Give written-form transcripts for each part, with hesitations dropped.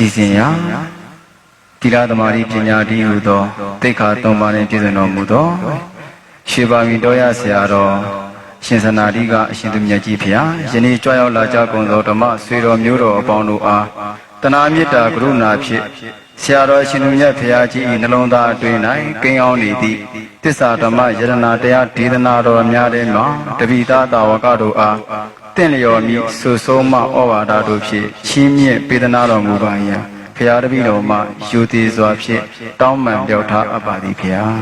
စီစဉ်ရာတိရသမารိပညာတည်းဟူသောတိခါသုံးပါးနှင့်ပြည့်စုံတော်မူသောရှေးပါမီတော်ရဆရာတော်ရှင်စနာတိကအရှင်သူမြတ်ကြီးဖျားယနေ့ကြွရောက်လာကြကုန်သောဓမ္မဆွေတော်မျိုးတော်အပေါင်းတို့အားတနာမေတ္တာကရုဏာဖြင့်ဆရာတော်ရှင်သူမြတ်ဖျားကြီး၏နှလုံးသားအတွင်း၌ကိန်းအောင်နေသည့်သစ္စာဓမ္မယရဏတရားဒေသနာတော်များထဲမှတပိသားတာဝကတို့အားတင့်လျော်မိဆုဆုံးမဩဝါဒတို့ဖြင့်ချီးမြှင့်ပေးသနာတော်မူပါယံဖျားတပည့်တော်မှယူသည်စွာဖြင့်တောင်းပန်ပြောထားအပ်ပါသည်ဖျား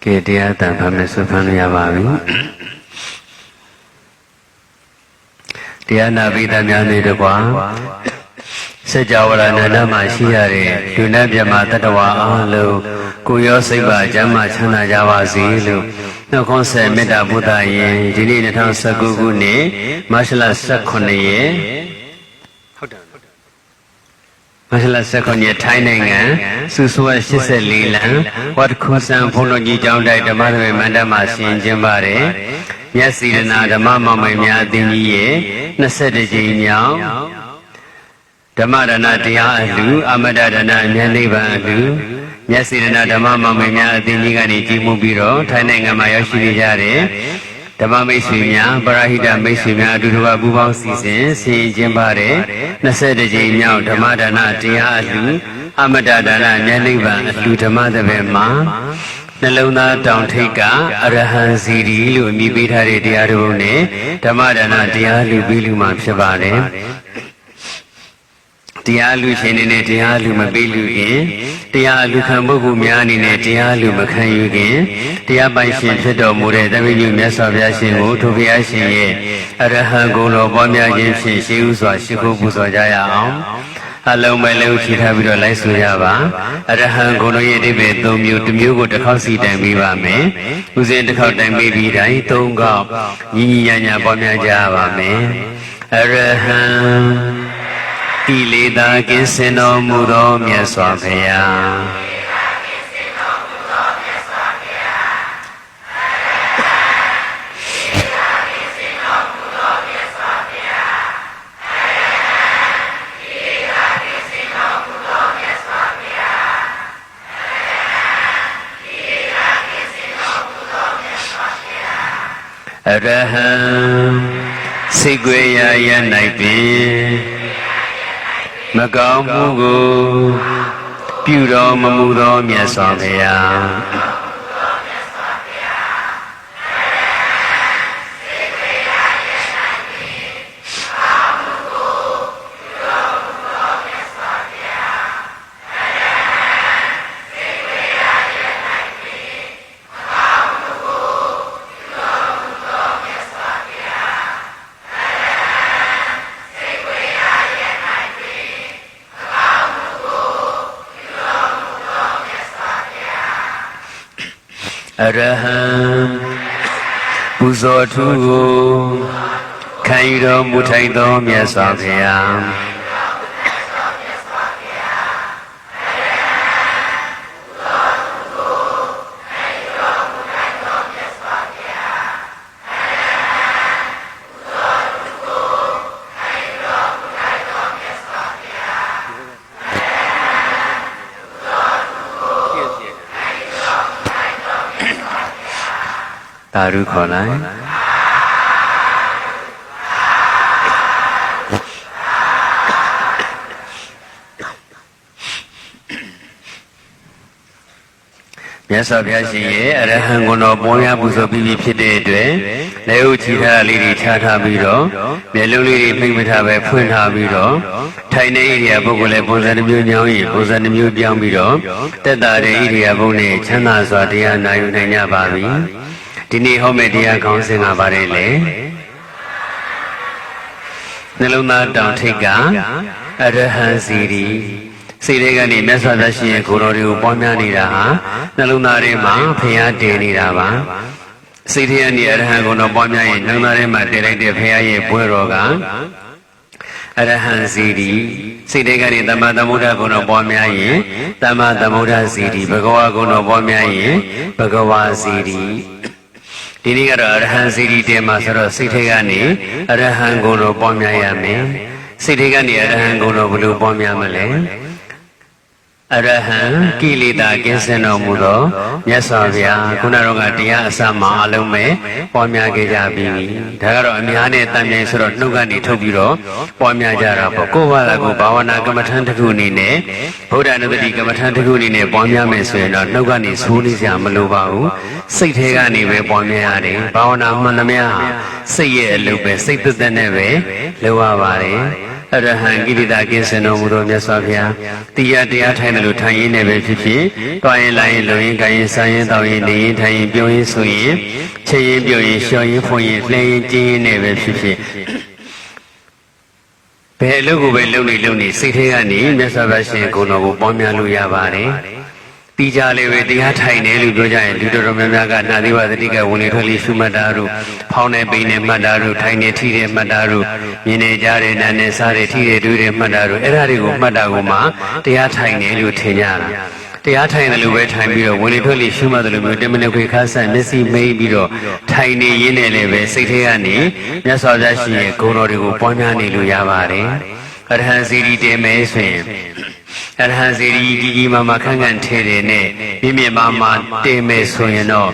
ကဲတရားတန်ဖတ်မယ်ဆိုဖန်လို့ရပါပြီတရားနာပိသများနေတကွာစัจ java ရဏနာမှာရှိရတဲ့လူနဲ့မြတ်မှာတတ္တဝါအားလုံးကိုရောစိတ်ပါကျမ်းမာချမ်းသာကြပါစေလို့နှုတ်ခွန်းဆက်မေတ္တာဘုဒ္ဓရင်ဒီနေ့2019ခုနှစ်မတ်လ18ရက်ဟုတ်တယ်မတ်လ19ရက်ထိုင်းနိုင်ငံစုစွဲ84လမ်းဝတ်ခုဆန်ဘုန်းတော်ကြီးကျောင်းတိုက်ဓမ္မသဘင်မန္တမှာဆင်ကျင်းပါတယ်မျက်စီရနာဓမ္မမောင်မိုင်များအသင်းကြီးရဲ့21ကြိမ်မြောက်ဓမ္မဒါနတရားအလှအမတဒါနဉာဏ်နိဗ္ဗာန်အလှမျက်စီရနာဓမ္မမောင်မိုင်များအသင်းကြီးကနေကြီးမှုပြီးတော့ထိုင်းနိုင်ငံမှာရောက်ရှိနေကြတဲ့ဓမ္မမိတ်ဆွေများပရဟိတမိတ်ဆွေများအတူတူပူးပေါင်းစီစဉ်ဆင်ကျင်းပါတယ်21ကြိမ်မြောက်ဓမ္မဒါနတရားအလှအမတဒါနဉာဏ်နိဗ္ဗာန်အလှဓမ္မသဘင်မှာနှလုံးသားတောင်ထိပ်ကအရဟံစီရီလို့အမည်ပေးထားတဲ့တရားတော်နဲ့ဓမ္မဒါနတရားလူပြီးလူမှာဖြစ်ပါတယ်တရားလူရှင်နေနဲ့တရားလူမပေးလူခင်တရားလူခံပုဂ္ဂိုလ်များအနေနဲ့တရားလူမခံယူခင်တရားပိုင်ရှင်ဖြစ်တော်မူတဲ့သမီးညမြတ်စွာဘုရားရှင်ကိုထိုဘုရားရှင်ရဲ့အရဟံဂုဏ်တော်ပွားများခြင်းဖြင့်ရှေးဥစွာရှိခိုးပူဇော်ကြရအောင်အလုံးမဲ့လုံးချီထားပြီးတော့လိုက်ဆိုရပါအရဟံဂုဏ်တော်ရဲ့အဓိပ္ပာယ်၃မျိုးတစ်မျိုးကိုတစ်ခေါက်စီတိုင်ပေးပါမယ်ဥစဉ်တစ်ခေါက်တိုင်ပေးပြီးတိုင်း၃ခေါက်ညီညီညာညာပွားများကြရပါမယ်အရဟံ ကိလေသာကင်းစင်တော်မူသောမြတ်စွာဘုရားအရဟံစိတ်ွယ်ရာရ၌ပင်မကောင်းမှုကိုပြုတော်မမူသောမြတ်စွာဘုရားအရဟံပူဇော်ထူးကိုခံယူတော်မူထိုင်သောမြတ်စွာဘုရားသာဓုခေါ်လိုက်မြတ်စွာဘုရားရှင်ရဲ့အရဟံဂုဏ်တော်ပွားများပူဇော်ပြီးဖြစ်တဲ့အတွက်လက်ဥချီထားလေးတွေချထားပြီးတော့မျက်လုံးလေးတွေဖိတ်မထားပဲဖွင့်ထားပြီးတော့ထိုင်နေဣရိယာပုဂ္ဂိုလ်လည်းပုံစံတစ်မျိုးညောင်းရင်ပုံစံတစ်မျိုးပြောင်းပြီးတော့တက်တာတဲ့ဣရိယာပုဂ္ဂိုလ်နဲ့ချမ်းသာစွာတရားနာယူနိုင်ကြပါပြီဒီနေ့ဟောမယ့်တရားကောင်းစဉ်ကပါတယ်လေနှလုံးသားတောင်ထိပ်ကအရဟံစီရီစိတ်ထဲကနေမြတ်စွာဘုရားရှင်ရဲ့ကိုယ်တော်တွေကိုပွားများနေတာဟာနှလုံးသားထဲမှာဖျားတည်နေတာပါစိတ်ထဲကနေအရဟံကိုယ်တော်ပွားများရင်နှလုံးသားထဲမှာတည်လိုက်တဲ့ဖျားရဲ့ဘွဲတော်ကအရဟံစီရီစိတ်ထဲကနေသမ္မာသမ္ဗုဒ္ဓကိုယ်တော်ပွားများရင်သမ္မာသမ္ဗုဒ္ဓစီရီဘဂဝါကိုယ်တော်ပွားများရင်ဘဂဝါစီရီဒီနေ့ကတော့အရဟံစီရီတဲမှာဆိုတော့စိတ်ထဲကနေအရဟံကိုယ်တော်ပွားများရမယ်စိတ်ထဲကနေအရဟံကိုယ်တော်ဘယ်လိုပွားများမလဲအရဟံကိလေသာကင်းစင်တော်မူသောမြတ်စွာဘုရားခုနကတရားအစမှအလုံးပဲပွားများခဲ့ကြပြီဒါကတော့အများနဲ့တန်မြိုင်ဆိုတော့နှုတ်ကနေထုတ်ပြီးတော့ပွားများကြတာပေါ့ကိုယ်ဘာသာကိုဘာဝနာကမ္မထံတစ်ခုအနေနဲ့ဗုဒ္ဓနုပတိကမ္မထံတစ်ခုအနေနဲ့ပွားများမယ်ဆိုရင်တော့နှုတ်ကနေဆိုးနေကြမလိုပါဘူးစိတ်ထဲကနေပဲပွားများရတယ်ဘာဝနာမှန်သမျှစိတ်ရဲ့အလုပ်ပဲစိတ်သက်သက်နဲ့ပဲလုပ်ရပါတယ်အရဟံကိလေသာကင်းစင်တော်မူသောမြတ်စွာဘုရားတရားတရားထိုင်တယ်လို့ထိုင်ရင်းနဲ့ပဲဖြစ်ဖြစ်တွားရင်လာရင်လုံရင်ကိုင်ရင်စားရင်တောင်းရင်နေရင်ထိုင်ရင်ပြုံးရင်ဆိုရင်ချက်ရင်ပြုံးရင်လျှော်ရင်ဖွင့်ရင်လှဲရင်ကျင်းရင်နဲ့ပဲဖြစ်ဖြစ်ဘယ်အလုပ်ကိုပဲလုပ်နေစိတ်ထဲကနေမြတ်စွာဘုရားရှင်ကိုယ်တော်ကိုပွားများလို့ရပါတယ်တိကြလေးပဲတရားထိုင်တယ်လို့ပြောကြရင်လူတော်များများကနာသီဝသတိကဝင်လေထွက်လေရှုမှတ်တာတို့ဖောင်းနေပိန်နေမှတ်တာတို့ထိုင်နေထိတယ်မှတ်တာတို့မြင်နေကြတယ်နားနေစားတယ်ထိတယ်တွေ့တယ်မှတ်တာတို့အဲ့ဒါတွေကိုမှတ်တာကိုမှတရားထိုင်တယ်လို့ထင်ကြတာတရားထိုင်တယ်လို့ပဲထိုင်ပြီးတော့ဝင်လေထွက်လေရှုမှတ်တယ်လို့မျိုးတမနခွေခါဆန်မျက်စိမိတ်ပြီးတော့ထိုင်နေရင်းနဲ့လည်းပဲစိတ်ထဲကနေမြတ်စွာဘုရားရှင်ရဲ့ဂုဏ်တော်တွေကိုပွားများနေလို့ရပါတယ်အရဟံစီရီတေမဲဆိုရင်အရဟံစီရီကြီးမားမားခန့်ခန့်ထဲတယ်နဲ့မြင့်မားမားတင်မယ်ဆိုရင်တော့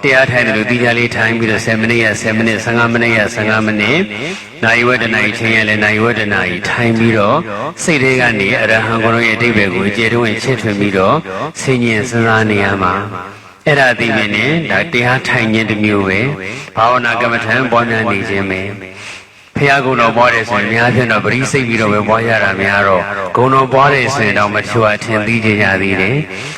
တရားထိုင်တယ်လို့ဒီကြလေးထိုင်ပြီးတော့10မိနစ်ရ10မိနစ်15မိနစ်ရ15မိနစ်နိုင်ဝတ္တနာကြီးချင်းရလဲနိုင်ဝတ္တနာကြီးထိုင်ပြီးတော့စိတ်ထဲကနေအရဟံကိုယ်တော်ရဲ့အဓိပ္ပာယ်ကိုအကျေတုံးချစ်ထွင်ပြီးတော့ဆင်ញင်စဉ်းစားနေရမှာအဲ့ဒါသိမြင်ရင်ဒါတရားထိုင်ခြင်းတစ်မျိုးပဲဘာဝနာကမ္မထံပွားများနေခြင်းပဲဖះကုံတော်ပွားတယ်ဆိုရင်များဖြင့်တော့ပရိစိတ်ပြီးတော့ပဲပွားရတာများတော့ဂုံတော်ပွားတယ်ဆိုရင်တော့မချို့အထင်သိကြရသေးတယ်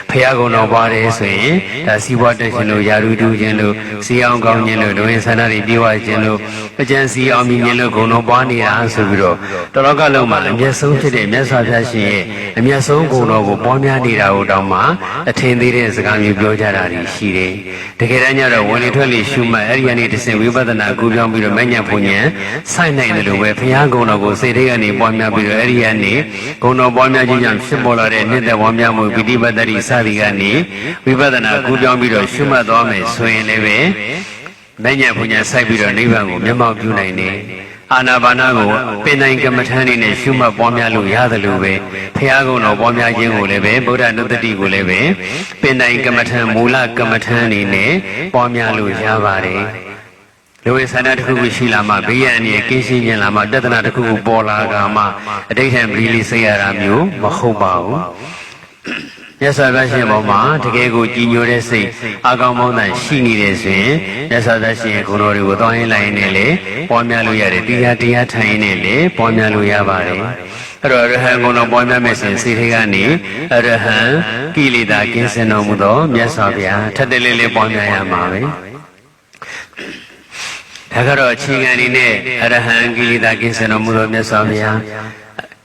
ဖះကုံတော်ပွားတယ်ဆိုရင်ဒါစီးပွားတက်ခြင်းလို့ယာရုတူခြင်းလို့စီအောင်ကောင်းခြင်းလို့ဒုဝင်ဆန္ဒတွေပြေဝခြင်းလို့အကျဉ်းစီအောင်မြင်ခြင်းလို့ဂုဏ်တော်ပွားနေတာဆိုပြီးတော့တလောကလုံးမှာအမျက်ဆုံးဖြစ်တဲ့မြတ်စွာဘုရားရှင်ရဲ့အမျက်ဆုံးဂုဏ်တော်ကိုပွားများနေတာကိုတောင်မှအထင်သေးတဲ့စကားမျိုးပြောကြတာရှိတယ်တကယ်တမ်းကျတော့ဝင်လေထွက်လေရှုမှတ်အဲ့ဒီကနေတစ်ဆင့်ဝိပဿနာကူးပြောင်းပြီးတော့မဉ္ဇဉ်ဘုံဉဏ်စိုက်နိုင်တယ်လို့ပဲဘုရားဂုဏ်တော်ကိုစိတ်ထဲကနေပွားများပြီးတော့အဲ့ဒီကနေဂုဏ်တော်ပွားများခြင်းကြောင့်ဖြစ်ပေါ်လာတဲ့နှစ်သက်ပွားများမှုပိဋိပတ်တ္တိစသည်ကနေဝိပဿနာကူးပြောင်းပြီးတော့ရှုမှတ်သွားမယ်ဆိုရင်လည်းပဲမဉ္ဇဉ်ဘုံဉဏ်စိုက်ပြီးတော့နိဗ္ဗာန်ကိုမျက်မှောက်ပြုနိုင်တယ်အာနာပါနကိုပင်တိုင်းကမ္မထန်နေနဲ့ရှုမှတ်ပွားများလို့ရတယ်လို့ပဲဘုရားကုံတော်ပွားများခြင်းကိုလည်းပဲဗုဒ္ဓနုတ္တိကိုလည်းပဲပင်တိုင်းကမ္မထန်မူလကမ္မထန်နေနဲ့ပွားများလို့ရပါတယ်လူဝိသနာတစ်ခုခုရှိလာမှဘေးရန်အနေကင်းရှင်းခြင်းလာမှတဒနာတစ်ခုခုပေါ်လာကမှအဋ္ဌံပရိလိစိတ်ရတာမျိုးမဟုတ်ပါဘူးမြတ်စွာဘုရားရှင်ပေါ်မှာတကယ်ကိုကြည်ညိုတဲ့စိတ်အကောင်မောင်းတဲ့ရှိနေတယ်ဆိုရင်မြတ်စွာဘုရားရှင်ဂုဏ်တော်တွေကိုတောင်းရင်လိုက်နေလေပွားများလို့ရတယ်တရားထိုင်နေလေပွားများလို့ရပါတယ်အဲ့တော့ရဟန်းဂုဏ်တော်ပွားများမယ်ဆိုရင်စိတ်ထဲကနေအရဟံကိလေသာကင်းစင်တော်မူသောမြတ်စွာဘုရားထပ်တလေးလေးပွားများရမှာပဲဒါကတော့အခြေခံအနေနဲ့အရဟံကိလေသာကင်းစင်တော်မူသောမြတ်စွာဘုရာ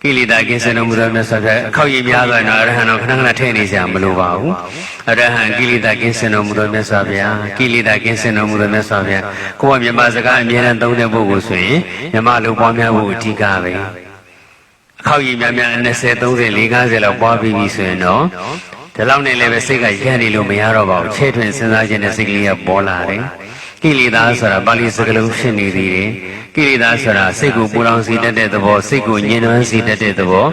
းကိလေသာကင်းစင်တော်မူသောမြတ်စွာဘုရားအခောက်ရည်များသွားရင်တော့အရဟံတော်ခဏခဏထည့်နေကြမလိုပါဘူးအရဟံကိလေသာကင်းစင်တော်မူသောမြတ်စွာဘုရားကိလေသာကင်းစင်တော်မူသောမြတ်စွာဘုရားကိုယ်ကမြန်မာစကားအမြဲတမ်းသုံးတဲ့ပုဂ္ဂိုလ်ဆိုရင်မြန်မာလူပွားများဖို့အဓိကပဲအခောက်ရည်များများ20 30 40လောက်ပွားပြီးပြီဆိုရင်တော့ဒီလောက်နဲ့လည်းပဲစိတ်ကရက်နေလို့မရတော့ပါဘူးချဲ့ထွင်စဉ်းစားခြင်းနဲ့စိတ်ကလေးကပေါ်လာတယ်ကိလေသာဆိုတာပါဠိစကားလုံးဖြစ်နေသေးတယ်ကိလေသာဆိုတာစိတ်ကိုပူလောင်စေတတ်တဲ့သဘောစိတ်ကိုညှဉ်းနှွမ်းစေတတ်တဲ့သဘော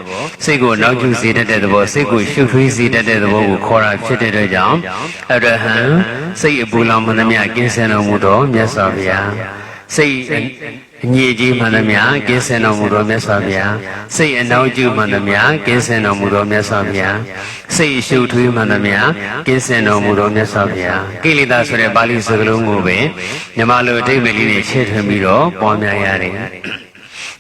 စိတ်ကိုနောက်ကျစေတတ်တဲ့သဘောစိတ်ကိုရှုပ်ထွေးစေတတ်တဲ့သဘောကိုခေါ်တာဖြစ်တဲ့အတွက်ကြောင့်အရဟံစိတ်အပူလောင်မှန်သမျှကင်းစင်တော်မူသောမြတ်စွာဘုရားစိတ်အညစ်အကြေးမှန်သမျှကင်းစင်တော်မူသောမြတ်စွာဘုရားစိတ်အနှောင့်အယှက်မှန်သမျှကင်းစင်တော်မူသောမြတ်စွာဘုရားစိတ်ရှုပ်ထွေးမှန်သမျှကင်းစင်တော်မူသောမြတ်စွာဘုရားကိလေသာဆိုတဲ့ပါဠိစကားလုံးကိုပဲမြမလိုအဓိပ္ပာယ်လေးနဲ့ချဲ့ထွင်ပြီးတော့ပွားများရတယ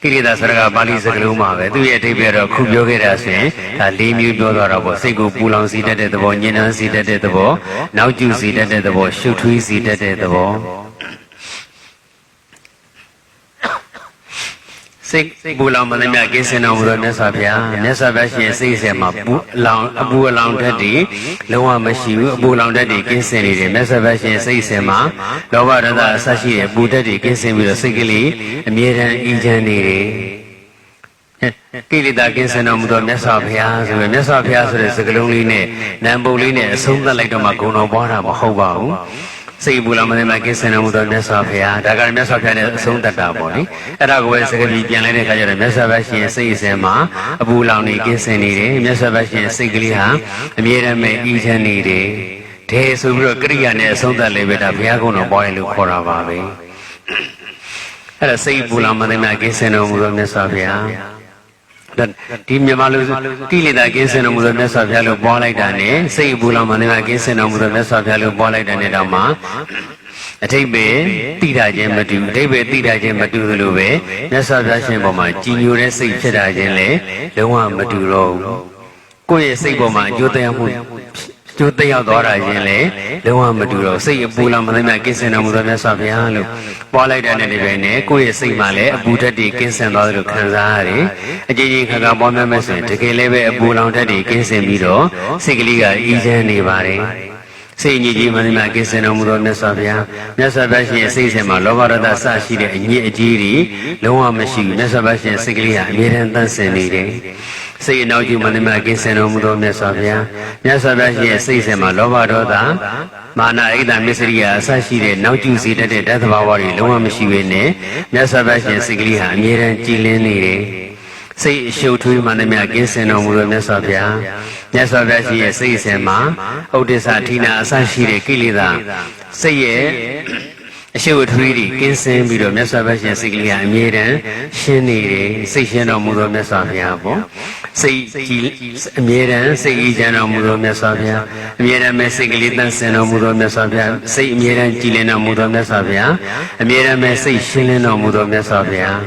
်ကိလေသာဆိုတာကပါဠိစကားလုံးမှာပဲသူရဲ့အဓိပ္ပာယ်တော့ခုပြောခဲ့တာဆိုရင်ဒါ၄မျိုးပြောသွားတော့ပေါ့စိတ်ကိုပူလောင်စေတတ်တဲ့သဘောညှဉ်းနှွမ်းစေတတ်တဲ့သဘောနောက်ကျစေတတ်တဲ့သဘောရှုပ်ထွေးစေတတ်တဲ့သဘောစိတ်ပူလောင်မှလည်းမြတ်ကင်းစင်တော်မူသောမြတ်စွာဘုရားမြတ်စွာဘုရားရှင်စိတ်ဆယ်မှာအပူအလောင်တတ်တည်လုံးဝမရှိဘူးအပူလောင်တတ်တည်ကင်းစင်နေတယ်မြတ်စွာဘုရားရှင်စိတ်ဆယ်မှာလောဘဒေါသအစရှိတဲ့ပူတတ်တည်ကင်းစင်ပြီးတော့စိတ်ကလေးအမြဲတမ်းအေးချမ်းနေတယ်ကိလေသာကင်းစင်တော်မူသောမြတ်စွာဘုရားဆိုပြီးမြတ်စွာဘုရားဆိုတဲ့စကားလုံးလေးနဲ့နံပုတ်လေးနဲ့အဆုံးသတ်လိုက်တော့မှဂုဏ်တော်ပွားတာမဟုတ်ပါဘူးစိတ်ပူလောင်မနေမှာကင်းစင်တော်မူသောမြတ်စွာဘုရားဒါကလည်းမြတ်စွာဘုရားနဲ့အဆုံးတတ်တာပေါ့လေအဲ့ဒါကိုပဲစကားပြီးပြန်လိုက်တဲ့အခါကျတော့မြတ်စွာဘုရားရှင်စိတ်အစဉ်မှာအပူလောင်နေကင်းစင်နေတယ်မြတ်စွာဘုရားရှင်စိတ်ကလေးဟာအမြဲတမ်းပဲအေးချမ်းနေတယ်ဒဲဆိုပြီးတော့ကရိယာနဲ့အဆုံးတတ်လေးပဲဒါဘုရားကုံတော်ပွားရလို့ခေါ်တာပါပဲအဲ့ဒါစိတ်ပူလောင်မနေမှာကင်းစင်တော်မူသောမြတ်စွာဘုရားဒီမြန်မာလူကိလေသာကင်းစင်တော်မူသောမြတ်စွာဘုရားလို့ပွားလိုက်တာနဲ့စိတ်ပူလောင်မနေမှာကင်းစင်တော်မူသောမြတ်စွာဘုရားလို့ပွားလိုက်တဲ့နေ့တော့မှအထိပ္ပယ်တိတာခြင်းမတူအထိပ္ပယ်တိတာခြင်းမတူသလိုပဲမြတ်စွာဘုရားရှင်ပေါ်မှာကြည်ညိုတဲ့စိတ်ဖြစ်တာခြင်းလည်းလုံးဝမတူတော့ဘူးကိုယ့်ရဲ့စိတ်ပေါ်မှာအကျိုးတရားမှုကျိုးတရားသွားတာခြင်းလည်းလုံးဝမတူတော့စိတ်အပူလောင်မနေမှာကင်းစင်တော်မူသောမြတ်စွာဘုရားလို့ပွားလိုက်တဲ့နေ့တွေနဲ့ကိုယ့်ရဲ့စိတ်မှာလည်းအပူဓာတ်တွေကင်းစင်သွားတယ်လို့ခံစားရတယ်အကြိမ်ကြိမ်ခါခါပွားများမယ်ဆိုရင်တကယ်လည်းပဲအပူလောင်ဓာတ်တွေကင်းစင်ပြီးတော့စိတ်ကလေးကအေးချမ်းနေပါတယ်စိတ်ညစ်ကြေးမှန်မှကင်းစင်တော်မူသောမြတ်စွာဘုရားမြတ်စွာဘုရားရှင်ရဲ့စိတ်ဆင်မှာလောဘဒေါသအစရှိတဲ့အညစ်အကြေးတွေလုံးဝမရှိဘူးမြတ်စွာဘုရားရှင်စိတ်ကလေးဟာအမြဲတမ်းသန့်စင်နေတယ်စိတ်အနောက်ကျမှန်မှကင်းစင်တော်မူသောမြတ်စွာဘုရားမြတ်စွာဘုရားရှင်ရဲ့စိတ်ဆင်မှာလောဘဒေါသမာနဣဒ္ဓမစ္စရိယအစရှိတဲ့နောက်ကျစေတတ်တဲ့ဓာတ်သဘာဝတွေလုံးဝမရှိဘဲနဲ့မြတ်စွာဘုရားရှင်စိတ်ကလေးဟာအမြဲတမ်းကြည်လင်းနေတယ်စိတ်အရှုပ်ထွေးမှလည်းမြတ်ကင်းစင်တော်မူသောမြတ်စွာဘုရားမြတ်စွာဘုရားရှိရဲ့စိတ်အစဉ်မှာဥဒိစ္စဌိနာအစရှိတဲ့ကိလေသာစိတ်ရဲ့အရှုပ်ထွေးတွေကင်းစင်ပြီးတော့မြတ်စွာဘုရားရှင်စိတ်ကလေးကအမြဲတမ်းရှင်းနေတယ်စိတ်ရှင်းတော်မူသောမြတ်စွာဘုရားပေါ့စိတ်ကြည်အမြဲတမ်းစိတ်အေးချမ်းတော်မူသောမြတ်စွာဘုရားအမြဲတမ်းပဲစိတ်ကလေးတန်ဆင်တော်မူသောမြတ်စွာဘုရားစိတ်အမြဲတမ်းကြည်လင်တော်မူသောမြတ်စွာဘုရားအမြဲတမ်းပဲစိတ်ရှင်းလင်းတော်မူသောမြတ်စွာဘုရား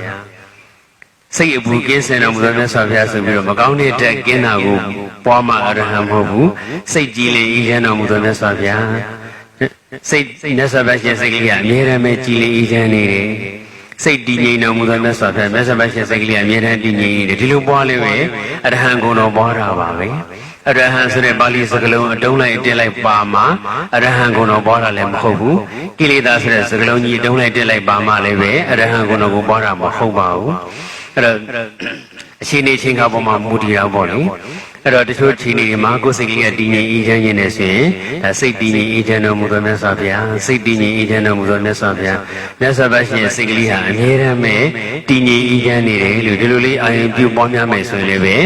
စိတ်အပူကင်းစင်တော်မူသောမြတ်စွာဘုရားဆိုပြီးတော့မကောင်းတဲ့တက်ကင်းတာကိုပွားမှအရဟံမဟုတ်ဘူးစိတ်ကြည်လင်အေးချမ်းတော်မူသောမြတ်စွာဘုရားစိတ်မြတ်စွာဘုရားရှင်စိတ်ကလေးကအမြဲတမ်းပဲကြည်လင်အေးချမ်းနေတယ်စိတ်တည်ငြိမ်တော်မူသောမြတ်စွာဘုရားမြတ်စွာဘုရားရှင်စိတ်ကလေးအမြဲတမ်းတည်ငြိမ်နေတယ်ဒီလိုပွားလို့ပဲအရဟံဂုဏ်တော်ပွားတာပါပဲအရဟံဆိုတဲ့ပါဠိစကားလုံးအတုံးလိုက်တက်လိုက်ပါမှအရဟံဂုဏ်တော်ပွားတာလည်းမဟုတ်ဘူးကိလေသာဆိုတဲ့စကားလုံးကြီးအတုံးလိုက်တက်လိုက်ပါမှလည်းပဲအရဟံဂုဏ်တော်ကိုပွားတာမဟုတ်ပါဘူးအဲ့တော့အချိန်နဲ့ချိန်ခါပေါ်မှာမူတည်တာပေါ့လေအဲ့တော့တချို့ချိန်တွေမှာကိုယ်စိတ်ကလေးကတည်ငြိမ်အေးချမ်းခြင်းနဲ့ဆိုရင်ဒါစိတ်တည်ငြိမ်အေးချမ်းတော်မူသောမြတ်စွာဘုရားစိတ်တည်ငြိမ်အေးချမ်းတော်မူသောမြတ်စွာဘုရားမြတ်စွာဘုရားရှင်စိတ်ကလေးဟာအမြဲတမ်းပဲတည်ငြိမ်အေးချမ်းနေတယ်လို့ဒီလိုလေးအာရုံပြုပွားများမယ်ဆိုရင်လည်းပဲ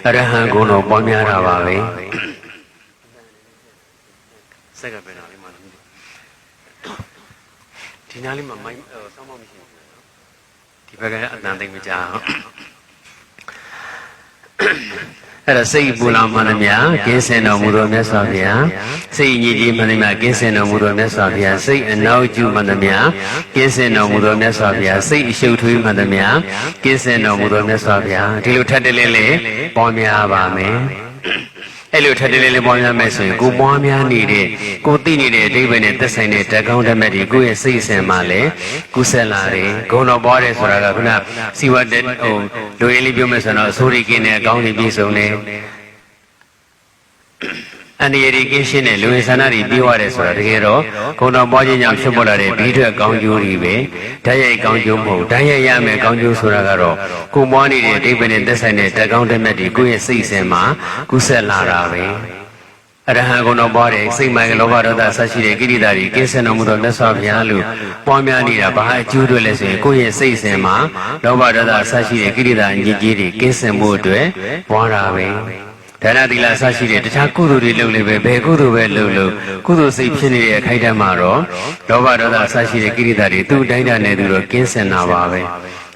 အရဟံဂုဏ်တော်ပွားများတာပါပဲစက်ကပဲနော်လေးမလားဒီနားလေးမှာမိုင်းဆောင်းမမရှိဘူးဒီဘက်ကအတန်သိမ့်မကြအောင်အဲ့ဒါစိတ်ပူလောင်မှန်သမျှကင်းစင်တော်မူသောမြတ်စွာဘုရားစိတ်ညစ်ကြေးမှန်သမျှကင်းစင်တော်မူသောမြတ်စွာဘုရားစိတ်အနောက်ကျမှန်သမျှကင်းစင်တော်မူသောမြတ်စွာဘုရားစိတ်အရှုပ်ထွေးမှန်သမျှကင်းစင်တော်မူသောမြတ်စွာဘုရားဒီလိုထပ်တလဲလဲပွားများပါမယ်အဲ့လိုထပ်တလဲလဲပွားများမယ်ဆိုရင်ကိုပွားများနေတဲ့ကိုသိနေတဲ့အဓိပ္ပာယ်နဲ့သက်ဆိုင်တဲ့တက္ကောင်းဓမ္မတွေကိုယ့်ရဲ့စိတ်ဆင်မှလည်းကုသလာတယ်ဂုဏ်တော်ပွားတယ်ဆိုတာကခုနစီဝတ်တဲ့လူရင်းလေးပြောမယ်ဆိုတော့အဆိုးရိကင်းတဲ့အကောင်းကြီးပြည့်စုံတယ်အန္တရာယ်ကင်းရှင်းတဲ့လူဝင်ဆန္ဒတွေပြီးသွားတယ်ဆိုတာတကယ်တော့ဂုဏ်တော်ပွားခြင်းကြောင့်ဖြစ်ပေါ်လာတဲ့ပြီးထွက်ကောင်းကျိုးတွေပဲဓာတ်ရိုက်ကောင်းကျိုးမဟုတ်ဓာတ်ရိုက်ရမယ်ကောင်းကျိုးဆိုတာကတော့ကိုပွားနေတဲ့အဓိပ္ပာယ်နဲ့သက်ဆိုင်တဲ့တက္ကောင်းဓမ္မတွေကိုယ့်ရဲ့စိတ်ဆင်မှာကုသလာတာပဲအရဟံဂုဏ်တော်ပွားတဲ့စိတ်မိုင်လောဘဒေါသဆက်ရှိတဲ့ကိရိတာတွေကင်းစင်တော်မူသောမြတ်စွာဘုရားလို့ပွားများနေတာဘာအကျိုးတွေလဲဆိုရင်ကိုယ့်ရဲ့စိတ်ဆင်မှာလောဘဒေါသဆက်ရှိတဲ့ကိရိတာအငြိကြီးတွေကင်းစင်မှုအတွက်ပွားတာပဲဒါနသီလဆက်ရှိတဲ့တခြားကုသိုလ်တွေလုပ်လေပဲဘယ်ကုသိုလ်ပဲလုပ်လို့ကုသိုလ်စိတ်ဖြစ်နေတဲ့အခိုက်အတန့်မှာတော့လောဘဒေါသဆက်ရှိတဲ့ကိရိတာတွေသူ့တိုင်းတာနဲ့သူတော့ကင်းစင်တာပါပဲ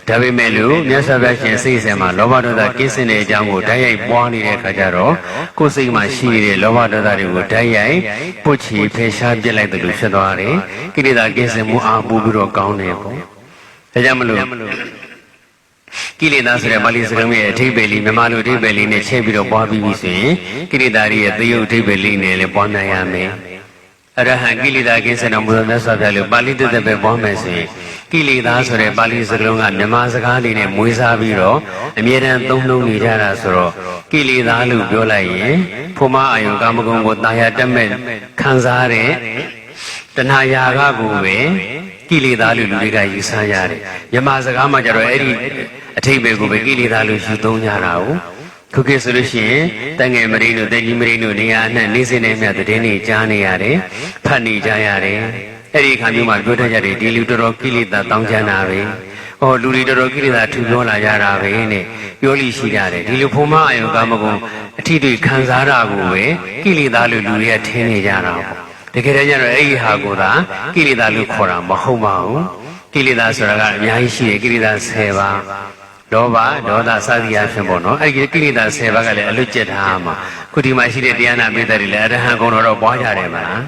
ဒါပေမဲ့လို့မြတ်စွာဘုရားရှင်စိတ်ဆင်မှာလောဘဒေါသကင်းစင်တဲ့အကြောင်းကိုဓာတ်ရိုက်ပွားနေတဲ့အခါကျတော့ကိုယ်စိတ်မှာရှိနေတဲ့လောဘဒေါသတွေကိုဓာတ်ရိုက်ပုတ်ချီဖယ်ရှားပြစ်လိုက်တယ်လို့ဖြစ်သွားတယ်ကိလေသာကင်းစင်မှုအားပို့ပြီးတော့ကောင်းတယ်ပေါ့ဒါကြောင့်မလို့ကိလေသာဆိုတဲ့ပါဠိစကားလုံးရဲ့အဓိပ္ပာယ်လေးမြန်မာလိုအဓိပ္ပာယ်လေးနဲ့ချက်ပြီးတော့ပွားပြီးပြီဆိုရင်ကိလေသာတွေရဲ့သရုပ်အဓိပ္ပာယ်လေးနဲ့လည်းပွားနိုင်ရမယ်အရဟံကိလေသာကင်းစင်တော်မူသောမြတ်စွာဘုရားလို့ပါဠိတသက်ပဲပွားမယ်ဆိုရင်ကိလေသာဆိုတဲ့ပါဠိစကားလုံးကမြန်မာစကားလေးနဲ့မွေးစားပြီးတော့အမြဲတမ်းသုံးနှုန်းနေကြတာဆိုတော့ကိလေသာလို့ပြောလိုက်ရင်ဖွမအာယုကာမဂုဏ်ကိုတာယာတက်မဲ့ခံစားတဲ့တဏှာရာဂကိုပဲကိလေသာလို့လူတွေကယူဆရတယ်မြန်မာစကားမှာကျတော့အဲ့ဒီအထိပ္ပယ်ကိုပဲကိလေသာလို့ယူသုံးကြတာ哦ခုခေတ်ဆိုလို့ရှိရင်တန်ငယ်မရင်းတို့တကြီးမရင်းတို့နေရာအနှံ့နေစင်းနေမြတ်တဲ့တင်းတွေကြားနေရတယ်ဖတ်နေကြရတယ်အဲ့ဒီခါမျိုးမှာပြောတတ်ကြတယ်ဒီလူတော်တော်ကိလေသာတောင်းချမ်းတာပဲဟောလူတွေတော်တော်ကိလေသာထူပြောလာကြတာပဲနဲ့ပြောလိရှိကြတယ်ဒီလိုဖုံမအယုကာမဂုဏ်အထီးတွေခံစားတာကိုပဲကိလေသာလို့လူတွေကထင်နေကြတာပေါ့တကယ်တမ်းကျတော့အဲ့ဒီဟာကိုသာကိလေသာလို့ခေါ်တာမဟုတ်ပါဘူးကိလေသာဆိုတာကအများကြီးရှိတယ်ကိလေသာ10ပါးလောဘဒေါသစသည်အဖြစ်ပေါ့နော်အဲ့ဒီကိလေသာ10ပါးကလည်းအလွတ်ကျက်ထားမှာခုဒီမှာရှိတဲ့တရားနာပိဋကတွေလည်းအရဟံဂုဏ်တော်တော့ပွားကြတယ်မလား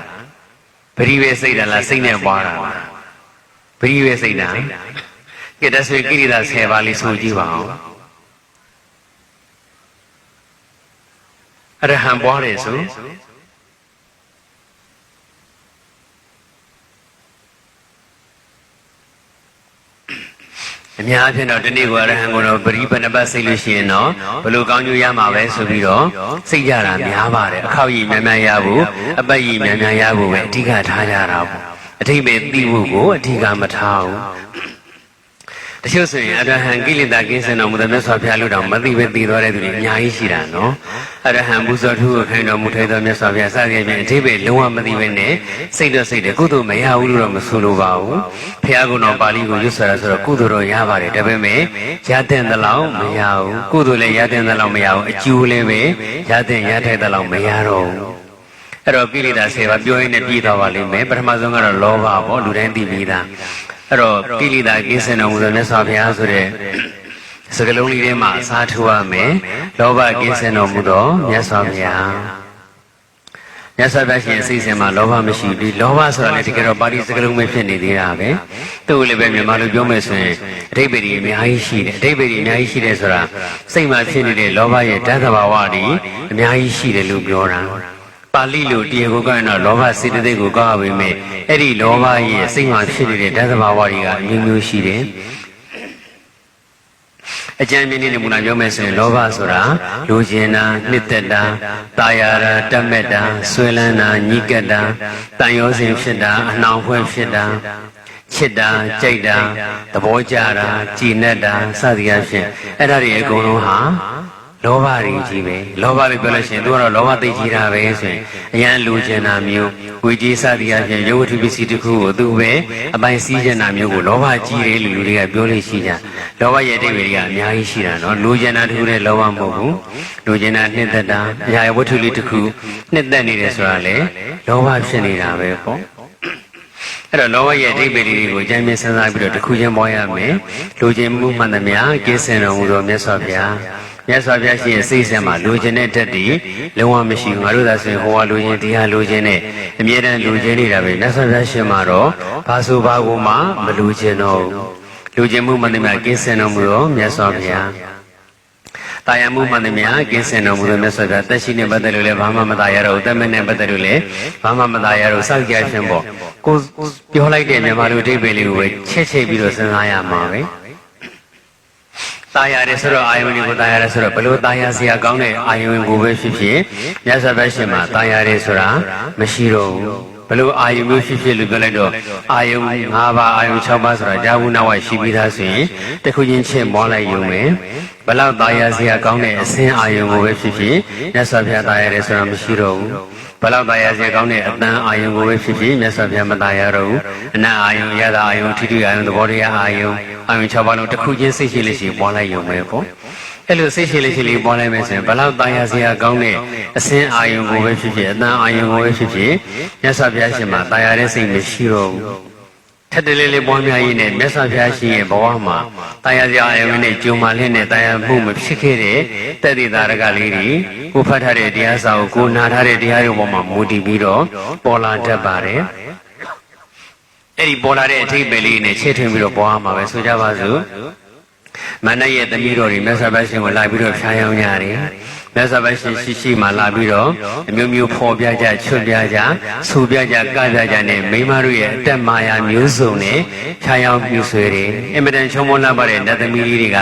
ပရိဝေစိတ်တလားစိတ်နဲ့ပွားတာပရိဝေစိတ်တာကဲဒါဆိုကိလေသာ10ပါးလေးဆိုကြည့်ပါဦးအရဟံပွားတယ်ဆိုအများအားဖြင့်တော့ဒီနေ့ကိုအရဟံကိုတော့ပရိပဏပတ်စိတ်လို့ရှိရင်တော့ဘလို့ကောင်းကျိုးရမှာပဲဆိုပြီးတော့စိတ်ကြတာများပါတယ်အခောက်ကြီးများများရဖို့အပတ်ကြီးများများရဖို့ပဲအဓိကထားကြတာပေါ့အထိပ္ပယ်သိဖို့ကိုအဓိကမထားဘူးတချို့ဆိုရင်အရဟံကိလေသာကင်းစင်တော်မူတဲ့မြတ်စွာဘုရားလို့တော့မသိပဲသိသွားတဲ့သူတွေအများကြီးရှိတာနော်အရဟံဘုဇောထုကိုခိုင်းတော်မူထိုက်သောမြတ်စွာဘုရားစသည်ဖြင့်အထိပ္ပယ်လုံးဝမသိပဲနဲ့စိတ်တော့စိတ်တယ်ကုသိုလ်မရဘူးလို့တော့မဆိုလိုပါဘူးဘုရားကုတော်ပါဠိကိုရွတ်ဆိုတာဆိုတော့ကုသိုလ်တော့ရပါတယ်ဒါပေမဲ့ရတဲ့သလောက်မရဘူးကုသိုလ်လည်းရတဲ့သလောက်မရဘူးအကျိုးလည်းပဲရတဲ့ရထိုက်သလောက်မရတော့ဘူးအဲ့တော့ကိလေသာ10ပါးပြောရင်းနဲ့ပြီးသွားပါလိမ့်မယ်ပထမဆုံးကတော့လောဘပေါ့လူတိုင်းသိပြီးသားအဲ့တော့ကိလေသာကင်းစင်တော်မူသောမြတ်စွာဘုရားဆိုတဲ့စကားလုံးလေးထဲမှာအစားထိုးရမယ်လောဘကင်းစင်တော်မူသောမြတ်စွာဘုရား မြတ်စွာဘုရားရှင်အစိစဉ်မှာလောဘမရှိဘူးဒီလောဘဆိုတာလေတကယ်တော့ပါဠိစကားလုံးပဲဖြစ်နေသေးတာပဲသူ့ကိုလည်းပဲမြန်မာလိုပြောမယ်ဆိုရင်အဓိပ္ပာယ်ကြီးအများကြီးရှိတယ်အဓိပ္ပာယ်ကြီးအများကြီးရှိတယ်ဆိုတာစိတ်မှာဖြစ်နေတဲ့လောဘရဲ့ဓာတ်သဘာဝတွေအများကြီးရှိတယ်လို့ပြောတာပါဠိလိုတရားကိုကောင်းတော့လောဘစေတသိက်ကိုကောင်းရပါမယ်အဲ့ဒီလောဘရဲ့စိတ်မှာဖြစ်နေတဲ့ဓာတ်သဘာဝတွေကအမျိုးမျိုးရှိတယ်အကျဉ်းမြင့်နေမူနာပြောမယ်ဆိုရင်လောဘဆိုတာလူကျင်တာနှစ်သက်တာတာယာတာတတ်မဲ့တာဆွဲလန်းတာညှိကပ်တာတန်ရောစဉ်ဖြစ်တာအနှောင်ဖွဲ့ဖြစ်တာချစ်တာကြိုက်တာသဘောကျတာကြည်နက်တာစသည်အဖြစ်အဲ့ဒါတွေအကုန်လုံးဟာလောဘတွေကြီးပဲလောဘလို့ပြောလို့ရှိရင်သူကတော့လောဘသိကြီးတာပဲဆိုရင်အရန်လူကျင်တာမျိုးဝိကြီးစသည်အဖြစ်ရုပ်ဝတ္ထုပစ္စည်းတစ်ခုကိုသူပဲအပိုင်စည်းကျင်တာမျိုးကိုလောဘကြီးတယ်လို့လူတွေကပြောလို့ရှိကြလောဘရဲ့အဓိပ္ပာယ်ကအများကြီးရှိတာနော်လူကျင်တာတစ်ခုနဲ့လောဘမဟုတ်ဘူးလူကျင်တာနှစ်သက်တာအရာဝတ္ထုလေးတစ်ခုနှစ်သက်နေတယ်ဆိုတာလေလောဘဖြစ်နေတာပဲပေါ့အဲ့တော့လောဘရဲ့အဓိပ္ပာယ်တွေကိုအကျဉ်းမြင့်စဉ်းစားပြီးတော့တစ်ခုချင်းပွားရမယ်လူကျင်မှုမှန်သမျှကင်းစင်တော်မူသောမြတ်စွာဘုရားမြတ်စွာဘုရားရှင်စိတ်ဆက်မှာလူကျင်တဲ့တက်တည်လုံးဝမရှိဘူးငါတို့သာဆိုရင်ဟိုဟာလူကျင်ဒီဟာလူကျင်နဲ့အမြဲတမ်းလူကျင်နေတာပဲမြတ်စွာဘုရားရှင်မှာတော့ဘာဆိုဘာကိုမှမလူကျင်တော့လူကျင်မှုမှန်သမျှကင်းစင်တော်မူသောမြတ်စွာဘုရားတာယာမှုမှန်သမျှကင်းစင်တော်မူသောမြတ်စွာဘုရားတက်ရှိနေပတ်သက်လို့လည်းဘာမှမတာရတော့ဘူးတက်မဲ့နဲ့ပတ်သက်လို့လည်းဘာမှမတာရတော့စောက်ကြခြင်းပေါ့ကိုပြောလိုက်တဲ့မြန်မာလူအဓိပ္ပာယ်လေးကိုပဲချက်ပြီးတော့စဉ်းစားရမှာပဲတာယာရဲဆိုတော့အာယုန်ကိုတာယာရဲဆိုတော့ဘလို့တာယာစရာကောင်းတဲ့အာယုန်ကိုပဲဖြစ်ဖြစ်မြတ်စွာဘုရားရှင်မှာတာယာရဲဆိုတာမရှိတော့ဘူးဘလို့အာယုန်မျိုးဖြစ်ဖြစ်လို့ပြောလိုက်တော့အာယုန်၅ပါးအာယုန်၆ပါးဆိုတာကြာဘူးနောက်ဝရှိပြီးသားဆိုရင်တခုချင်းချင်းမောလိုက်ရုံပဲဘလောက်တာယာစရာကောင်းတဲ့အစင်းအာယုန်ကိုပဲဖြစ်ဖြစ်မြတ်စွာဘုရားတာယာရဲဆိုတာမရှိတော့ဘူးဘလောက်တာယာစရာကောင်းတဲ့အတန်အာယုန်ကိုပဲဖြစ်ဖြစ်မြတ်စွာဘုရားမတာယာတော့ဘူးအနတ်အာယုန်ရတာအာယုန်ထိထိအာယုန်သဘောတရားအာယုန်အာယုန်၆ပါးလုံးတစ်ခုချင်းစိတ်ရှိလေးရှိပွားလိုက်ရုံပဲပေါ့အဲ့လိုစိတ်ရှိလေးရှိလေးပွားလိုက်မယ်ဆိုရင်ဘလောက်တာယာစရာကောင်းတဲ့အစင်းအာယုန်ကိုပဲဖြစ်ဖြစ်အတန်အာယုန်ကိုပဲဖြစ်ဖြစ်မြတ်စွာဘုရားရှင်မှာတာယာတဲ့စိတ်မရှိတော့ဘူးထက်တလေးလေးပွားများရင်းနဲ့မြတ်စွာဘုရားရှင်ရဲ့ဘဝမှာတာယာစရာအာယုန်နဲ့ကြုံမှလင်းနဲ့တာယာမှုမဖြစ်ခဲ့တဲ့တက်တိတာရကလေးတွေကိုဖတ်ထားတဲ့တရားစာကိုကိုနာထားတဲ့တရားတွေပေါ်မှာမူတည်ပြီးတော့ပေါ်လာတတ်ပါတယ်အဲ့ဒီပေါ်လာတဲ့အထိပ္ပယ်လေးနဲ့ချဲ့ထွင်ပြီးတော့ပွားမှာပဲဆိုကြပါစို့မန္တရဲ့သမီးတော်တွေမြတ်စွာဘုရားရှင်ကိုလာပြီးတော့ဖြားယောင်းကြတယ်မြတ်စွာဘုရားရှင်ရှိမှလာပြီးတော့အမျိုးမျိုးဖော်ပြကြချွတ်ပြကြဆူပြကြကပြကြနဲ့မိန်းမတို့ရဲ့အတက်မာယာမျိုးစုံနဲ့ဖြားယောင်းမြူဆွဲတယ်အင်မတန်ချုံမွန်လာပါတဲ့နတ်သမီးလေးတွေ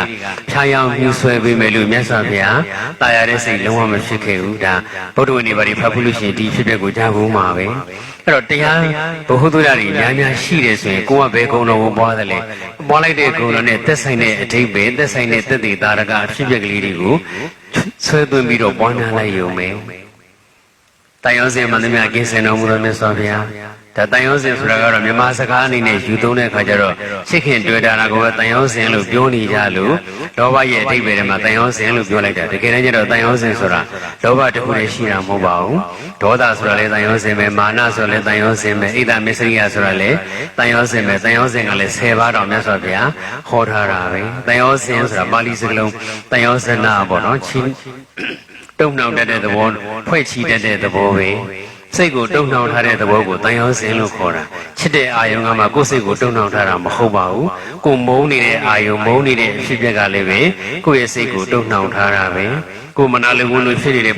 ကဖြားယောင်းမြူဆွဲပေးမယ်လို့မြတ်စွာဘုရားတာယာတဲ့စိတ်လုံးဝမဖြစ်ခဲ့ဘူးဒါဗုဒ္ဓဝိနည်းပါဠိဖတ်ဖို့လို့ရှိရင်ဒီဖြစ်ပျက်ကိုကြားဖို့မှာပဲအဲ့တော့တရားဘုဟုသုဒ္ဓတွေအများများရှိတယ်ဆိုရင်ကိုကဘယ်ကုံတော်ကိုပွားတယ်လဲပွားလိုက်တဲ့ကုံတော်နဲ့သက်ဆိုင်တဲ့အဓိပ္ပာယ်သက်ဆိုင်တဲ့သက်သေတာရကအဖြစ်ပျက်ကလေးတွေကိုဆွဲသွင်းပြီးတော့ပွားများလိုက်ရုံပဲတန်ရောစင်မှန်သမျှကင်းစင်တော်မူသောမြတ်စွာဘုရားဒါတန်ရောစင်ဆိုတာကတော့မြန်မာစကားအနေနဲ့ယူသုံးတဲ့အခါကျတော့ချစ်ခင်တွေ့တာကိုပဲတန်ရောစင်လို့ပြောနေကြလို့လောဘရဲ့အဓိပ္ပာယ်ထဲမှာတန်ရောစင်လို့ပြောလိုက်တာတကယ်တမ်းကျတော့တန်ရောစင်ဆိုတာလောဘတစ်ခုတည်းရှိတာမဟုတ်ပါဘူးဒေါသဆိုတာလည်းတန်ရောစင်ပဲမာနဆိုတာလည်းတန်ရောစင်ပဲဣဒ္ဓမစ္စရိယဆိုတာလည်းတန်ရောစင်ပဲတန်ရောစင်ကလည်း10ပါးတော်မြတ်စွာဘုရားဟောထားတာပဲတန်ရောစင်ဆိုတာပါဠိစကားလုံးတန်ရောစနာပေါ့နော်ချင်းတုံနှောင်တတ်တဲ့သဘောဖွဲ့ချီတတ်တဲ့သဘောပဲစိတ်ကိုတုံနှောင်ထားတဲ့သဘောကိုတန်ရောစင်လို့ခေါ်တာချစ်တဲ့အာယုံကမှကိုယ်စိတ်ကိုတုံနှောင်ထားတာမဟုတ်ပါဘူးကိုမုန်းနေတဲ့အာယုံမုန်းနေတဲ့အဖြစ်အပျက်ကလည်းပဲကိုယ့်ရဲ့စိတ်ကိုတုံနှောင်ထားတာပဲကိုမနာလိုဘူးလို့ဖြစ်နေတဲ့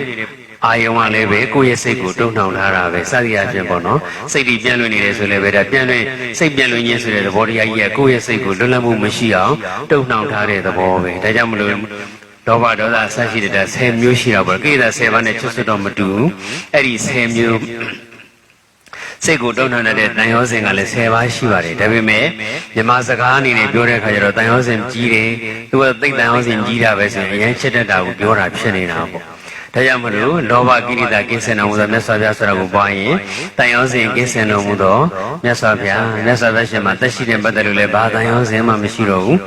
အာယုံကလည်းပဲကိုယ့်ရဲ့စိတ်ကိုတုံနှောင်ထားတာပဲစသည်အဖြစ်ပေါ့နော်စိတ်ဒီပြန့်လွင့်နေတယ်ဆိုလည်းပဲဒါပြန့်လွင့်စိတ်ပြန့်လွင့်ခြင်းဆိုတဲ့သဘောတရားကြီးကကိုယ့်ရဲ့စိတ်ကိုလွတ်လပ်မှုမရှိအောင်တုံနှောင်ထားတဲ့သဘောပဲဒါကြောင့်မလို့လောဘဒေါသအစရှိတဲ့10မျိုးရှိတာပေါ့ကိလေသာ10ပါးနဲ့ချွတ်ဆွတ်တော့မတူဘူးအဲ့ဒီ10မျိုးစိတ်ကိုတုံ့နှံတဲ့တန်ရောစင်ကလည်း10ပါးရှိပါတယ်ဒါပေမဲ့မြန်မာစကားအနေနဲ့ပြောတဲ့အခါကျတော့တန်ရောစင်ကြီးတယ်သူကသိတန်ရောစင်ကြီးတာပဲဆိုရင်အရင်ချစ်တတ်တာကိုပြောတာဖြစ်နေတာပေါ့ဒါကြောင့်မလို့လောဘကိလေသာကင်းစင်တော်မူသောမြတ်စွာဘုရားဆိုတာကိုပွားရင်တန်ရောစင်ကင်းစင်တော်မူသောမြတ်စွာဘုရားရှင်မှာတက်ရှိတဲ့ပတ်သက်လို့လည်းဘာတန်ရောစင်မှမရှိတော့ဘူး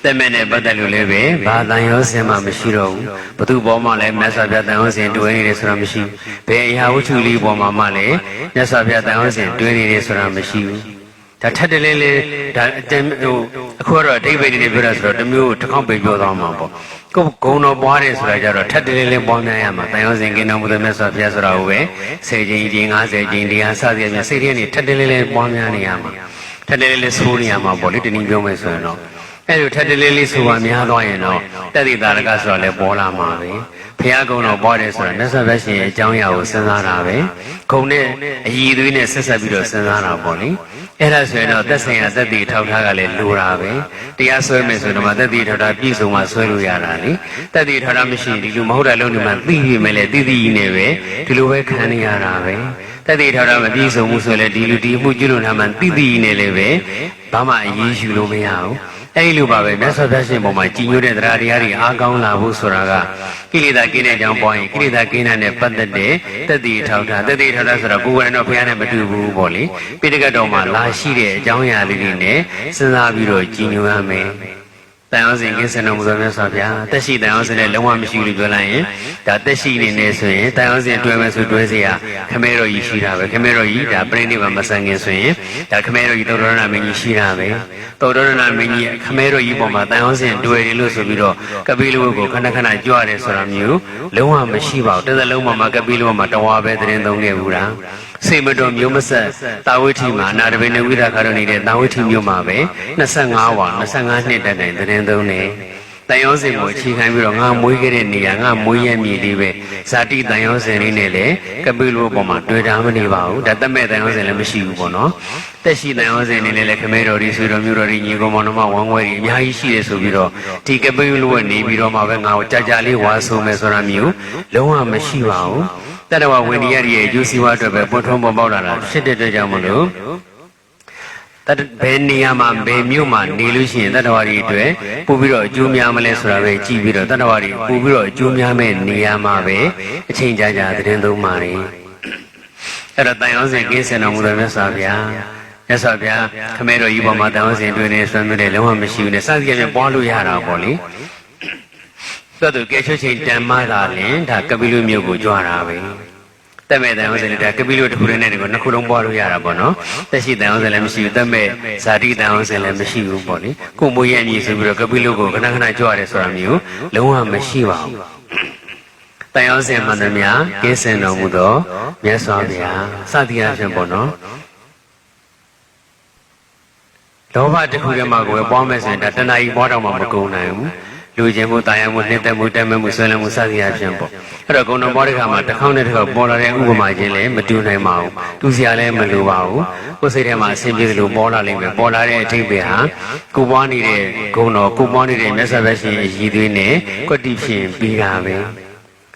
တက်မဲ့တဲ့ပတ်သက်လို့လည်းပဲဘာတန်ရောစင်မှမရှိတော့ဘူးဘသူပေါ်မှာလည်းမြတ်စွာဘုရားတန်ရောစင်တွဲနေတယ်ဆိုတာမရှိဘူးဘယ်အရာဝတ္ထုလေးပေါ်မှာမှလည်းမြတ်စွာဘုရားတန်ရောစင်တွဲနေတယ်ဆိုတာမရှိဘူးဒါထက်တလဲလဲဒါအတန်ဟိုအခုကတော့အတိတ်ပဲနေပြောတာဆိုတော့တမျိုးတစ်ခေါက်ပဲပြောသွားမှာပေါ့ ကိုဂုံတော်ပွားတယ်ဆိုတာကြတော့ထက်တလေးလေးပွားများရမှာတန်ရုံးစဉ်ကင်းတော်မူတဲ့မြတ်စွာဘုရားဆိုတာကိုပဲ10 ကြိမ်50 ကြိမ်တရားစသဖြင့်စိတ်ထဲနေထက်တလေးလေးပွားများနေရမှာထက်တလေးလေးဆိုးနေရမှာပေါ့လေတနည်းပြောမယ်ဆိုရင်တော့အဲ့လိုထက်တလေးလေးဆိုပါများသွားရင်တော့တတိတာရကဆိုတာလည်းပေါ်လာမှာပဲဘုရားကုံတော်ပွားတယ်ဆိုတာမြတ်စွာဘုရားရှင်ရဲ့အကြောင်းအရာကိုစဉ်းစားတာပဲဂုံနဲ့အည်သွေးနဲ့ဆက်ဆက်ပြီးတော့စဉ်းစားတာပေါ့လေအဲ့ဒါဆိုရင်တော့သက်ဆိုင်ရာသက်တည်ထောက်ထားကလည်းလိုတာပဲတရားဆွဲမယ်ဆိုတော့မှသက်တည်ထောက်ထားပြည့်စုံမှဆွဲလို့ရတာလေသက်တည်ထောက်ထားမရှိဒီလိုမဟုတ်တဲ့လုံးတွေမှသိပြီမဲ့လေသိသိနေပဲဒီလိုပဲခံနေရတာပဲသက်တည်ထောက်ထားမပြည့်စုံမှုဆိုလေဒီလူဒီမှုကျွလို့ထားမှသိသိနေလေပဲဘာမှအရေးယူလို့မရဘူးအဲ့လိုပါပဲမြတ်စွာဘုရားရှင်ပေါ်မှာကြည်ညိုတဲ့တရားတရားတွေအားကောင်းလာဖို့ဆိုတာကကိလေသာကင်းတဲ့အကြောင်းပွားရင်ကိလေသာကင်းတဲ့နဲ့ပတ်သက်တဲ့သက်တည်ထောက်ထားသက်တည်ထောက်ထားဆိုတော့ကိုယ်ကလည်းဘုရားနဲ့မတူဘူးပေါ့လေပိဋကတ်တော်မှာလာရှိတဲ့အကြောင်းအရာလေးတွေနဲ့စဉ်းစားပြီးတော့ကြည်ညိုရမယ်တန်အောင်စဉ်ကင်းစင်တော်မူသောမြတ်စွာဘုရားတက်ရှိတန်အောင်စဉ်နဲ့လုံးဝမရှိလို့ပြောလိုက်ရင်ဒါတက်ရှိနေနေဆိုရင်တန်အောင်စဉ်တွဲမယ်ဆိုတွဲเสียခမဲတော်ကြီးရှိတာပဲခမဲတော်ကြီးဒါပြိဋိဘံမဆန်ခင်ဆိုရင်ဒါခမဲတော်ကြီးသောတော်ရဏမင်းကြီးရှိတာပဲသောတော်ရဏမင်းကြီးခမဲတော်ကြီးပေါ်မှာတန်အောင်စဉ်တွဲတယ်လို့ဆိုပြီးတော့ကပိလဝတ်ကိုခဏခဏကြွတယ်ဆိုတာမျိုးလုံးဝမရှိပါဘူးတစ်သက်လုံးမှာကပိလဝတ်မှာတဝါပဲသတင်းသုံးခဲ့ဘူးလားစေမတော်မျိုးမဆက်တာဝိထီမှာအနာတပိနေဝိဒခါတော်နေတဲ့တာဝိထီမျိုးမှာပဲ25ဝါ25နှစ်တိုင်သတင်းသုံးနေတန်ရောစင်ကိုအခြေခံပြီးတော့ငါမွေးခဲ့တဲ့နေရာငါမွေးရမြေလေးပဲဇာတိတန်ရောစင်လေးနဲ့လေကပိလဝတ်ပေါ်မှာတွေ့တာမနေပါဘူးဒါတမဲ့တန်ရောစင်လည်းမရှိဘူးပေါ့နော်တက်ရှိတန်ရောစင်နေလည်းခမဲတော်ဒီဆွေတော်မျိုးတော်ဒီညီကောင်မောင်နှမဝမ်းဝဲကြီးအများကြီးရှိတယ်ဆိုပြီးတော့ဒီကပိလဝတ်နေပြီးတော့မှပဲငါကိုကြာလေးဝါဆိုမယ်ဆိုတာမျိုးလုံးဝမရှိပါဘူးတတဝဝိနည်းရရဲ့အကျိုးစီးပွားအတွက်ပဲပွင့်ထွန်းပေါ်ပေါက်လာတာဖြစ်တဲ့အတွက်ကြောင့်မလို့ဘယ်နေရာမှာဘယ်မြို့မှာနေလို့ရှိရင်တတဝရီအတွက်ပို့ပြီးတော့အကျိုးများမလဲဆိုတာပဲကြည့်ပြီးတော့တတဝရီပို့ပြီးတော့အကျိုးများမဲ့နေရာမှာပဲအချိန်ကြာကြာသတင်းသုံးပါလေအဲ့တော့တန်ရောစဉ်ကင်းစင်တော်မူတဲ့မြတ်စွာဘုရားမြတ်စွာဘုရားခမဲတော်ကြီးပေါ်မှာတန်ရောစဉ်တွင်နေဆွမ်းမြတဲ့လုံးဝမရှိဘူးနဲ့စသဖြင့်ပွားလို့ရတာပေါ့လေသို့သူကဲချွတ်ချိန်တန်မှလာရင်ဒါကပိလုမြို့ကိုကြွားတာပဲတက်မဲ့တန်အောင်စလည်းဒါကပိလုတစ်ခုတည်းနဲ့ဒီကိုနှစ်ခုလုံးပွားလို့ရတာပေါ့နော်တက်ရှိတန်အောင်စလည်းမရှိဘူးတက်မဲ့ဇာတိတန်အောင်စလည်းမရှိဘူးပေါ့လေကိုမွေးရညီဆိုပြီးတော့ကပိလုကိုခဏခဏကြွားတယ်ဆိုတာမျိုးလုံးဝမရှိပါဘူးတန်အောင်စင်မှန်သမျှကင်းစင်တော်မူသောမြတ်စွာဘုရားစသည်အဖြစ်ပေါ့နော်လောဘတစ်ခုတည်းမှာကိုပဲပွားမယ်ဆိုရင်ဒါတဏှာကြီးပွားတော့မှမကုန်နိုင်ဘူးလူချင်းမှုတာယာမှုနှစ်သက်မှုတက်မဲ့မှုဆွဲလန်းမှုစသည်အဖြစ်ပေါ့အဲ့တော့ဂုဏ်တော်ပွားတဲ့ခါမှာတစ်ခေါက်နဲ့တစ်ခေါက်ပေါ်လာတဲ့ဥပမာချင်းလည်းမတူနိုင်ပါဘူးတူစရာလည်းမလိုပါဘူးကိုယ်စိတ်ထဲမှာအဆင်ပြေသလိုပေါ်လာလိမ့်မယ်ပေါ်လာတဲ့အထိပ္ပယ်ဟာကိုပွားနေတဲ့ဂုဏ်တော်ကိုပွားနေတဲ့မြတ်စွာဘုရားရှင်ရည်သွေးနဲ့ကွတ္တိဖြင့်ပြီးတာပဲ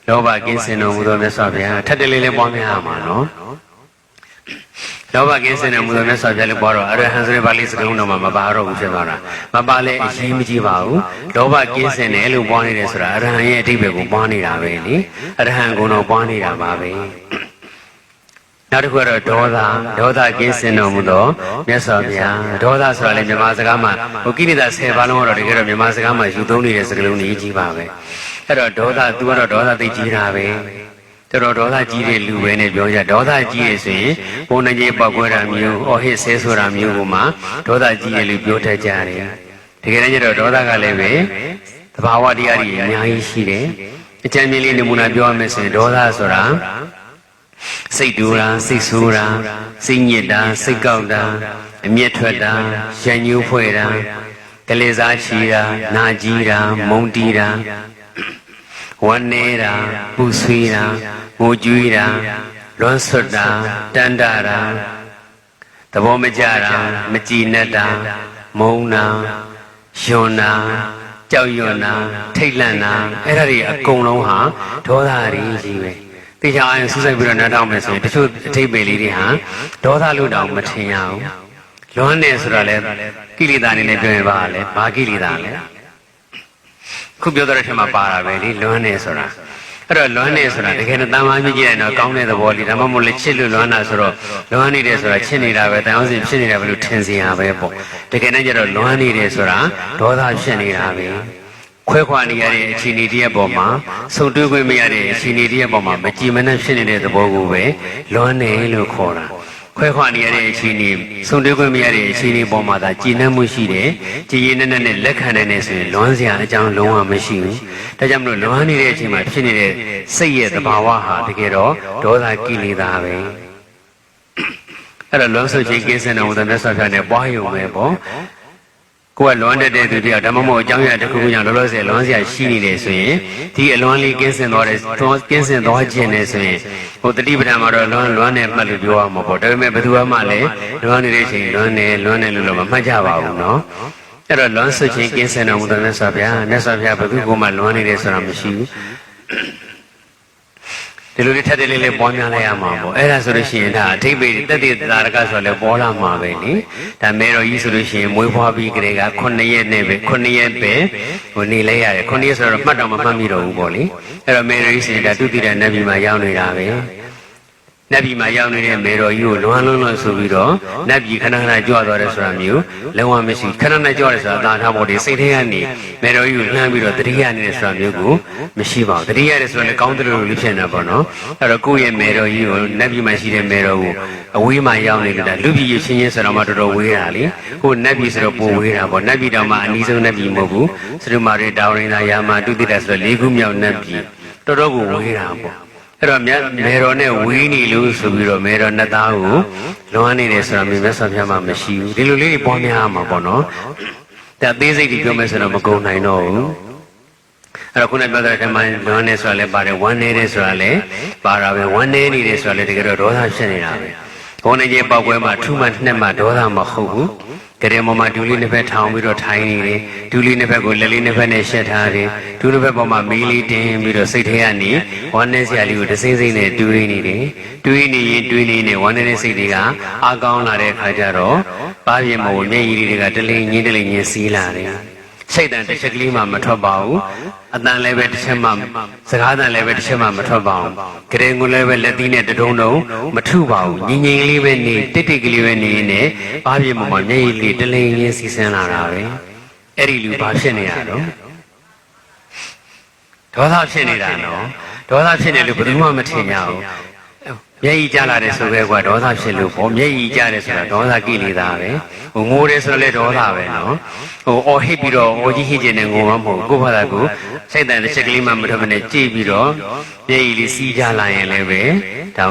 လောဘကင်းစင်တော်မူသောမြတ်စွာဘုရားထက်တလေးလေးပွားများမှာနော်လောဘကင်းစင်တဲ့မူသောမြတ်စွာဘုရားလည်းပွားတော့အရဟံဆိုတဲ့ပါဠိစကားလုံးတော်မှာမပါတော့ဘူးဖြစ်သွားတာမပါလဲအရေးမကြီးပါဘူးလောဘကင်းစင်တယ်လို့ပွားနေတယ်ဆိုတာအရဟံရဲ့အဓိပ္ပာယ်ကိုပွားနေတာပဲလေအရဟံကုံတော်ပွားနေတာပါပဲနောက်တစ်ခုကတော့ဒေါသကင်းစင်တော်မူသောမြတ်စွာဘုရားဒေါသဆိုတာလေမြန်မာစကားမှာဟိုကိလေသာ10ပါးလုံးတော့တကယ်တော့မြန်မာစကားမှာယူသုံးနေတဲ့စကားလုံးကြီးပါပဲအဲ့တော့ဒေါသ तू ကတော့ဒေါသသိကြီးတာပဲတော်ဒေါသကြီးတဲ့လူပဲနဲ့ပြောကြဒေါသကြီးရဆိုရင်ဘုံနေကြီးပောက်ကွဲတာမျိုးအော်ဟစ်ဆဲဆိုတာမျိုးကိုမှဒေါသကြီးတယ်လို့ပြောတတ်ကြတယ်တကယ်တမ်းကျတော့ဒေါသကလည်းပဲသဘာဝတရားတွေအများကြီးရှိတယ်အကြံဉာဏ်လေးနမူနာပြောရမယ်ဆိုရင်ဒေါသဆိုတာစိတ်တူတာစိတ်ဆိုးတာစိတ်ညစ်တာစိတ်ကောက်တာအမျက်ထွက်တာရန်ညှိုးဖွဲ့တာကလေးစားချီတာနာကြီးတာမုန်းတီးတာဝမ်းနေတာပူဆွေးတာငိုကြွေးတာလွန်ဆွတ်တာတန်တာတာသဘောမကျတာမကြည်နဲ့တာမုန်းတာယွန်းတာကြောက်ရွံ့တာထိတ်လန့်တာအဲ့ဒါတွေအကုန်လုံးဟာဒေါသတွေကြီးပဲတေချာအောင်စူးစိုက်ပြီးတော့နားထောင်မယ်ဆိုရင်တချို့အထိပ္ပယ်လေးတွေဟာဒေါသလို့တောင်မထင်ရဘူးလွန်နေဆိုတာလေကိလေသာနေနဲ့ပြောရင်ပါလေဘာကိလေသာလဲခုပြောတဲ့ထက်မှာပါတာပဲလေလွမ်းနေဆိုတာအဲ့တော့လွမ်းနေဆိုတာတကယ်တော့တန်မားမြင့်ကြည့်ရင်တော့ကောင်းတဲ့သဘောလေးဒါမှမဟုတ်လေချစ်လို့လွမ်းတာဆိုတော့လွမ်းနေတယ်ဆိုတာချစ်နေတာပဲတန်အောင်စင်ဖြစ်နေတာပဲလို့ထင်စရာပဲပေါ့တကယ်နဲ့ကျတော့လွမ်းနေတယ်ဆိုတာဒေါသဖြစ်နေတာပဲခွဲခွာနေရတဲ့အခြေအနေတည်းရဲ့ပေါ်မှာဆုံတွေ့ခွင့်မရတဲ့အခြေအနေတည်းရဲ့ပေါ်မှာမကြည်မနှက်ဖြစ်နေတဲ့သဘောကိုပဲလွမ်းနေလို့ခေါ်တာ ခွဲခွာနေရတဲ့အချိန်นี้ဆုံတွေ့ခွင့်မရတဲ့အချိန်นี้ပေါ်မှာသာကြည်နပ်မှုရှိတယ်ကြည်ရည်နဲ့လက်ခံနိုင်နေဆိုရင်လွန်စရာအကြောင်းလုံးဝမရှိဘူးဒါကြောင့်မလို့လွန်နေတဲ့အချိန်မှာဖြစ်နေတဲ့စိတ်ရဲ့သဘာဝဟာတကယ်တော့ဒေါသကိလေသာပဲအဲ့တော့လွန်ဆုချင်းကင်းစင်တော်မူတဲ့မြတ်စွာဘုရားနဲ့ပွားရုံပဲပေါ့ကိုယ်ကလွန်တတ်တဲ့သူတယောက်ဓမ္မမို့အကြောင်းအရာတစ်ခုခုကြောင့်လောလောဆယ်လွန်စရာရှိနေတယ်ဆိုရင်ဒီအလွန်လေးကင်းစင်သွားခြင်းနဲ့ဆိုရင်ဟိုတတိပဒံမှာတော့လွန်နဲ့မှတ်လို့ပြောရမှာပေါ့ဒါပေမဲ့ဘယ်သူမှလည်းလွန်နေတဲ့အချိန်လွန်နေလို့တော့မမှတ်ကြပါဘူးနော်အဲ့တော့လွန်ဆုချင်းကင်းစင်တော်မူတဲ့မြတ်စွာဘုရားဘယ်သူကမှလွန်နေတယ်ဆိုတာမရှိဘူးဒီလိုလေးထက်တဲ့လေးပွားများလိုက်ရမှာပေါ့အဲ့ဒါဆိုလို့ရှိရင်ဒါအထိပ္ပယ်တက်တဲ့သာရကဆိုလည်းပေါ်လာမှာပဲနိဒါမေတော်ကြီးဆိုလို့ရှိရင်မွေးဖွားပြီးကလေးက9ရက်နဲ့ပဲ9ရက်ပဲဟိုနေလိုက်ရတယ်9ရက်ဆိုတော့မှတ်တော့မမှတ်မိတော့ဘူးပေါ့လေအဲ့တော့မေတော်ကြီးဆိုရင်ဒါတုတိတနတ်ပြည်မှာရောက်နေတာပဲနတ်ပြည်မှာရောက်နေတဲ့မေတော်ကြီးကိုလွန်ဆိုပြီးတော့နတ်ပြည်ခဏကြွသွားတယ်ဆိုတာမျိုးလုံးဝမရှိခဏကြွတယ်ဆိုတာသာထားဖို့ဒီစိတ်ထဲကနေမေတော်ကြီးကိုလှမ်းပြီးတော့တတိယနေတဲ့ဆိုတာမျိုးကိုမရှိပါဘူးတတိယတဲ့ဆိုတော့လည်းကောင်းတယ်လို့ဖြစ်နေတာပေါ့နော်အဲ့တော့ကိုယ့်ရဲ့မေတော်ကြီးကိုနတ်ပြည်မှာရှိတဲ့မေတော်ကိုအဝေးမှာရောက်နေတာလူပြည်ချင်းချင်းဆိုတော့မှတော်တော်ဝေးတာလေကိုနတ်ပြည်ဆိုတော့ပိုဝေးတာပေါ့နတ်ပြည်တောင်မှအနည်းဆုံးနတ်ပြည်မဟုတ်ဘူးစရုမာရီတာဝရင်သာယာမတုတိတဆိုတော့၄ခုမြောက်နတ်ပြည်တော်တော်ကိုဝေးတာပေါ့အဲ့တော့မေတော်နဲ့ဝေးနေလို့ဆိုပြီးတော့မေတော်နှစ်သားကိုလွန်နေတယ်ဆိုတာမြတ်စွာဘုရားမှာမရှိဘူးဒီလိုလေးတွေပွားများမှာပေါ့နော်ဒါသေးစိတ်တွေပြောမယ်ဆိုတော့မကုန်နိုင်တော့ဘူးအဲ့တော့ခုနပြောတဲ့ဓမ္မလွန်နေဆိုတာလည်းပါတယ်ဝမ်းနေတယ်ဆိုတာလည်းပါတာပဲဝမ်းနေနေတယ်ဆိုတာလည်းတကယ်တော့ဒေါသဖြစ်နေတာပဲဘုန်းကြီးပေါက်ပွဲမှာထူးမှနှစ်မှဒေါသမဟုတ်ဘူးကရဲမမဒူလေးနှစ်ဖက်ထောင်ပြီးတော့ထိုင်နေတယ်ဒူလေးနှစ်ဖက်ကိုလက်လေးနှစ်ဖက်နဲ့ရှက်ထားတယ်ဒူနှစ်ဖက်ပေါ်မှာမီးလေးတင်ပြီးတော့စိတ်ထဲကနေဝမ်းနေစရာလေးကိုတစိမ့်စိမ့်နဲ့တွေးနေတယ်တွေးနေရင်တွေးနေနေဝမ်းနေတဲ့စိတ်တွေကအာကောင်းလာတဲ့အခါကျတော့ပါပြင်းမို့မျက်ရည်တွေကတလိမ့်ငင်းစီးလာတယ်စိတ်တန်တစ်ချက်ကလေးမှမထွက်ပါဘူးအတန်လည်းပဲတစ်ချက်မှစကားတန်လည်းပဲတစ်ချက်မှမထွက်ပါဘူးကရင်ကိုလည်းပဲလက်သီးနဲ့တုံးမထုပါဘူးငြိမ်လေးပဲနေတိတ်ကလေးပဲနေနေဘာဖြစ်မှမျက်ရည်လေးတလိမ့်ရင်းစီးဆင်းလာတာပဲအဲ့ဒီလူဘာဖြစ်နေရတော့ဒေါသဖြစ်နေတာနော်ဒေါသဖြစ်နေလို့ဘယ်သူမှမထင်ကြဘူးမျက်ရည်ကျလာတယ်ဆိုပဲကွာဒေါသဖြစ်လို့ပေါ့မျက်ရည်ကျတယ်ဆိုတာဒေါသကိလေသာပဲဟိုငိုတယ်ဆိုတော့လည်းဒေါသပဲနော်ဟိုအော်ဟစ်ပြီးတော့ငိုကြီးဟစ်ခြင်းနဲ့ငိုမှမဟုတ်ကိုယ့်ဘာသာကိုစိတ်တန်တစ်ချက်ကလေးမှမထွက်မနဲ့ကြည့်ပြီးတော့မျက်ရည်လေးစီးကြလာရင်လည်းပဲဒ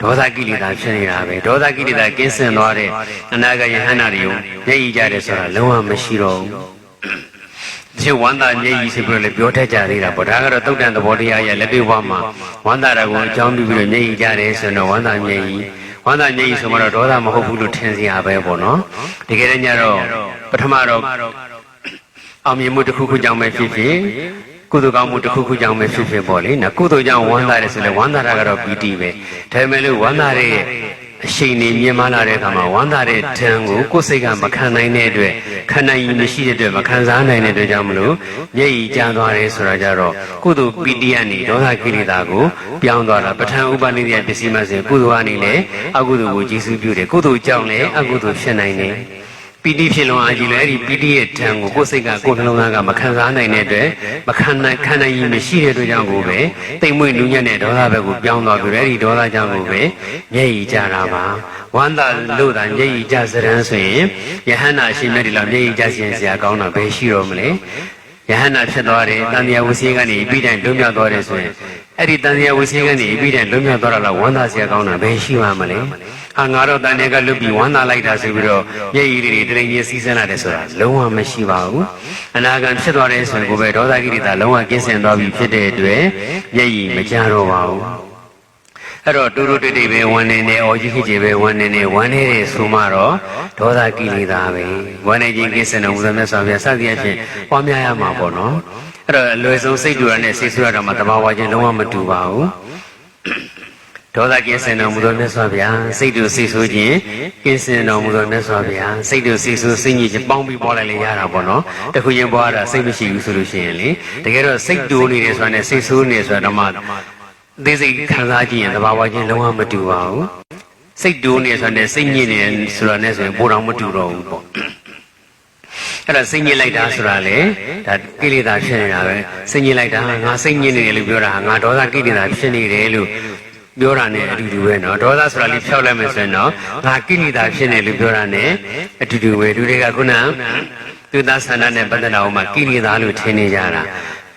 ါဒေါသကိလေသာဖြစ်နေတာပဲဒေါသကိလေသာကင်းစင်သွားတဲ့အနာဂတ်ယဟန္တာတွေကိုမျက်ရည်ကျတယ်ဆိုတာလုံးဝမရှိတော့ဘူးဒီဝန္တာမျက်ရည်ဆိုပြီးတော့လည်းပြောတတ်ကြသေးတာပေါ့ဒါကတော့တုတ်တန်သဘောတရားရဲ့လက်တွေ့ဘဝမှာဝန္တာတာကိုအကြောင်းပြုပြီးတော့မျက်ရည်ကျတယ်ဆိုတော့ဝန္တာမျက်ရည်ဆိုမှတော့ဒေါသမဟုတ်ဘူးလို့ထင်စရာပဲပေါ့နော်တကယ်တမ်းကျတော့ပထမတော့အောင်မြင်မှုတစ်ခုခုကြောင့်ပဲဖြစ်ဖြစ်ကုသိုလ်ကောင်းမှုတစ်ခုခုကြောင့်ပဲဖြစ်ဖြစ်ပေါ့လေနော်ကုသိုလ်ကြောင့်ဝမ်းသာတယ်ဆိုလဲဝမ်းသာတာကတော့ပီတိပဲဒါပေမဲ့လို့ဝမ်းသာတဲ့အရှိန်နေမြင်မလာတဲ့အခါမှာဝမ်းသာတဲ့ဓာတ်ကိုကိုယ်စိတ်ကမခံနိုင်တဲ့အတွက်ခံနိုင်ရည်မရှိတဲ့အတွက်မခံစားနိုင်တဲ့အတွက်ကြောင့်မလို့မျက်ရည်ကျသွားတယ်ဆိုတာကြတော့ကုသိုလ်ပီတိကနေဒေါသကိလေသာကိုပြောင်းသွားတာပဋ္ဌာန်းဥပနိဒေယပစ္စည်းမစေကုသိုလ်ကနေလည်းအကုသိုလ်ကိုကျေစုပြုတယ်ကုသိုလ်ကြောင့်လည်းအကုသိုလ်ဖြစ်နိုင်တယ်ပီတိဖြစ်လွန်အားကြီးလည်းအဲ့ဒီပီတိရဲ့ဓာတ်ကိုကိုယ်စိတ်ကကိုယ်နှလုံးသားကမခံစားနိုင်တဲ့အတွက်မခံနိုင်ရည်မရှိတဲ့အတွက်ကြောင့်ကိုပဲတိမ်မွေ့နူးညံ့တဲ့ဒေါသဘက်ကိုပြောင်းသွားပြီးအဲ့ဒီဒေါသကြောင့်ကိုပဲမျက်ရည်ကျတာပါဝမ်းသာလို့သာမျက်ရည်ကျစရန်ဆိုရင်ယဟန္တာအရှင်မြတ်ဒီလောက်မျက်ရည်ကျစရာကောင်းတာပဲရှိတော့မလဲယဟန္တာဖြစ်သွားတယ်တန်မြတ်ဝစီကနေပြီးတိုင်းလွတ်မြောက်သွားတယ်ဆိုရင်အဲ့ဒီတန်မြတ်ဝစီကနေပြီးတိုင်းလွတ်မြောက်သွားတာလောက်ဝမ်းသာစရာကောင်းတာပဲရှိမှမလဲငါတော့တန်တဲ့ကလွတ်ပြီးဝမ်းသာလိုက်တာဆိုပြီးတော့မျက်ရည်တွေတရင်ကြီးစီးဆင်းလာတယ်ဆိုတာလုံးဝမရှိပါဘူးအနာဂံဖြစ်သွားတယ်ဆိုရင်ကိုပဲဒေါသကိရိတာလုံးဝကင်းစင်သွားပြီဖြစ်တဲ့အတွက်မျက်ရည်မကျတော့ပါဘူးအဲ့တော့တူတူတိတ်တိတ်ပဲဝမ်းနေနေအော်ကြီးခကြီးပဲဝမ်းနေနေဝမ်းနေတဲ့ဆိုမှတော့ဒေါသကိလေသာပဲဝမ်းနေခြင်းကင်းစင်တော်မူသောမြတ်စွာဘုရားစသည်အဖြစ်ပွားများရမှာပေါ့နော်အဲ့တော့အလွယ်ဆုံးစိတ်တူရနဲ့စိတ်ဆူရတာမှတဘာဝချင်းလုံးဝမတူပါဘူးဒေါသကင်းစင်တော်မူသောမြတ်စွာဘုရားစိတ်တူစိတ်ဆိုးခြင်းကင်းစင်တော်မူသောမြတ်စွာဘုရားစိတ်တူစိတ်ဆိုးစိတ်ညစ်ခြင်းပေါင်းပြီးပွားလိုက်လေရတာပေါ့နော်တခုချင်းပွားတာစိတ်မရှိဘူးဆိုလို့ရှိရင်လေတကယ်တော့စိတ်တူနေတယ်ဆိုတာနဲ့စိတ်ဆိုးနေဆိုတာတော့မှသိစိတ်ခံစားကြည့်ရင်တဘာဝချင်းလုံးဝမတူပါဘူးစိတ်တူနေဆိုတာနဲ့စိတ်ညစ်နေဆိုတာနဲ့ဆိုရင်ပိုတော့မတူတော့ဘူးပေါ့အဲ့ဒါစိတ်ညစ်လိုက်တာဆိုတာလေဒါကိလေသာဖြစ်နေတာပဲစိတ်ညစ်လိုက်တာငါစိတ်ညစ်နေတယ်လို့ပြောတာငါဒေါသကိလေသာဖြစ်နေတယ်လို့ ပြောတာနဲ့အတူတူပဲနော်ဒေါသဆိုတာလေးဖြောက်လိုက်မယ်ဆိုရင်တော့ငါကိလေသာဖြစ်နေလို့ပြောတာနဲ့အတူတူပဲလူတွေကခုနသူသားဆန္ဒနဲ့ပတ်သက်တာဟိုမှာကိလေသာလို့ထင်နေကြတာ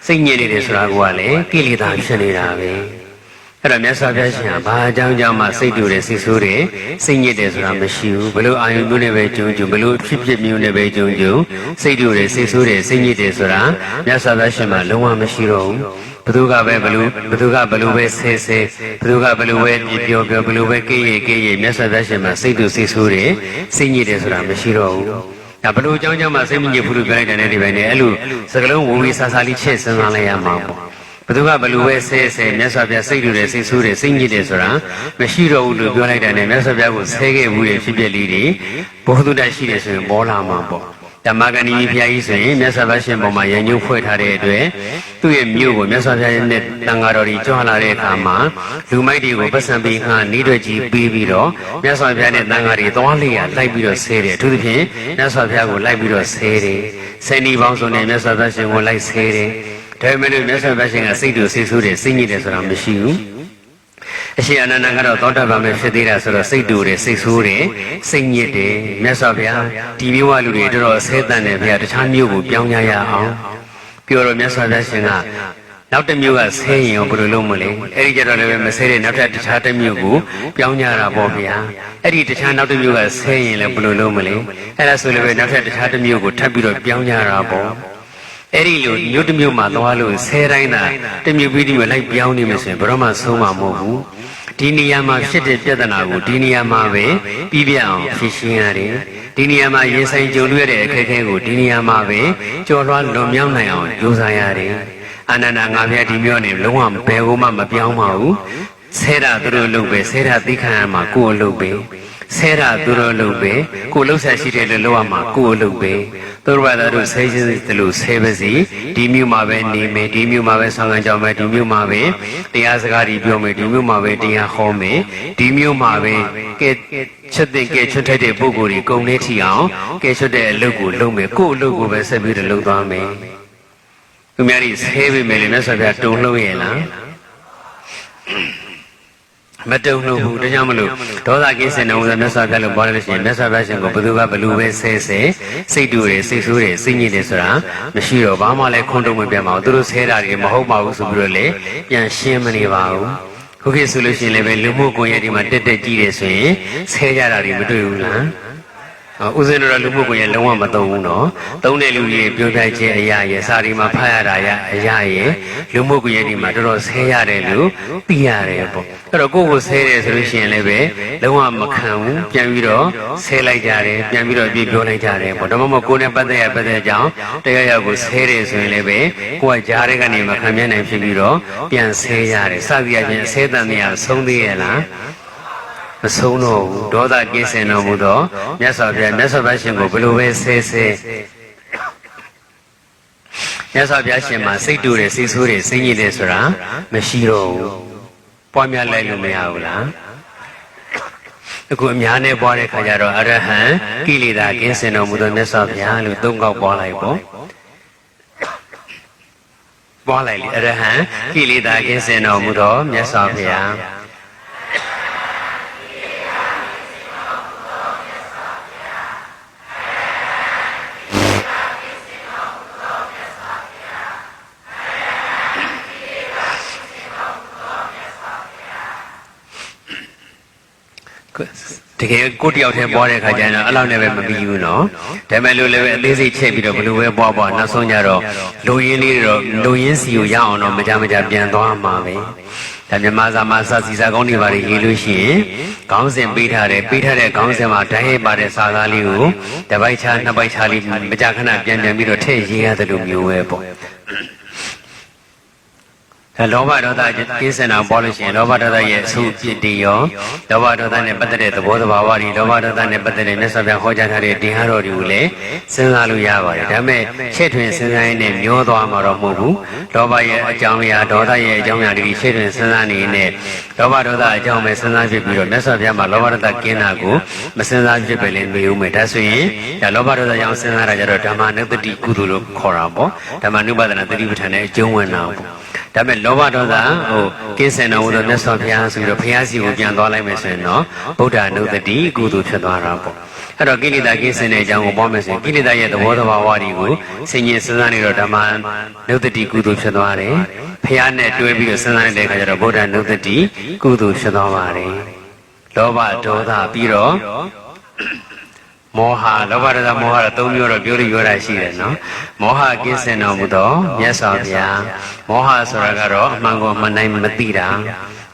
စိတ်ညစ်နေတယ်ဆိုတာကလည်းကိလေသာဖြစ်နေတာပဲအဲ့တော့မြတ်စွာဘုရားရှင်ကဘာအကြောင်းကြောင့်မှစိတ်တူတယ်စိတ်ဆိုးတယ်စိတ်ညစ်တယ်ဆိုတာမရှိဘူးဘလို့အာယုမျိုးနဲ့ပဲကြုံကြုံဘလို့ဖြစ်ဖြစ်မျိုးနဲ့ပဲကြုံကြုံစိတ်တူတယ်စိတ်ဆိုးတယ်စိတ်ညစ်တယ်ဆိုတာမြတ်စွာဘုရားရှင်မှာလုံးဝမရှိတော့ဘူးဘသူကပဲဘလို့ပဲဆဲဆဲဘသူကဘလို့ပဲပြောဘလို့ပဲကိရိမြတ်စွာဘုရားရှင်မှာစိတ်တူစိတ်ဆိုးတယ်စိတ်ညစ်တယ်ဆိုတာမရှိတော့ဘူးဒါဘလို့အကြောင်းကြောင့်မှစိတ်မညစ်ဘူးလို့ပြောလိုက်တဲ့ဒီပိုင်းနဲ့အဲ့လိုစကလုံးဝဝီဆာဆာလေးချက်စဉ်းစားလိုက်ရမှာပေါ့ဘသူကဘလူပဲဆဲမြတ်စွာဘုရားစိတ်တူတယ်စိတ်ဆိုးတယ်စိတ်ညစ်တယ်ဆိုတာမရှိတော့ဘူးလို့ပြောလိုက်တဲ့နဲ့မြတ်စွာဘုရားကိုဆဲခဲ့မှုရဲ့ဖြစ်ပျက်လေးတွေဘုဟုတ္တရှိတယ်ဆိုရင်ပေါ်လာမှာပေါ့ဓမ္မဂဏီဘုရားကြီးဆိုရင်မြတ်စွာဘုရားရှင်ပေါ်မှာရန်ညှိုးဖွဲ့ထားတဲ့အတွက်သူ့ရဲ့မြို့ကိုမြတ်စွာဘုရားရဲ့နဲ့တန်ဃာတော်ကြီးကြွလာတဲ့အခါမှာလူမိုက်တွေကိုပတ်စံပြီးဟာနိဒွက်ကြီးပြီးပြီးတော့မြတ်စွာဘုရားနဲ့တန်ဃာတွေသွားလေးရလိုက်ပြီးတော့ဆဲတယ်အထူးသဖြင့်မြတ်စွာဘုရားကိုလိုက်ပြီးတော့ဆဲတယ်ဆယ်နီပေါင်းစုံနဲ့မြတ်စွာဘုရားရှင်ကိုလိုက်ဆဲတယ်ဒါပေမဲ့မြတ်စွာဘုရားရှင်ကစိတ်တူစိတ်ဆိုးတယ်စိတ်ညစ်တယ်ဆိုတာမရှိဘူးအရှင်အနန္ဒကတော့သောတာပန်ပဲဖြစ်သေးတာဆိုတော့စိတ်တူတယ်စိတ်ဆိုးတယ်စိတ်ညစ်တယ်မြတ်စွာဘုရားဒီမျိုးဝလူတွေတော်တော်အဆဲတန်တယ်ဘုရားတခြားမျိုးကိုပြောင်းကြရအောင်ပြောတော့မြတ်စွာဘုရားရှင်ကနောက်တစ်မျိုးကဆဲရင်ဘယ်လိုလုပ်မလဲအဲ့ဒီကြတော့လည်းမဆဲတဲ့နောက်ထပ်တခြားတစ်မျိုးကိုပြောင်းကြတာပေါ့ဗျာအဲ့ဒီတခြားနောက်တစ်မျိုးကဆဲရင်လည်းဘယ်လိုလုပ်မလဲအဲ့ဒါဆိုလည်းပဲနောက်ထပ်တခြားတစ်မျိုးကိုထပ်ပြီးတော့ပြောင်းကြတာပေါ့အဲ့ဒီလိုမြို့တစ်မြို့မှာသွားလို့ဆဲတိုင်းသာတစ်မြို့ပြီးတစ်မြို့လိုက်ပြောင်းနေမယ်ဆိုရင်ဘယ်တော့မှဆုံးမှာမဟုတ်ဘူးဒီနေရာမှာဖြစ်တဲ့ပြဿနာကိုဒီနေရာမှာပဲပြီးပြအောင်ဖြေရှင်းရတယ်ဒီနေရာမှာရင်ဆိုင်ကြုံတွေ့ရတဲ့အခက်အခဲကိုဒီနေရာမှာပဲကြော်လွှားလွန်မြောက်နိုင်အောင်ကြိုးစားရတယ်အနန္ဒငါမြတ်ဒီမျိုးနဲ့လုံးဝဘယ်ကိုမှမပြောင်းပါဘူးဆဲတာသူတို့လုပ်ပဲဆဲတာသိခံရမှာကိုယ်အလုပ်ပဲဆဲတာသူတို့လုပ်ပဲကိုယ်လှုပ်ဆက်ရှိတယ်လို့လုပ်ရမှာကိုယ်အလုပ်ပဲသူတို့ဘာသာတို့ဆဲခြင်းတယ်လို့ဆဲပါစီဒီမျိုးမှာပဲနေမယ်ဒီမျိုးမှာပဲဆောင်ခံကြမယ်ဒီမျိုးမှာပဲတရားစကားတွေပြောမယ်ဒီမျိုးမှာပဲတရားဟောမယ်ဒီမျိုးမှာပဲကဲချက်တဲ့ကဲချွတ်ထိုက်တဲ့ပုဂ္ဂိုလ်တွေကုန်နေထီအောင်ကဲချွတ်တဲ့အလုပ်ကိုလုပ်မယ်ကိုယ်အလုပ်ကိုပဲဆက်ပြီးတော့လုပ်သွားမယ်သူများတွေဆဲပေးမယ်လေမြတ်စွာဘုရားတုံလှုပ်ရဲ့လားမတုံလို့ဘူးဒါကြောင့်မလို့ဒေါသကင်းစင်တော်မြတ်စွာဘုရားလို့ပြောလို့ရှိရင်မြတ်စွာဘုရားရှင်ကိုဘယ်သူကဘလူပဲဆဲစိတ်တူတယ်စိတ်ဆိုးတယ်စိတ်ညစ်တယ်ဆိုတာမရှိတော့ဘာမှလည်းခွန်းတုံမပြန်ပါဘူးသူတို့ဆဲတာတွေမဟုတ်ပါဘူးဆိုပြီးတော့လေပြန်ရှင်းမနေပါဘူးခုခေတ်ဆိုလို့ရှိရင်လည်းပဲလူမှုကွန်ရက်တွေမှာတက်ကြည့်တယ်ဆိုရင်ဆဲကြတာတွေမတွေ့ဘူးလားဦးဇင်းတို့လူမှုကွန်ရက်လုံးဝမသုံးဘူးနော်သုံးတဲ့လူကြီးပြောပြခြင်းအရာရဲ့စာရီမှာဖတ်ရတာအရာရဲ့လူမှုကွန်ရက်တွေမှာတော်တော်ဆဲရတယ်လို့သိရတယ်ပေါ့အဲ့တော့ကိုယ့်ကိုဆဲတယ်ဆိုလို့ရှိရင်လည်းပဲလုံးဝမခံဘူးပြန်ပြီးတော့ဆဲလိုက်ကြတယ်ပြန်ပြီးတော့ပြောလိုက်ကြတယ်ပေါ့ဒါမှမဟုတ်ကိုယ်နဲ့ပတ်သက်ကြောင်းတရားရောက်ကိုဆဲတယ်ဆိုရင်လည်းပဲကိုယ်ကကြားတဲ့ကနေမခံမြဲနိုင်ဖြစ်ပြီးတော့ပြန်ဆဲရတယ်စသည်အချင်းဆဲတန်နေရဆုံးသေးရဲ့လားမဆုံးတော့ဘူးဒေါသကင်းစင်တော်မူသောမြတ်စွာဘုရားရှင်ကိုဘယ်လိုပဲဆဲမြတ်စွာဘုရားရှင်မှာစိတ်တူတယ်စိတ်ဆိုးတယ်စိတ်ညစ်တယ်ဆိုတာမရှိတော့ဘူးပွားများလိုက်လို့မရဘူးလားအခုအများနဲ့ပွားတဲ့ခါကျတော့အရဟံကိလေသာကင်းစင်တော်မူသောမြတ်စွာဘုရားလို့သုံးခေါက်ပွားလိုက်ပေါ့ပွားလိုက်လေအရဟံကိလေသာကင်းစင်တော်မူသောမြတ်စွာဘုရားတကယ်ကိုတယောက်တည်းပွားတဲ့ခါကျရင်တော့အဲ့လောက်နဲ့ပဲမပြီးဘူးနော်ဒါပေမဲ့လို့လည်းအသေးစိတ်ချက်ပြီးတော့ဘယ်လိုပဲပွားနောက်ဆုံးကြတော့လူရင်းလေးတော့လူရင်းစီကိုရအောင်တော့မကြပြန်သွားမှာပဲဒါမြန်မာစာမှာစာစီစာကောင်းတွေပါရေးလို့ရှိရင်ခေါင်းစဉ်ပေးထားတဲ့ခေါင်းစဉ်မှာဓာတ်ရိုက်ပါတဲ့စာသားလေးကိုတစ်ပိုက်ချာနှစ်ပိုက်ချာလေးမကြခဏပြန်ပြီးတော့ထည့်ရေးရတယ်လို့မျိုးပဲပေါ့လောဘဒေါသကင်းစင်အောင်ပေါ်လို့ရှိရင်လောဘဒေါသရဲ့အဆုပြစ်တွေရောလောဘဒေါသနဲ့ပတ်သက်တဲ့သဘောတဘာဝတွေလောဘဒေါသနဲ့ပတ်သက်တဲ့မြတ်စွာဘုရားဟောကြားထားတဲ့တရားတော်တွေကိုလည်းစဉ်းစားလို့ရပါတယ်ဒါပေမဲ့ချဲ့ထွင်စဉ်းစားရင်းနဲ့မျောသွားမှာတော့မဟုတ်ဘူးလောဘရဲ့အကြောင်းအရာဒေါသရဲ့အကြောင်းအရာတွေချဲ့ထွင်စဉ်းစားနေနဲ့လောဘဒေါသအကြောင်းပဲစဉ်းစားဖြစ်ပြီးတော့မြတ်စွာဘုရားမှာလောဘဒေါသကင်းတာကိုမစဉ်းစားဖြစ်ပဲလည်းမေးဦးမယ်ဒါဆိုရင်ဒါလောဘဒေါသကြောင့်စဉ်းစားတာကြတော့ဓမ္မနုပတိကုသိုလ်လို့ခေါ်တာပေါ့ဓမ္မနုပါဒနာသတိပဋ္ဌာန်နဲ့အကျုံးဝင်တာပေါ့ဒါပေမဲ့လော လောဘဒေါသကင်းစင်တော်မူသောမြတ်စွာဘုရားဆိုပြီးတော့ဘုရားစီကိုပြန်သွားလိုက်မယ်ဆိုရင်တော့ဗုဒ္ဓနုတ္တိကုသိုလ်ဖြစ်သွားတာပေါ့အဲ့တော့ကိလေသာကင်းစင်တဲ့အကြောင်းကိုပြောမယ်ဆိုရင်ကိလေသာရဲ့သဘောတဘာဝတွေကိုဆင်ញင်စဉ်းစားနေတော့ဓမ္မနုတ္တိကုသိုလ်ဖြစ်သွားတယ်ဘုရားနဲ့တွဲပြီးတော့စဉ်းစားနေတဲ့အခါကျတော့ဗုဒ္ဓနုတ္တိကုသိုလ်ဖြစ်သွားပါတယ်လောဘဒေါသပြီးတော့မောဟလောဘဒေါသမောဟတော့ ၃ မျိုးတော့ပြောလို့ပြောတာရှိတယ်နော်မောဟကင်းစင်တော်မူသောမြတ်စွာဘုရားမောဟဆိုတာကတော့အမှန်ကိုမနိုင်မသိတာ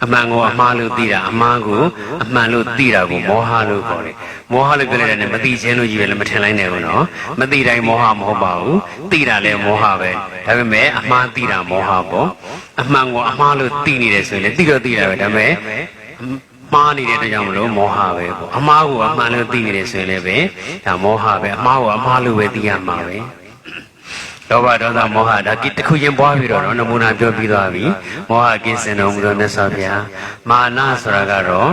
အမှန်ကိုအမှားလို့သိတာအမှားကိုအမှန်လို့သိတာကိုမောဟလို့ခေါ်တယ်မောဟလို့ပြောလိုက်တယ်မသိခြင်းလို့ကြီးပဲလည်းမထင်လိုက်နဲ့ဘူးနော်မသိတိုင်းမောဟမဟုတ်ပါဘူးသိတာလည်းမောဟပဲဒါပေမဲ့အမှားသိတာမောဟပေါ့အမှန်ကိုအမှားလို့သိနေတယ်ဆိုရင်လည်းသိတော့သိတာပဲဒါပေမဲ့မှားနေတဲ့အတွက်ကြောင့်မလို့မောဟပဲပေါ့အမှားကိုအမှန်လို့သိနေတယ်ဆိုရင်လည်းပဲဒါမောဟပဲအမှားကိုအမှားလို့ပဲသိရမှာပဲလောဘဒေါသမောဟဒါတစ်ခုချင်းပွားပြီးတော့နမူနာပြောပြီးသွားပြီမောဟကင်းစင်တော်မူသောမြတ်စွာဘုရားမာနဆိုတာကတော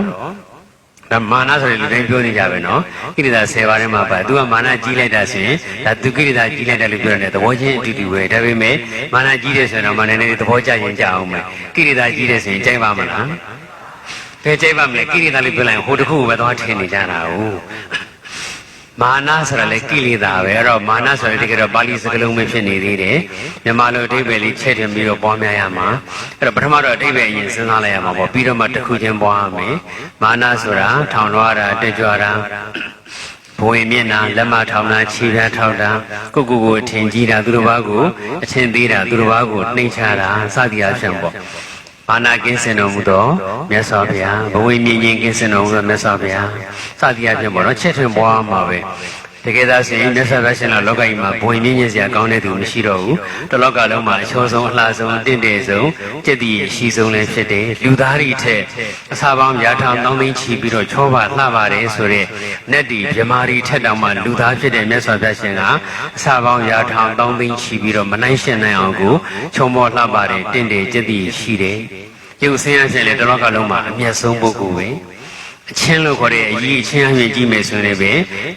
့ဒါမာနဆိုရင်လူတိုင်းပြောနေကြပဲနော်ကိလေသာ10ပါးထဲမှာပါသူကမာနကြီးလိုက်တာဆိုရင်ဒါသူကိလေသာကြီးလိုက်တယ်လို့ပြောတယ်သဘောချင်းအတူတူပဲဒါပေမဲ့မာနကြီးတယ်ဆိုရင်တော့မာနနဲ့သဘောကျရင်ကြအောင်မယ်ကိလေသာကြီးတယ်ဆိုရင်ကြိုက်ပါမလားဘယ်ကြိုက်ပါမလဲကိလေသာလေးပြောလိုက်ဟိုတစ်ခုပဲသွားထင်နေကြတာဟုတ်မာနဆိုတာလေကိလေသာပဲအဲ့တော့မာနဆိုတဲ့တကယ်တော့ပါဠိစကားလုံးပဲဖြစ်နေသေးတယ်မြန်မာလိုအဓိပ္ပာယ်လေးချက်တင်ပြီးတော့ပွားများရမှာအဲ့တော့ပထမတော့အဓိပ္ပာယ်အရင်စဉ်းစားလိုက်ရမှာပေါ့ပြီးတော့မှတစ်ခုချင်းပွားရမယ်မာနဆိုတာထောင်လွှားတာတက်ကြွတာဘဝင်မျက်နှာလက်မထောင်တာခြေပြားထောက်တာကိုကိုအထင်ကြီးတာသူတစ်ပါးကိုအထင်သေးတာသူတစ်ပါးကိုနှိမ့်ချတာစသည်အဖြစ်ပေါ့မာနကင်းစင်တော်မူသောမြတ်စွာဘုရားဘဝမြင့်ခြင်းကင်းစင်တော်မူသောမြတ်စွာဘုရားစသည်အဖြစ်ပေါ့နော်ချက်ထွင်ပွားမှာပဲတကယ်သာဆိုရင်မြတ်စွာဘုရားရှင်တော်လောကကြီးမှာဘဝမြင့်ခြင်းစရာကောင်းတဲ့သူမရှိတော့ဘူးတလောကလုံးမှာအချောဆုံးအလှဆုံးတင့်တယ်ဆုံးစက်တည်ရှိဆုံးလည်းဖြစ်တယ်လူသားတွေထက်အစာပေါင်းရာထောင်တောင်းသိန်းချီပြီးတော့ချောပါလှပါတယ်ဆိုတဲ့နတ်ဒီမြမာရီထက်တောင်မှလူသားဖြစ်တဲ့မြတ်စွာဘုရားရှင်ကအစာပေါင်းရာထောင်တောင်းသိန်းချီပြီးတော့မနိုင်ရှင်နိုင်အောင်ကိုခြုံမောလှပါတယ်တင့်တယ်စက်တည်ရှိတယ်ရုပ်ဆင်းရဲခြင်းလည်းတလောကလုံးမှာအမျက်ဆုံးပုဂ္ဂိုလ်ပဲအချင်းလို့ခေါ်တဲ့အရေးအချင်းအမြင့်ကြီးမယ်ဆိုရင်ပဲ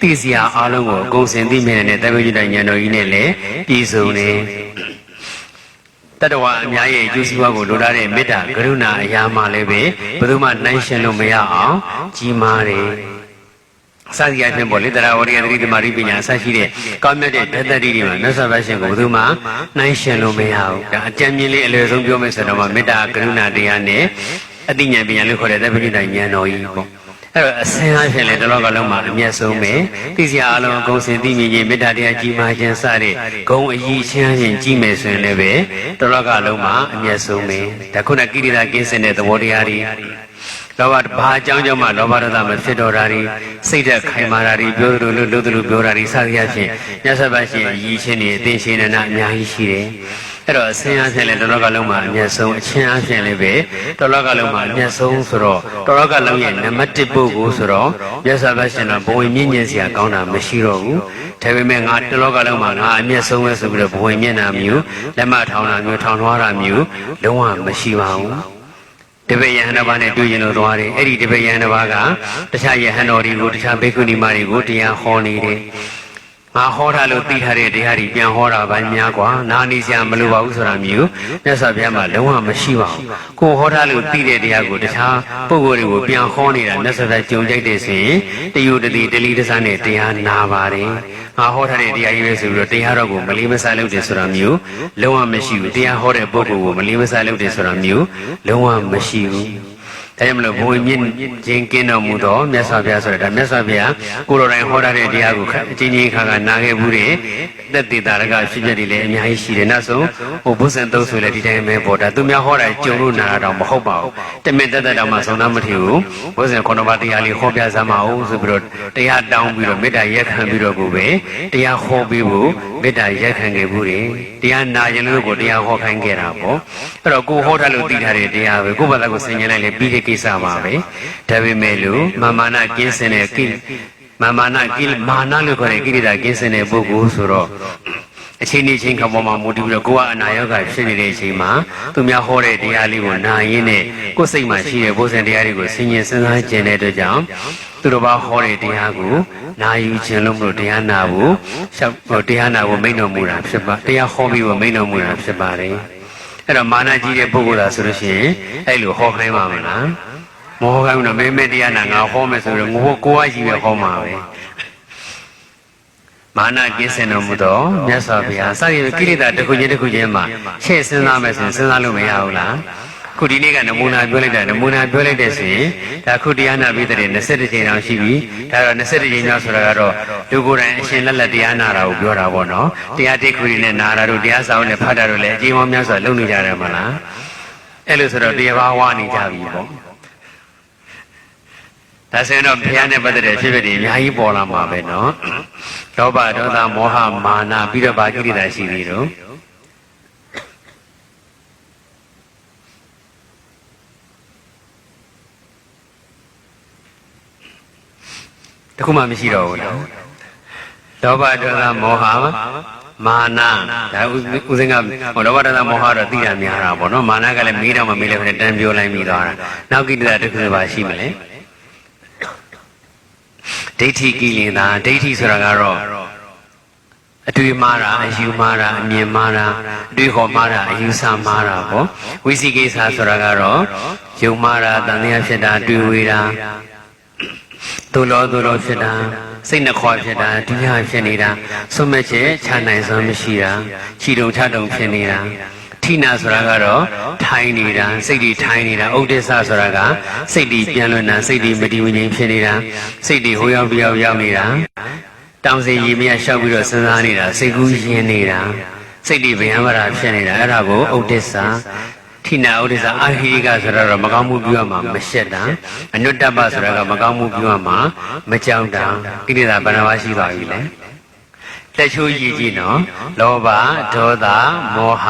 သိစရာအားလုံးကိုအကုန်စင်သိမြင်တဲ့တပည့်ကြီးတိုင်းဉာဏ်တော်ကြီးနဲ့လည်းပြည့်စုံနေတတဝအများရဲ့ကျိုးစီးပွားကိုလိုလားတဲ့မေတ္တာကရုဏာအရာမှလည်းပဲဘယ်သူမှနှိုင်းယှဉ်လို့မရအောင်ကြီးမားတယ်စသည်အဖြစ်ပေါ့လေတရားဝရိယသတိသမารိပညာအစရှိတဲ့ကောင်းမြတ်တဲ့ဓာတ်တတိတွေမှာမြတ်စွာဘုရားရှင်ကိုဘယ်သူမှနှိုင်းယှဉ်လို့မရဘူးဒါအကြံဉာဏ်လေးအလွယ်ဆုံးပြောမယ်ဆိုတော့မေတ္တာကရုဏာတရားနဲ့အသိဉာဏ်ပညာလို့ခေါ်တဲ့သဗ္ဗညုတဉာဏ်တော်ကြီးပေါ့အဲ့တော့အစင်းအဖြစ်လေတလောကလုံးမှာအမျက်ဆုံးပဲသိစရာအလုံးအကုန်စင်သိမြင်ခြင်းမေတ္တာတရားကြီးမားခြင်းစတဲ့ဂုဏ်အကြီးချင်းချင်းကြီးမယ်ဆိုရင်လည်းပဲတလောကလုံးမှာအမျက်ဆုံးပဲဒါခုနကိရိတာကင်းစင်တဲ့သဘောတရားတွေလောဘဘာအကြောင်းကြောင့်မှလောဘဒေါသမဖြစ်တော်တာတွေစိတ်ဓာတ်ခိုင်မာတာတွေပြောသလိုလို့လို့သလိုပြောတာတွေစသည်အဖြစ်မြတ်စွာဘုရားရှင်ရည်ချင်းတွေအသိရှင်နာအများကြီးရှိတယ်အဲ့တော့အစင်းအဖြစ်လည်းတလောကလုံးမှာအမျက်ဆုံးအချင်းအဖြစ်လည်းပဲတလောကလုံးမှာအမျက်ဆုံးဆိုတော့တလောကလုံးရဲ့နံပါတ်1ပုဂ္ဂိုလ်ဆိုတော့မြတ်စွာဘုရားရှင်တော်ဘဝင်မြင့်မြင့်စရာကောင်းတာမရှိတော့ဘူးဒါပေမဲ့ငါတလောကလုံးမှာငါအမျက်ဆုံးပဲဆိုပြီးတော့ဘဝင်မြင့်တာမျိုးလက်မထောင်တာမျိုးထောင်ထွားတာမျိုးလုံးဝမရှိပါဘူးတပည့်ယဟန်တစ်ပါးနဲ့တွေ့ရင်လို့သွားတယ်အဲ့ဒီတပည့်ယဟန်တစ်ပါးကတခြားယဟန်တော်တွေကိုတခြားဘိက္ခုနီမတွေကိုတရားဟောနေတယ်ငါဟောထားလို့သိထားတဲ့တရားတွေပြန်ဟောတာပါများกว่าနာနေစရာမလိုပါဘူးဆိုတာမျိုးမြတ်စွာဘုရားမှာလုံးဝမရှိပါဘူးကိုဟောထားလို့သိတဲ့တရားကိုတခြားပုဂ္ဂိုလ်တွေကိုပြန်ဟောနေတာမြတ်စွာဘုရားကြုံကြိုက်တဲ့ဆိုရင်တယုတတိတလီတစားနဲ့တရားနာပါတယ်ငါဟောထားတဲ့တရားကြီးပဲဆိုပြီးတော့တရားတော်ကိုမလေးမစားလုပ်တယ်ဆိုတာမျိုးလုံးဝမရှိဘူးတရားဟောတဲ့ပုဂ္ဂိုလ်ကိုမလေးမစားလုပ်တယ်ဆိုတာမျိုးလုံးဝမရှိဘူးဒါကြောင့်မလို့ဘဝမြင့်ခြင်းကင်းတော်မူသောမြတ်စွာဘုရားဆိုတဲ့ဒါမြတ်စွာဘုရားကိုယ်တော်တိုင်ဟောထားတဲ့တရားကိုအချင်းချင်းခါကနာခဲ့ဘူးတဲ့သက်သေတာရကဖြစ်ဖြစ်တွေလည်းအများကြီးရှိတယ်နောက်ဆုံးဘုဇင်သုံးဆိုလည်းဒီတိုင်းပဲပေါ့ဒါသူများဟောတာကြုံလို့နာတာတော့မဟုတ်ပါဘူးတမင်တက်တောင်မှဆုံးသားမထီဘူးဘုဇင်ခုနပါတရားလေးဟောပြစမ်းပါဦးဆိုပြီးတော့တရားတောင်းပြီးတော့မေတ္တာရက်ခံပြီးတော့ကိုပဲတရားဟောပြီးဖို့မေတ္တာရက်ခံခဲ့ဘူးတဲ့တရားနာရင်လို့ကိုတရားဟောခိုင်းခဲ့တာပေါ့အဲ့တော့ကိုဟောထားလို့သိထားတဲ့တရားပဲကိုယ့်ဘာသာကိုဆင်ញင်လိုက်လေပြီးကိစ္စပါပဲဒါပေမဲ့လို့မာနကင်းစင်တဲ့မာနလို့ခေါ်တဲ့ကိရိတာကင်းစင်တဲ့ပုဂ္ဂိုလ်ဆိုတော့အချိန်ချင်းချင်းခပေါ်မှာမူတည်ပြီးတော့ကိုကအနာရောဂါဖြစ်နေတဲ့အချိန်မှာသူများဟောတဲ့တရားလေးကိုနာရင်းနဲ့ကိုယ်စိတ်မှာရှိတဲ့ဘုဇင်တရားတွေကိုဆင်ញင်စဉ်းစားကျင်တဲ့အတွက်ကြောင့်သူတို့ဘာဟောတဲ့တရားကိုနာယူခြင်းလို့မလို့တရားနာဖို့တရားနာဖို့မိန့်တော်မူတာဖြစ်ပါတရားဟောပြီးဖို့မိန့်တော်မူတာဖြစ်ပါတယ် အဲ့တော့မာနကြီးတဲ့ပုဂ္ဂိုလ်သာဆိုလို့ရှိရင်အဲ့လိုဟောခိုင်းပါမလားမဟောခိုင်းဘူးနော်မဲမဲတရားနာငါဟောမယ်ဆိုတော့ငိုကိုယ်ကကြီးပဲဟောမှာပဲမာနကင်းစင်တော်မူသောမြတ်စွာဘုရားစသည်ကိလေသာတစ်ခုချင်းမှာချဲ့စဉ်းစားမယ်ဆိုရင်စဉ်းစားလို့မရဘူးလားခုဒီနေ့ကနမူနာပြောလိုက်တဲ့ဆိုရင်ဒါခုတရားနာပြီးတဲ့21ချိန်တောင်ရှိပြီဒါတော့21ချိန်မြောက်ဆိုတာကတော့လူကိုယ်တိုင်အရှင်လက်လက်တရားနာတာကိုပြောတာပေါ့နော်တရားတိတ်ခွေနဲ့နာတာတို့တရားဆောင်နဲ့ဖတ်တာတို့လည်းအကြီးမောင်းများစွာလုပ်နေကြတယ်မလားအဲ့လိုဆိုတော့တရားဘာဝနေကြပြီပေါ့ဒါဆိုရင်တော့ဘုရားနဲ့ပတ်သက်တဲ့ဖြစ်တွေအများကြီးပေါ်လာမှာပဲနော်လောဘဒေါသမောဟမာနပြီးတော့ဘာကိလေသာရှိသေးတော့တခုမှမရှိတော့ဘူးနော်လောဘဒေါသမောဟမာနဒါဥစဉ်ကလောဘဒေါသမောဟတော့သိရများတာပေါ့နော်မာနကလည်းမေးတော့မမေးလည်းခနဲ့တန်းပြောလိုက်ပြီးသွားတာနောက်ကိလေသာတစ်ခုပါရှိမလဲဒိဋ္ဌိကိလေသာဒိဋ္ဌိဆိုတာကတော့အတွေ့မှားတာအယူမှားတာအမြင်မှားတာအတွေ့ခေါ်မှားတာအယူဆမှားတာပေါ့ဝိသိကိစ္စဆိုတာကတော့ယုံမှားတာတန်တရားဖြစ်တာတွေ့ဝေတာသို့လောဖြစ်တာစိတ်နှခွာဖြစ်တာဒုက္ခဖြစ်နေတာဆုံးမချက်ခြားနိုင်စွမ်းမရှိတာခြိတုံချတုံဖြစ်နေတာထိနာဆိုတာကတော့ထိုင်းနေတာစိတ်တွေထိုင်းနေတာဥဒိစ္စဆိုတာကစိတ်တွေပြန်လွင်တာစိတ်တွေမတည်မငြိမ်ဖြစ်နေတာစိတ်တွေဟိုရောက်ပြောက်ရောက်နေတာတောင်စီရီမရလျှောက်ပြီးတော့စဉ်းစားနေတာစိတ်ကူးယဉ်နေတာစိတ်တွေဗျံဝရာဖြစ်နေတာအဲ့ဒါကိုဥဒိစ္စထိနာဥဒိစ္စအာဟိရိကဆိုတာတော့မကောင်းမှုပြုရမှာမရှက်တာအနုတ္တပဆိုတာကမကောင်းမှုပြုရမှာမကြောက်တာကိလေသာဘယ်နှပါးရှိပါပြီလဲလက်ချိုးရည်ကြည့်နော်လောဘဒေါသမောဟ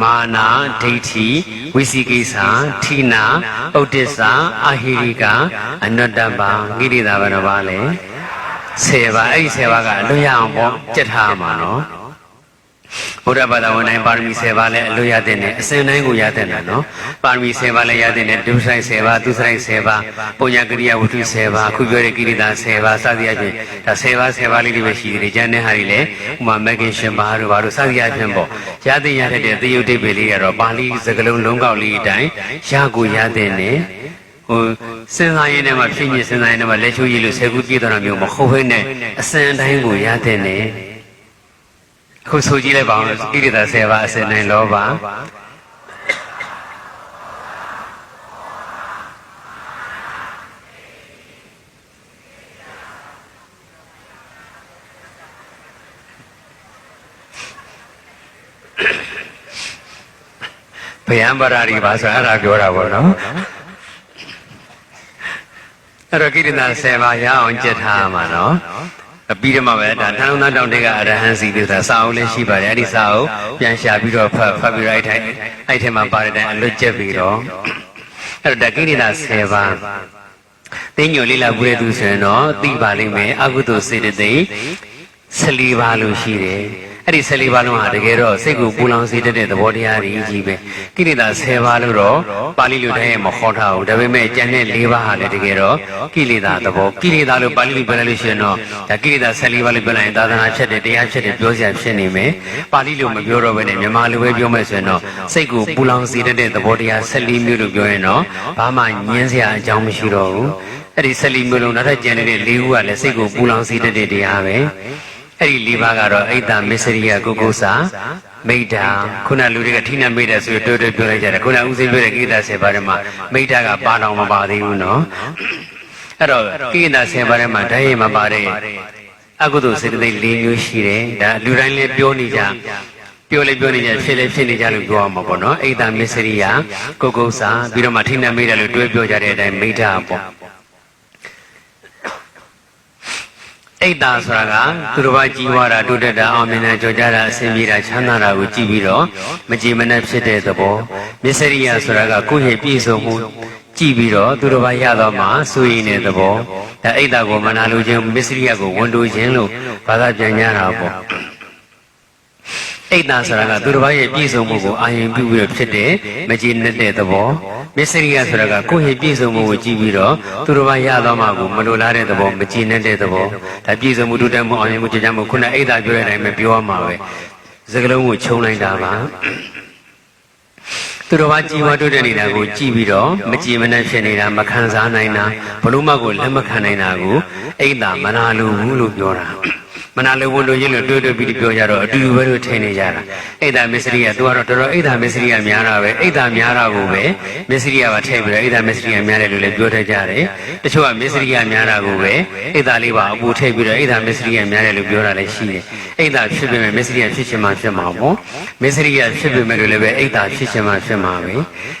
မာနဒိဋ္ဌိဝိသိကိစ္စထိနာဥဒိစ္စအာဟိရိကအနုတ္တပကိလေသာဘယ်နှပါးလဲ10ပါးအဲ့ဒီ10ပါးကအလွတ်ရအောင်ပေါ့ကြက်ထားမှာနော်ဘုရားဘာသာဝင်တိုင်းပါရမီ10ပါးလည်းအလွတ်ရတဲ့အစဉ်တိုင်းကိုရတဲ့နော်ပါရမီ10ပါးလည်းရတဲ့ဒုစရိုက်10ပါးသူစရိုက်10ပါးပုညကရိယာဝတ္ထု10ပါးခုပြောတဲ့ကိရိတာ10ပါးစသည်အပြင်ဒါ10ပါးလေးတွေပဲရှိသေးတယ်ကျန်တဲ့ဟာတွေလည်းဥမာမဂ္ဂင်ရှင်ပါတို့ဘာလို့စသည်အပြင်ပေါ့ရတဲ့သေယုတ်တိပေလေးကတော့ပါဠိစကားလုံးလုံးကောက်လေးအတိုင်းရကိုရတဲ့နဲ့ဟိုစဉ်းစားရင်းနဲ့မှဖြစ်ညစ်စဉ်းစားရင်းနဲ့မှလက်ချိုးရည်လို့ဆယ်ခုပြည့်တော်မျိုးမဟုတ်ဘဲနဲ့အစဉ်တိုင်းကိုရတဲ့နဲ့အခုဆိုကြည့်လိုက်ပါဦးကိလေသာ10ပါးအစဉ်တိုင်းလောဘဗျံပါရာတွေပါဆိုအဲ့ဒါပြောတာပေါ့နော်အဲ့တော့ကိလေသာ10ပါးရအောင်ကြက်ထားမှာနော်ပြီးတော့မှပဲဒါနှလုံးသားတောင်တွေကအရဟံစီပြီးတော့စာအုပ်လေးရှိပါတယ်အဲ့ဒီစာအုပ်ပြန်ရှာပြီးတော့ဖတ်ပြီးတော့အဲ့ထဲမှာပါတဲ့အတိုင်းအလွတ်ကျက်ပြီးတော့အဲ့တော့ဒါကိလေသာ10ပါးသိညိုလေးလာဘူးတဲ့သူဆိုရင်တော့သိပါလိမ့်မယ်အကုသိုလ်စေတသိက်14ပါးလို့ရှိတယ်အဲ့ဒီ14ပါးလုံးဟာတကယ်တော့စိတ်ကိုပူလောင်စေတတ်တဲ့သဘောတရားတွေကြီးပဲကိလေသာ10ပါးလို့တော့ပါဠိလိုတိုင်းမခေါ်ထားဘူးဒါပေမဲ့ကျန်တဲ့4ပါးဟာလည်းတကယ်တော့ကိလေသာသဘောကိလေသာလို့ပါဠိလိုပြောလိုက်လို့ရှိရင်တော့ဒါကိလေသာ14ပါးလို့ပြောလိုက်ရင်သာသနာဖြစ်တယ်တရားဖြစ်တယ်ပြောစရာဖြစ်နေမယ်ပါဠိလိုမပြောတော့ဘဲနဲ့မြန်မာလိုပဲပြောမယ်ဆိုရင်တော့စိတ်ကိုပူလောင်စေတတ်တဲ့သဘောတရား14မျိုးလို့ပြောရင်တော့ဘာမှညှင်းစရာအကြောင်းမရှိတော့ဘူးအဲ့ဒီ14မျိုးလုံးနောက်ထပ်ကျန်နေတဲ့4ခုကလည်းစိတ်ကိုပူလောင်စေတတ်တဲ့တရားပဲအဲ့ဒီ၄ပါးကတော့အိတ္တမစ္စရိယကုက္ကုစာမိတ္တာခုနလူတွေကထိနှံမိတယ်ဆိုတော့တွဲပြောလိုက်ကြတယ်ခုနဦးစင်းပြောတဲ့ကိလေသာ10ပါးထဲမှာမိတ္တာကပါတော်မပါသေးဘူးနော်အဲ့တော့ကိလေသာ10ပါးထဲမှာဓာတ်ရည်မပါတဲ့အကုသိုလ်စေတသိက်၄မျိုးရှိတယ်ဒါလူတိုင်းလည်းပြောနေကြဖြစ်လေဖြစ်နေကြလို့ပြောရမှာပေါ့နော်အိတ္တမစ္စရိယကုက္ကုစာပြီးတော့မှထိနှံမိတယ်လို့တွဲပြောကြတဲ့အတိုင်းမိတ္တာပေါ့အိတ်တာဆိုတာကသူတော်ဘာကြီးဝါတာတိုးတက်တာအောင်မြင်တာကြော်ကြတာအဆင်ပြေတာချမ်းသာတာကိုကြည့်ပြီးတော့မကြည်မနှက်ဖြစ်တဲ့သဘောမစ္စရိယဆိုတာကကိုယ့်ရဲ့ပြည့်စုံမှုကြည့်ပြီးတော့သူတော်ဘာရတော့မှစိုးရိမ်တဲ့သဘောဒါအိတ်တာကိုမနာလိုခြင်းမစ္စရိယကိုဝန်တိုခြင်းလို့ဘာသာပြန်ကြတာပေါ့အိတ်တာဆိုတာကသူတော်ဘာရဲ့ပြည့်စုံမှုကိုအာရုံပြုပြီးတော့ဖြစ်တဲ့မကြည်နှက်တဲ့သဘောမစ္စရိယဆိုတာကကိုယ့်ရဲ့ပြည့်စုံမှုကိုကြည့်ပြီးတော့သူတော်ဘာရတော့မှကိုမလိုလားတဲ့သဘောမကြည်နှက်တဲ့သဘောဒါပြည့်စုံမှုတိုးတက်မှုအောင်မြင်မှုကြည်ကြမှုခုနအိတ်တာပြောတဲ့အတိုင်းပဲပြောရမှာပဲစကလုံးကိုခြုံလိုက်တာပါ သူတော်ဘာကြည်ဝတိုးတဲ့နေတာကိုကြည်ပြီးတော့မကြည်မနဲ့ဖြစ်နေတာမခံစားနိုင်တာဘလို့မှကိုလက်မခံနိုင်တာကိုအိတ်သာမနာလိုဘူးလို့ပြောတာမနာလိုဘူးလို့ရလို့တွေ့ပြီးပြောကြတော့အတူတူပဲလို့ထင်နေကြတာအိတ်သာမစ္စရိယသူကတော့တော်တော်အိတ်သာမစ္စရိယများတာပဲအိတ်သာများတာကိုပဲမစ္စရိယပါထည့်ပြီးတော့အိတ်သာမစ္စရိယများတယ်လို့လည်းပြောတတ်ကြတယ်တချို့ကမစ္စရိယများတာကိုပဲအိတ်သာလေးပါအပူထည့်ပြီးတော့အိတ်သာမစ္စရိယများတယ်လို့ပြောတာလည်းရှိတယ်အိတ်သာဖြစ်ပေမဲ့မစ္စရိယဖြစ်ချင်မှဖြစ်မှာပေါ့မစ္စရိယဖြစ်ပေမဲ့လည်းပဲအိတ်သာဖြစ်ချင်မှဖြစ်မှာပဲ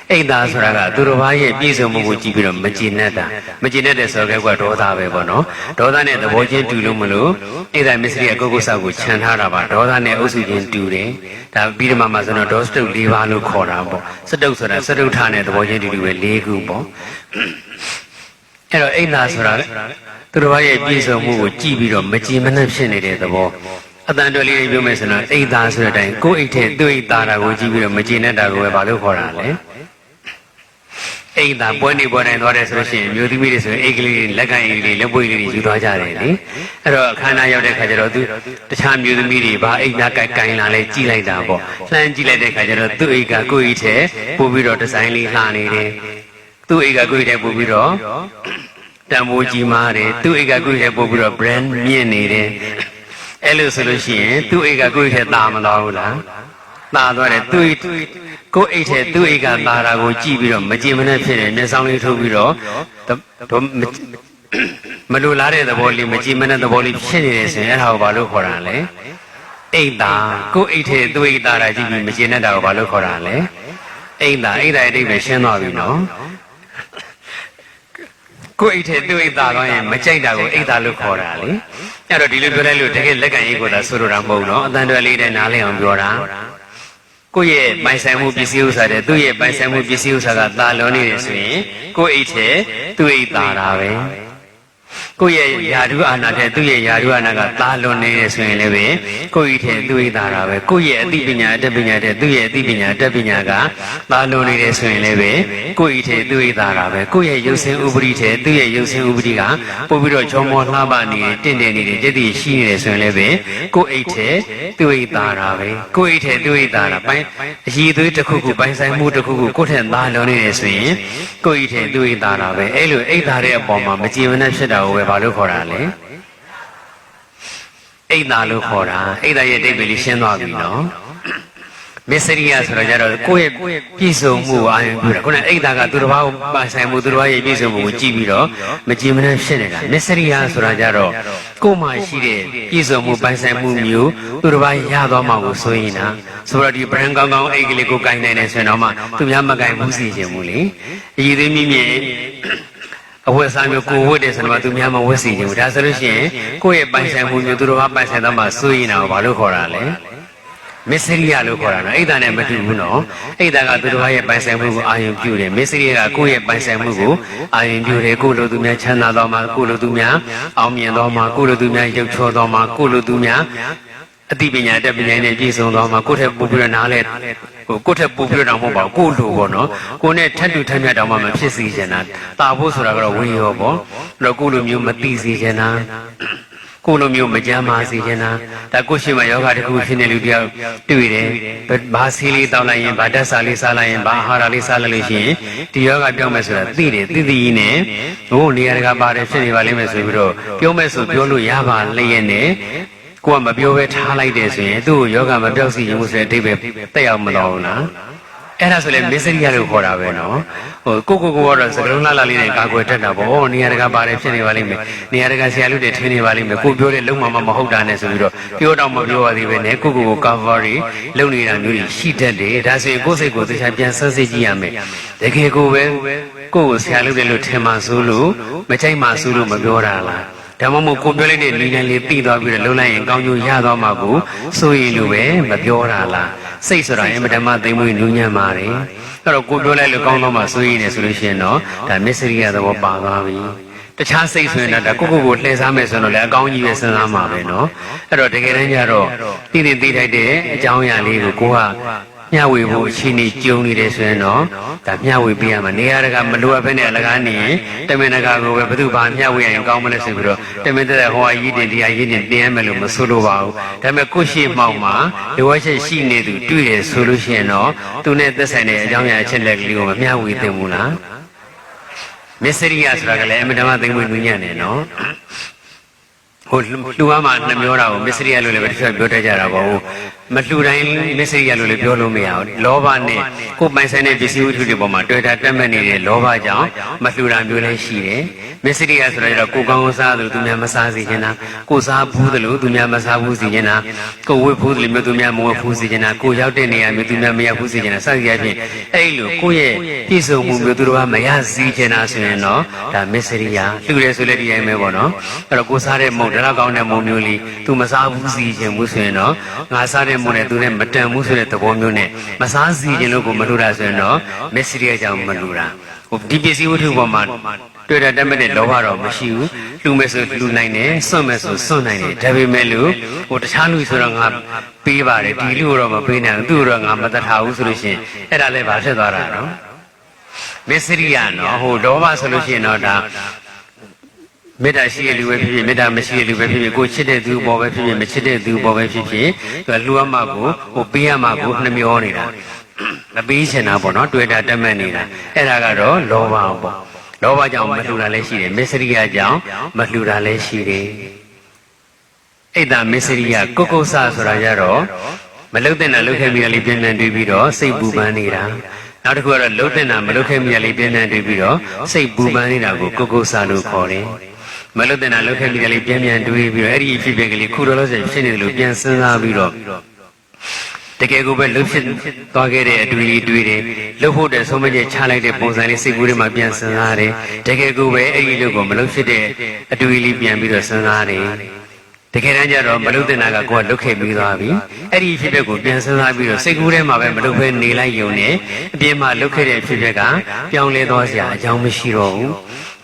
အိတ်သာဆိုတာကသူတော်ဘာရဲ့ပြည့်စုံမှုကိုကြည့်ပြီးတော့မကျေနပ်တာမကျေနပ်တဲ့ဆိုတော့ကဒေါသပဲပေါ့နော်ဒေါသနဲ့သဘောချင်းတူလို့မလို့အိတ်သာမစ္စရိယကိုဆောက်ကိုခြံထားတာပါဒေါသနဲ့အုပ်စုချင်းတူတယ်ဒါပြီးတော့မှဆိုတော့ဒေါစတုတ်၄ပါးလို့ခေါ်တာပေါ့စတုတ်ဆိုတာစတုတ်ထနဲ့သဘောချင်းတူတူပဲ၄ခုပေါ့အဲ့တော့အိတ်သာဆိုတာသူတော်ဘာရဲ့ပြည့်စုံမှုကိုကြည့်ပြီးတော့မကြည်မနှက်ဖြစ်နေတဲ့သဘောအတန်တော်လေးပြောမယ်ဆိုတော့အိတ်သာဆိုတဲ့အတိုင်းကိုယ်အိတ်ထဲသူ့အိတ်သားတာကိုကြည့်ပြီးတော့မကြည်နဲ့တာကိုပဲဘာလို့ခေါ်တာလဲအိတ်သာပွဲနေပွဲတိုင်းသွားတယ်ဆိုလို့ရှိရင်မျိုးသမီးတွေဆိုရင်အိတ်ကလေးလက်ကင်အိတ်လေးလက်ပွေးလေးတွေယူသွားကြတယ်လေအဲ့တော့အခမ်းအနားရောက်တဲ့ခါကျတော့သူတခြားမျိုးသမီးတွေဘာအိတ်များကင်လာလဲကြည့်လိုက်တာပေါ့လှမ်းကြည့်လိုက်တဲ့ခါကျတော့သူ့အိတ်ကကိုယ့်အိတ်ထဲပို့ပြီးတော့ဒီဇိုင်းလေးလှနေတယ်သူ့အိတ်ကကိုယ့်အိတ်ထဲပို့ပြီးတော့တန်ဖိုးကြီးမားတယ်သူ့အိတ်ကကိုယ့်အိတ်ထဲပို့ပြီးတော့ brand မြင့်နေတယ်အဲ့လိုဆိုလို့ရှိရင်သူ့အိတ်ကကိုယ့်အိတ်ထဲตาမသွားဘူးလားตาသွားတယ်သူ့ကိုယ်အိတ်ထဲသူ့အိတ်ကตาတာကိုကြည့်ပြီးတော့မကြည်မနဲ့ဖြစ်တယ်မျက်စောင်းလေးထိုးပြီးတော့မလိုလားတဲ့သဘောလေးမကြည်မနဲ့သဘောလေးဖြစ်နေတယ်ဆိုရင်အဲ့ဒါကိုဘာလို့ခေါ်တာလဲအိတ်တာကိုယ်အိတ်ထဲသူ့အိတ်ตาတာကြည့်ပြီးမကြည်နဲ့တာကိုဘာလို့ခေါ်တာလဲအိတ်တာအိတ်တာအတိတ်ပဲရှင်းသွားပြီနော်ကိုယ်အိတ်ထဲသူ့အိတ်ตาသွားရင်မကြိုက်တာကိုအိတ်တာလို့ခေါ်တာလေအဲ့တော့ဒီလိုပြောလိုက်လို့တကယ်လက်ကံရေးကိုသာဆိုလိုတာမဟုတ်နော်အတန်တော်လေးတဲ့နားလည်အောင်ပြောတာကိုယ့်ရဲ့ပိုင်ဆိုင်မှုပစ္စည်းဥစ္စာတဲ့သူ့ရဲ့ပိုင်ဆိုင်မှုပစ္စည်းဥစ္စာကတာလွန်နေတယ်ဆိုရင်ကိုယ့်အိတ်ထဲသူ့အိတ်တာတာပဲကိုယ့်ရဲ့ယာဓုအာနာတဲ့သူ့ရဲ့ယာဓုအာနာကတာလွန်နေတယ်ဆိုရင်လည်းပဲကိုယ့်အိတ်ထဲသူ့အိတ်တာတာပဲကိုယ့်ရဲ့အသိပညာအတတ်ပညာတဲ့သူ့ရဲ့အသိပညာအတတ်ပညာကတာလွန်နေတယ်ဆိုရင်လည်းပဲကိုယ့်အိတ်ထဲသူ့အိတ်တာတာပဲကိုယ့်ရဲ့ရုပ်ဆင်းဥပရိထဲသူ့ရဲ့ရုပ်ဆင်းဥပရိကပို့ပြီးတော့ချောမောလှပနေတင့်တယ်နေတယ်တည်တည်ရှိနေတယ်ဆိုရင်လည်းပဲကိုယ့်အိတ်ထဲသူ့အိတ်တာတာပဲကိုယ့်အိတ်ထဲသူ့အိတ်တာတာပိုင်းအည်သွေးတစ်ခုခုပိုင်ဆိုင်မှုတစ်ခုခုကိုယ့်ထဲတာလွန်နေတယ်ဆိုရင်ကိုယ့်အိတ်ထဲသူ့အိတ်တာတာပဲအဲ့လိုအိတ်တာတဲ့အပေါ်မှာမကြည်မနှက်ဖြစ်တာကိုပဲဘာလို့ခေါ်တာလဲအိတ်သာလို့ခေါ်တာအိတ်သာရဲ့အဓိပ္ပာယ်လေးရှင်းသွားပြီနော်မစ္စရိယဆိုတော့ကြတော့ကိုယ့်ရဲ့ပြည့်စုံမှုအာရုံပြုတာခုနအိတ်သာကသူတစ်ပါးကိုပိုင်ဆိုင်မှုသူတစ်ပါးရဲ့ပြည့်စုံမှုကိုကြည့်ပြီးတော့မကြည်မနှက်ဖြစ်နေတာမစ္စရိယဆိုတာကြတော့ကိုယ်မှရှိတဲ့ပြည့်စုံမှုပိုင်ဆိုင်မှုမျိုးသူတစ်ပါးရသွားမှကိုဆိုရင်နာဆိုတော့ဒီ brand ကောင်းကောင်းအိတ်ကလေးကိုကင်နိုင်တယ်ဆိုရင်တော့မှသူများမကင်ဘူးစီခြင်းဘူးလေအည်သေးမြင့်မြင့်အဝတ်စားမျိုးကိုဝတ်တယ်ဆိုတော့သူများမဝတ်စီခြင်းဘူးဒါဆိုလို့ရှိရင်ကိုယ့်ရဲ့ပိုင်ဆိုင်မှုမျိုးသူတို့ကပိုင်ဆိုင်တော့မှစိုးရင်တော့ဘာလို့ခေါ်တာလဲမစ္စရိယလို့ခေါ်တာနော်အိတ်တာနဲ့မတူဘူးနော်အိတ်တာကသူတို့ရဲ့ပိုင်ဆိုင်မှုကိုအာရုံပြုတယ်မစ္စရိယကကိုယ့်ရဲ့ပိုင်ဆိုင်မှုကိုအာရုံပြုတယ်ကိုယ့်လိုသူများချမ်းသာတော့မှကိုယ့်လိုသူများအောင်မြင်တော့မှကိုယ့်လိုသူများရုပ်ချောတော့မှကိုယ့်လိုသူများအသိပညာတက်ပညာနဲ့ပြည့်စုံတော့မှကိုယ့်ထက်ပိုပြီးတော့နားလဲကိုယ့်ထက်ပိုပြီးတော့မဟုတ်ပါဘူးကိုယ့်လိုပေါ့နော်ကိုယ်နဲ့ထက်တူထက်မြတ်တော့မှမဖြစ်စေချင်တာတာဖို့ဆိုတာကတော့ဝိရောပေါ့အဲ့တော့ကိုယ့်လိုမျိုးမသိစေချင်တာကိုယ်လိုမျိုးမကြမ်းပါစေချင်တာဒါကိုယ်ရှိမှယောဂတစ်ခုဖြစ်နေလူတယောက်တွေ့တယ်ဘာဆေးလေးတောင်းလိုက်ရင်ဘာဓာတ်စာလေးစားလိုက်ရင်ဘာအာဟာရလေးစားလိုက်လို့ရှိရင်ဒီယောဂပြောင်းမယ်ဆိုတာသိတယ်သိသိကြီးနဲ့ဟိုနေရာတကာပါတယ်ဖြစ်နေပါလိမ့်မယ်ဆိုပြီးတော့ပြောမယ်ဆိုပြောလို့ရပါလျက်နဲ့ကိုကမပြောဘဲထားလိုက်တယ်ဆိုရင်သူ့ကိုယောဂမပြောက်စီရင်မှုဆိုတဲ့အဓိပ္ပာယ်တက်ရောက်မတော်ဘူးလားအဲ့ဒါဆိုလေမစ္စရိယလို့ခေါ်တာပဲနော်ဟိုကိုကတော့စကလုံးလာလေးနဲ့ကာကွယ်တတ်တာပေါ့နေရာတကာပါတယ်ဖြစ်နေပါလိမ့်မယ်နေရာတကာဆရာလူတွေထင်းနေပါလိမ့်မယ်ကိုပြောတဲ့လုံးမမဟုတ်တာနဲ့ဆိုပြီးတော့ပြောတော့မပြောရသေးပဲနဲ့ကို cover တွေလုပ်နေတာမျိုးကြီးရှိတတ်တယ်ဒါဆိုရင်ကိုယ်စိတ်ကိုသေချာပြန်ဆက်စစ်ကြည့်ရမယ်တကယ်ကိုပဲကိုဆရာလူတွေလို့ထင်မှဆိုလို့မချိုက်မှဆိုလို့မပြောတာလားဒါမှမဟုတ်ကိုပြောလိုက်တဲ့လူတိုင်းလေးသိသွားပြီးတော့လုံးလိုက်ရင်ကောင်းကျိုးရသွားမှာကိုစိုးရင်လို့ပဲမပြောတာလားစိတ်ဆိုတာအင်မတန်မှသိမ့်မွေးနူးညံ့ပါတယ်အဲ့တော့ကိုပြောလိုက်လို့ကောင်းတော့မှစိုးရင်လည်းဆိုလို့ရှိရင်တော့ဒါမစ္စရိယသဘောပါသွားပြီတခြားစိတ်ဆိုရင်တော့ဒါကိုလှည့်စားမယ်ဆိုတော့လည်းအကောင်းကြီးပဲစဉ်းစားမှာပဲနော်အဲ့တော့တကယ်တမ်းကျတော့သိထိုက်တဲ့အကြောင်းအရာလေးကိုကိုက မျှဝေဖို့အချိန်ကြီးကြုံနေတယ်ဆိုရင်တော့ဒါမျှဝေပေးရမှာနေရာတကာမလိုအပ်ဘဲနဲ့အလကားနေရင်တမင်တကာကိုပဲဘယ်သူဘာမျှဝေရင်ကောင်းမလဲဆိုပြီးတော့တမင်တဲ့ဟောရည်တင်တရားရည်တင်တင်ရမယ်လို့မဆိုလိုပါဘူးဒါပေမဲ့ကိုရှိမှောက်မှာလိုအပ်ချက်ရှိနေသူတွေ့ရဆိုလို့ရှိရင်တော့သူနဲ့သက်ဆိုင်တဲ့အကြောင်းအရာအချက်လက်ကလေးကိုမမျှဝေသင့်ဘူးလားမစ္စရိယဆိုတာကလည်းအမြဲတမ်းသိမ့်ဝင်ညံ့နေနော်ဟိုလူအမှနှမျောတာကိုမစ္စရိယလို့လည်းပဲတချို့ပြောတတ်ကြတာပေါ့မလှူတိုင်းမစ္စရိယလို့လည်းပြောလို့မရဘူးလောဘနဲ့ကိုယ်ပိုင်ဆိုင်တဲ့ပစ္စည်းဝတ္ထုတွေပေါ်မှာတွေ့တာတက်မဲ့နေတဲ့လောဘကြောင့်မလှူတာမျိုးလည်းရှိတယ်မစ္စရိယဆိုတာကျတော့ကိုယ်ကောင်းစားတယ်လို့သူများမစားစေချင်တာကိုယ်စားဘူးတယ်လို့သူများမစားဘူးစေချင်တာကိုယ်ဝတ်ဘူးတယ်လို့မျိုးသူများမဝတ်ဘူးစေချင်တာကိုယ်ရောက်တဲ့နေရာမျိုးသူများမရောက်ဘူးစေချင်တာစသဖြင့်အဲ့လိုကိုယ့်ရဲ့ပြည့်စုံမှုမျိုးသူတို့ကမရစေချင်တာဆိုရင်တော့ဒါမစ္စရိယလှူတယ်ဆိုလည်းဒီတိုင်းပဲပေါ့နော်အဲ့တော့ကိုယ်စားတဲ့မုံဒါကောင်းတဲ့မုံမျိုးလေးသူမစားဘူးစီခြင်းဘူးဆိုရင်တော့ငါစားတဲ့မုံနဲ့သူနဲ့မတန်ဘူးဆိုတဲ့သဘောမျိုးနဲ့မစားစီခြင်းလို့ကိုမလှူတာဆိုရင်တော့မစ္စရိယကြောင့်မလှူတာဟိုဒီပစ္စည်းဝတ္ထုပေါ်မှာတွေ့တာတက်မဲ့တဲ့လောဘတော့မရှိဘူးလှူမယ်ဆိုလှူနိုင်တယ်စွန့်မယ်ဆိုစွန့်နိုင်တယ်ဒါပေမဲ့လို့ဟိုတခြားလူဆိုတော့ငါပေးပါတယ်ဒီလူတော့မပေးနိုင်ဘူးသူတော့ငါမတတ်ထားဘူးဆိုလို့ရှိရင်အဲ့ဒါလည်းဘာဖြစ်သွားတာနော်မစ္စရိယနော်ဟိုလောဘဆိုလို့ရှိရင်တော့ဒါမေတ္တာရှိတဲ့လူပဲဖြစ်ဖြစ်မေတ္တာမရှိတဲ့လူပဲဖြစ်ဖြစ်ကိုချစ်တဲ့သူပေါ်ပဲဖြစ်ဖြစ်မချစ်တဲ့သူပေါ်ပဲဖြစ်ဖြစ်သူကလူအမကိုဟိုပေးရမှာကိုနှမျောနေတာမပေးချင်တာပေါ့နော်တွေ့တာတက်မဲ့နေတာအဲ့ဒါကတော့လောဘပေါ့လောဘကြောင့်မလှူတာလည်းရှိတယ်မစ္စရိယကြောင့်မလှူတာလည်းရှိတယ်အဲ့ဒါမစ္စရိယကုက္ကုဆဆိုတာကြတော့မလုတ်တဲ့နာလုတ်ခဲ့ပြီးလေးပြင်းပြင်းတွေးပြီးတော့စိတ်ပူပန်နေတာနောက်တစ်ခုကတော့လုတ်တဲ့နာမလုတ်ခဲ့ပြီးလေးပြင်းပြင်းတွေးပြီးတော့စိတ်ပူပန်နေတာကိုကုက္ကုဆလို့ခေါ်တယ်မလုတ်တဲ့နာလုတ်ခဲ့ပြီးလေးပြင်းပြင်းတွေးပြီးတော့အဲ့ဒီဖြစ်ဖြစ်ကလေးခုတော်လို့ဆိုဖြစ်နေတယ်လို့ပြန်စဉ်းစားပြီးတော့တကယ်ကိုပဲလှုပ်ဖြစ်သွားခဲ့တဲ့အတွေ့အတွေ့တွေလှုပ်ဖို့တဲ့ဆုံးမချက်ချလိုက်တဲ့ပုံစံလေးစိတ်ကူးထဲမှာပြန်စဉ်းစားတယ်တကယ်ကိုပဲအဲ့ဒီလို့ကိုမလှုပ်ဖြစ်တဲ့အတွေ့လေးပြန်ပြီးတော့စဉ်းစားတယ်တကယ်တမ်းကျတော့မလှုပ်တဲ့နာကကိုယ်ကလှုပ်ခဲ့ပြီးသွားပြီအဲ့ဒီဖြစ်ဖြစ်ကိုပြန်စဉ်းစားပြီးတော့စိတ်ကူးထဲမှာပဲမလှုပ်ဘဲနေလိုက်ရုံနဲ့အပြင်မှာလှုပ်ခဲ့တဲ့ဖြစ်ဖြစ်ကပြောင်းလဲသွားစရာအကြောင်းမရှိတော့ဘူ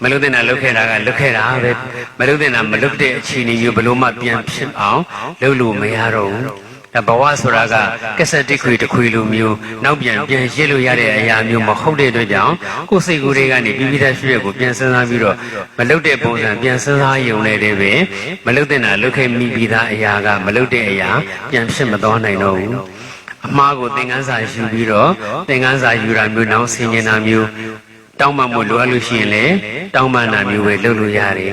းမလုတဲ့နာလုခဲ့တာကလုခဲ့တာပဲမလုတဲ့နာမလုတဲ့အခြေအနေမျိုးဘလို့မှပြန်ဖြစ်အောင်လုပ်လို့မရတော့ဘူးဒါဘဝဆိုတာကကက်ဆက်တစ်ခွေတစ်ခွေလိုမျိုးနောက်ပြန်ရစ်လို့ရတဲ့အရာမျိုးမဟုတ်တဲ့အတွက်ကြောင့်ကိုယ်စိတ်ကူးတွေကနေပြီးပြီးသားဖြစ်ရကိုပြန်စဉ်းစားပြီးတော့မလုတဲ့ပုံစံပြန်စဉ်းစားရုံနဲ့တည်းပဲမလုတဲ့နာလုခဲ့မိပြီးသားအရာကမလုတဲ့အရာပြန်ဖြစ်မသွားနိုင်တော့ဘူးအမှားကိုသင်ခန်းစာယူပြီးတော့သင်ခန်းစာယူတာမျိုးနောက်ဆင်ခြင်တာမျိုးတောင်းပန်မှုလိုအပ်လို့ရှိရင်လည်းတောင်းပန်တာမျိုးပဲလုပ်လို့ရတယ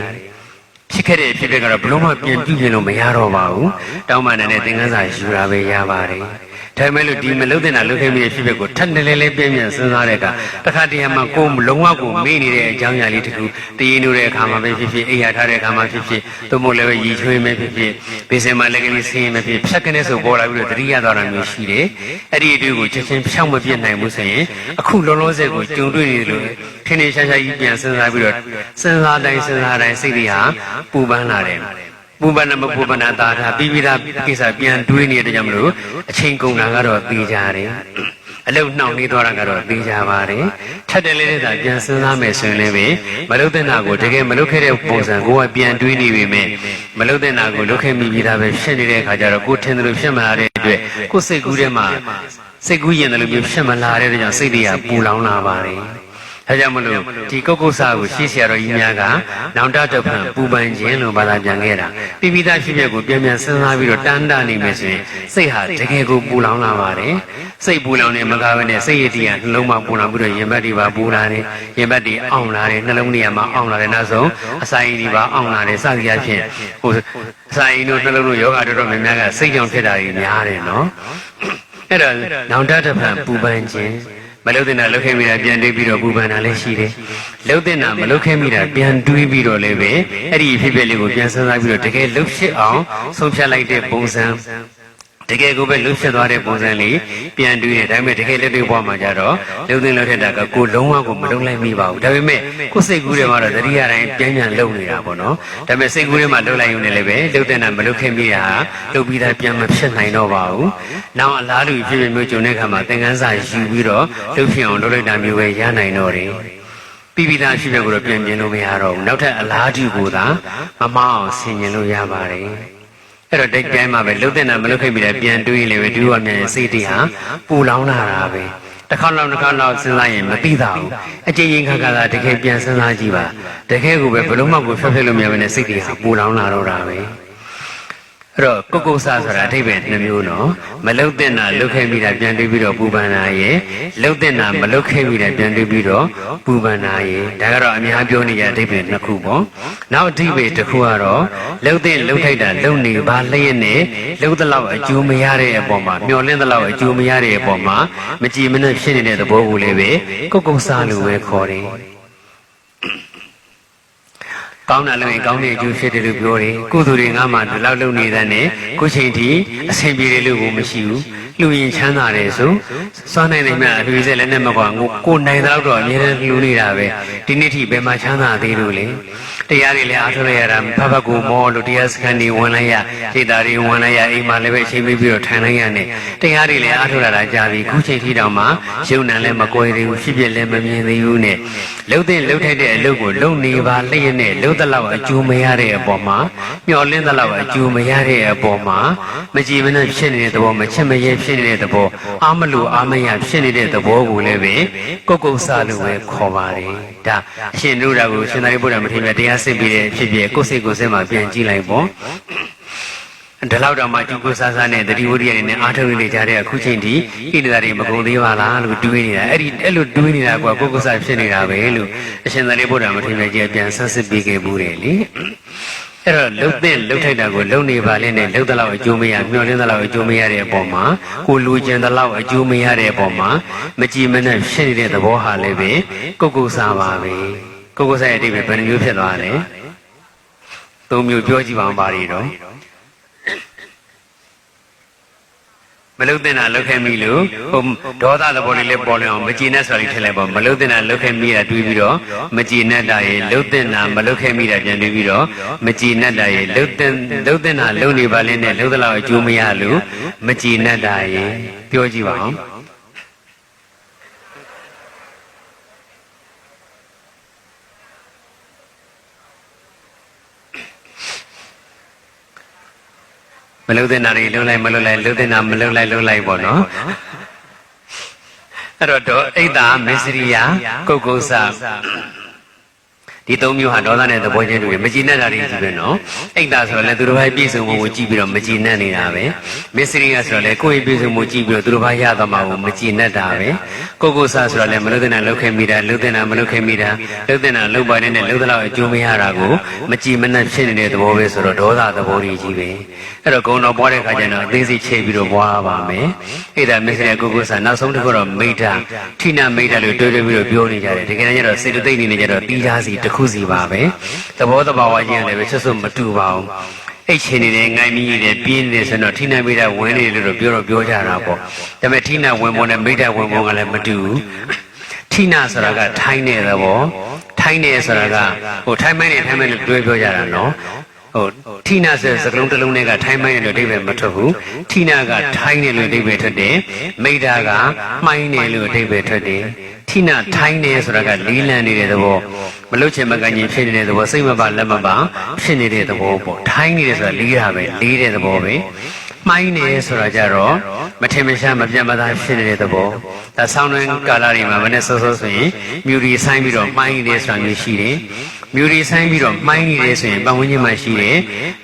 ်ဖြစ်ခဲ့တဲ့ဖြစ်ဖြစ်ကတော့ဘလို့မှပြန်ပြုပြင်လို့မရတော့ပါဘူးတောင်းပန်တဲ့သင်ခန်းစာယူတာပဲရပါတယ်ဒါပေမဲ့လို့ဒီမလုတဲ့နာလုခဲ့မိတဲ့ဖြစ်ဖြစ်ကိုထပ်နေလဲပြန်ပြန်စဉ်းစားတဲ့အခါတခါတည်းမှာကိုယ်လုံးဝကိုမေ့နေတဲ့အကြောင်းအရာလေးတခုတည်ရင်လို့တဲ့အခါမှာပဲဖြစ်ဖြစ်အိယာထားတဲ့အခါမှာဖြစ်ဖြစ်သို့မဟုတ်လည်းပဲရည်ချွေးမဲ့ဖြစ်ဖြစ်ဘေးစင်မှာလည်းကလေးဆင်းရဲမဲ့ဖြစ်ဖြတ်ကနေဆိုပေါ်လာပြီးတော့တတိယသွားတာမျိုးရှိတယ်အဲ့ဒီအတွေ့ကိုချက်ချင်းဖြောင်းမပြတ်နိုင်ဘူးဆိုရင်အခုလုံးလုံးစက်ကိုကြုံတွေ့နေလို့ခင်းနေရှာရှာကြီးပြန်စဉ်းစားပြီးတော့စဉ်းစားတိုင်းစိတ်တွေဟာပူပန်းလာတယ်ပူပန်မပူပန်တာထားပြီးပြီးသားကိစ္စပြန်တွေးနေတဲ့ကြောင့်မလို့အချိန်ကုန်တာကတော့သိကြတယ်အလုတ်နှောင့်နှေးသွားတာကတော့သိကြပါတယ်ထပ်တယ်လေးသာပြန်စဉ်းစားမယ်ဆိုရင်လည်းပဲမလုတဲ့နာကိုတကယ်မလုခဲ့တဲ့ပုံစံကိုကပြန်တွေးနေပြီမဲ့မလုတဲ့နာကိုလုခဲ့မိပြီးသားပဲဖြစ်နေတဲ့အခါကျတော့ကိုထင်တယ်လို့ဖြစ်မလာတဲ့အတွက်ကိုစိတ်ကူးထဲမှာစိတ်ကူးရင်တယ်လို့ဖြစ်မလာတဲ့ကြောင့်စိတ်တွေကပူလောင်လာပါတယ်ဒါကြောင့်မလို့ဒီကုက္ကုဆာကိုရှေးဆရာတော်ကြီးများကနောင်တတဖန်ပူပန်ခြင်းလို့ဘာသာပြန်ခဲ့တာပိပိသဖြစ်ဖြစ်ကိုပြန်ပြန်စဉ်းစားပြီးတော့တန်းတာနေမယ်ဆိုရင်စိတ်ဟာတကယ်ကိုပူလောင်လာပါတယ်စိတ်ပူလောင်နေမကားပဲနဲ့စိတ်ရည်တည်နှလုံးမှာပူလောင်ပြီးတော့ရင်ဘတ်တွေပါပူလာတယ်ရင်ဘတ်တွေအောင့်လာတယ်နှလုံးတွေကမှအောင့်လာတယ်နောက်ဆုံးအစာရည်တွေပါအောင့်လာတယ်စသည်အဖြစ်ဟိုအစာရည်တို့နှလုံးတို့ယောဂတော်တော်များများကစိတ်ကြောင့်ဖြစ်တာတွေများတယ်နော်အဲ့တော့နောင်တတဖန်ပူပန်ခြင်းမလုတဲ့နာလုတ်ခဲမိတာပြန်တွေးပြီးတော့ပူပန်တာလည်းရှိတယ်။လုတ်တဲ့နာမလုတ်ခဲမိတာပြန်တွေးပြီးတော့လည်းပဲအဲ့ဒီဖြစ်ဖြစ်လေးကိုပြန်စဉ်းစားပြီးတော့တကယ်လုတ်ဖြစ်အောင်ဆုံးဖြတ်လိုက်တဲ့ပုံစံတကယ်ကိုပဲလုတ်ဖြစ်သွားတဲ့ပုံစံလေးပြန်တွေးတယ်ဒါပေမဲ့တကယ်လက်တွေ့ဘဝမှာကြတော့လုတ်တဲ့လုတ်ထက်တာကကိုလုံးဝကိုမလုံလိုက်မိပါဘူးဒါပေမဲ့ကိုစိတ်ကူးထဲမှာတော့တတိယတိုင်းပြန်လုံနေတာပေါ့နော်ဒါပေမဲ့စိတ်ကူးထဲမှာလုံလိုက်ရုံနဲ့လည်းပဲလုတ်တဲ့နာမလုတ်ခဲမိတာလုတ်ပြီးသားပြန်မဖြစ်နိုင်တော့ပါဘူးနောက်အလားတူဖြစ်ဖြစ်မျိုးကြုံတဲ့အခါမှာသင်ခန်းစာယူပြီးတော့လုတ်ဖြစ်အောင်လုပ်လိုက်တာမျိုးပဲရနိုင်တော့တယ်ပြီးပြီးသားဖြစ်ဖြစ်ကိုတော့ပြန်ပြင်လို့မရတော့ဘူးနောက်ထပ်အလားတူကိုသာမမအောင်ဆင်ញင်လို့ရပါတယ် အဲ့တော့တိတ်ပြိုင်မှာပဲလှုပ်တဲ့နာမလှုပ်ခဲ့ပြီလေပြန်တွေးလေပဲဒုဝမြန်စိတ်တွေဟာပူလောင်လာတာပဲတစ်ခါလောက်စဉ်းစားရင်မသိတာဘူးအကျဉ်းချင်းခါခါသာတကယ်ပြန်စဉ်းစားကြည့်ပါတကယ်ကိုပဲဘလို့မှကိုဖျက်ဖျက်လို့မရဘဲနဲ့စိတ်တွေဟာပူလောင်လာတော့တာပဲအဲ့တော့ကုက္ကုဆာဆိုတာအဓိပ္ပာယ်နှမျိုးနော်မလှုပ်တဲ့နာလှုပ်ခဲ့ပြီးတာပြန်တွေးပြီးတော့ပူပန်တာရဲ့လှုပ်တဲ့နာမလှုပ်ခဲ့ပြီးတာပြန်တွေးပြီးတော့ပူပန်တာရဲ့ဒါကတော့အများပြောနေကြအဓိပ္ပာယ်နှစ်ခုပေါ့နောက်အဓိပ္ပာယ်တစ်ခုကတော့လှုပ်တဲ့လှုပ်ထိုက်တာလှုပ်နေပါလျက်နဲ့လှုပ်တဲ့လောက်အကျိုးမရတဲ့အပေါ်မှာမျောလင့်တဲ့လောက်အကျိုးမရတဲ့အပေါ်မှာမကြည်မနှက်ဖြစ်နေတဲ့သဘောကိုလည်းပဲကုက္ကုဆာလို့ပဲခေါ်တယ်ကောင်းတာလည်းကောင်းတဲ့အကျိုးဖြစ်တယ်လို့ပြောတယ်ကုသိုလ်တွေငါမှဒီလောက်လုပ်နေတဲ့နဲ့ခုချိန်ထိအဆင်ပြေတယ်လို့ကိုမရှိဘူးလူရင်ချမ်းသာတယ်ဆိုစွမ်းနိုင်နေမြအလူစက်လည်းနဲ့မကွာကိုနိုင်တဲ့လောက်တော့အများနဲ့လူနေတာပဲဒီနေ့ထိဘယ်မှာချမ်းသာသေးလို့လဲတရားတွေလည်းအားထုတ်လိုက်ရတာဖဖကိုမောလို့တရားစခန်းတွေဝင်လိုက်ရစိတ်ဓာတ်တွေဝင်လိုက်ရအိမ်မှာလည်းပဲအချိန်ပေးပြီးတော့ထိုင်လိုက်ရနေတရားတွေလည်းအားထုတ်လာတာကြာပြီခုချိန်ထိတောင်မှယုံနံလည်းမကွဲသေးဘူးဖြစ်ဖြစ်လည်းမမြင်သေးဘူးနဲ့လှုပ်တဲ့လှုပ်ထိုက်တဲ့အလုပ်ကိုလုပ်နေပါလျက်နဲ့လှုပ်တဲ့လောက်အကျိုးမရတဲ့အပေါ်မှာမျောလင့်တဲ့လောက်အကျိုးမရတဲ့အပေါ်မှာမကြည်မနှက်ဖြစ်နေတဲ့သဘောမချစ်မရဲဖြစ်နေတဲ့သဘောအာမလို့အာမရဖြစ်နေတဲ့သဘောကိုလည်းပဲကုက္ကုဆာလို့ပဲခေါ်ပါတယ်ဒါအရှင်တို့ရာကိုရှင်သာရိပုတ္တရာမထေရတရားစစ်ပြီးတဲ့ဖြစ်ဖြစ်ကိုယ်စိတ်ကိုယ်စိတ်မှာပြန်ကြည့်လိုက်ပေါ့ဒီလောက်တော့မှကျုပ်ကိုစားစားနဲ့တတိဝရိယနဲ့အားထုတ်နေကြတဲ့အခုချိန်ထိဣတိတာတွေမကုန်သေးပါလားလို့တွေးနေတာအဲ့လိုတွေးနေတာကကိုယ်ကိုစားဖြစ်နေတာပဲလို့အရှင်သာရိပုတ္တရာမထေရကြီးပြန်ဆက်စစ်ပြီးခဲ့ဘူးတယ်လေအဲ့တော့လှုပ်တဲ့လှုပ်ထိုက်တာကိုလှုပ်နေပါလေနဲ့လှုပ်တဲ့လောက်အကျိုးမရမျောလင်းတဲ့လောက်အကျိုးမရတဲ့အပေါ်မှာကိုလူကျင်တဲ့လောက်အကျိုးမရတဲ့အပေါ်မှာမကြည်မနှက်ဖြစ်နေတဲ့သဘောဟာလည်းပဲကုက္ကုဆာပါပဲကုက္ကုဆာရဲ့အဓိပ္ပာယ်ဘယ်နှမျိုးဖြစ်သွားလဲသုံးမျိုးပြောကြည့်ပါဦးပါရီတော့မလုတဲ့နာလုတ်ခဲ့မိလို့ဒေါသသဘောလေးလည်းပေါ်လွင်အောင်မကြည်နဲ့ဆိုတာလေးထည့်လိုက်ပါမလုတဲ့နာလုတ်ခဲ့မိတာတွေးပြီးတော့မကြည်နဲ့တာရဲ့လုတ်တဲ့နာမလုတ်ခဲ့မိတာပြန်တွေးပြီးတော့မကြည်နဲ့တာရဲ့လုတ်တဲ့နာလုံနေပါလင်းနဲ့လုတ်တဲ့လောက်အကျိုးမရလို့မကြည်နဲ့တာရဲ့ပြောကြည့်ပါဦးမလုတဲ့နာတွေလှုပ်လိုက်မလှုပ်လိုက်လှုပ်တဲ့နာမလှုပ်လိုက်လှုပ်လိုက်ပေါ့နော်အဲ့တော့အိတ်တာမစ္စရိယကုက္ကုဆာဒီသုံးမျိုးဟာဒေါသနဲ့သဘောချင်းတူတယ်မကြည်နဲ့တာတွေကြီးပဲနော်အိတ်တာဆိုတော့လေသူတို့ဘာပြည့်စုံမှုကိုကြည့်ပြီးတော့မကြည်နဲ့နေတာပဲမစ္စရိယဆိုတော့လေကိုယ့်ရဲ့ပြည့်စုံမှုကြည့်ပြီးတော့သူတို့ဘာရသွားမှာကိုမကြည်နဲ့တာပဲကုက္ကုဆာဆိုတော့လေမလုတဲ့နာလှုပ်ခဲ့မိတာလှုပ်တဲ့နာမလှုပ်ခဲ့မိတာလှုပ်တဲ့နာလှုပ်ပါတယ်နဲ့လှုပ်တဲ့လောက်အကျိုးမရတာကိုမကြည်မနဲ့ဖြစ်နေတဲ့သဘောပဲဆိုတော့ဒေါသသဘောကြီးပဲအဲ့တော့ဂုံတော်ပွားတဲ့ခါကျတော့အသေးစိတ်ချိန်ပြီးတော့ပွားပါမယ်အိတ်တာမစ္စရိယကုက္ကုဆာနောက်ဆုံးတစ်ခုတော့မိဋ္ဌာထိနာမိဋ္ဌာလို့တွဲပြီးတော့ပြောနေကြတယ်တကယ်ကျတော့စေတသိက်နေနေကြတော့ပြီးသားစီတစ်ခုစီပါပဲသဘောတဘာဝချင်းလည်းပဲဆွဆွမတူပါဘူးအိတ်ချင်နေတယ်ငိုင်းပြီးနေတယ်ပြင်းနေတယ်ဆိုတော့ထိနာမိဋ္ဌာဝင်နေတယ်လို့ပြောကြတာပေါ့ဒါပေမဲ့ထိနာဝင်ပုံနဲ့မိဋ္ဌာဝင်ပုံကလည်းမတူဘူးထိနာဆိုတာကထိုင်းတဲ့သဘောထိုင်းနေဆိုတာကထိုင်းမိုင်းနဲ့ထိုင်းမိုင်းလို့တွဲပြောကြတာနော်ထိနာဆိုစကလုံးတစ်လုံးနဲ့ကထိုင်းမိုင်းနဲ့လို့အဓိပ္ပာယ်မထွက်ဘူးထိနာကထိုင်းတယ်လို့အဓိပ္ပာယ်ထွက်တယ်မိဋ္ဌာကမှိုင်းတယ်လို့အဓိပ္ပာယ်ထွက်တယ်ထိနာထိုင်းတယ်ဆိုတာကလီးလန့်နေတဲ့သဘောမလုတ်ချင်မကန်ကြီးဖြစ်နေတဲ့သဘောစိတ်မပါလက်မပါဖြစ်နေတဲ့သဘောပေါ့ထိုင်းနေတယ်ဆိုတာလီးတာပဲလီးတဲ့သဘောပဲမှိုင်းနေဆိုတာကြတော့မထင်မရှားမပြတ်မသားဖြစ်နေတဲ့သဘောဒါဆောင်းတွင်းကာလတွေမှာမနဲ့စောစောဆိုရင်မြူရီဆိုင်ပြီးတော့မှိုင်းနေဆိုတာမျိုးရှိတယ်မြူရီဆိုင်ပြီးတော့မှိုင်းနေတယ်ဆိုရင်ပတ်ဝန်းကျင်မှာရှိတယ်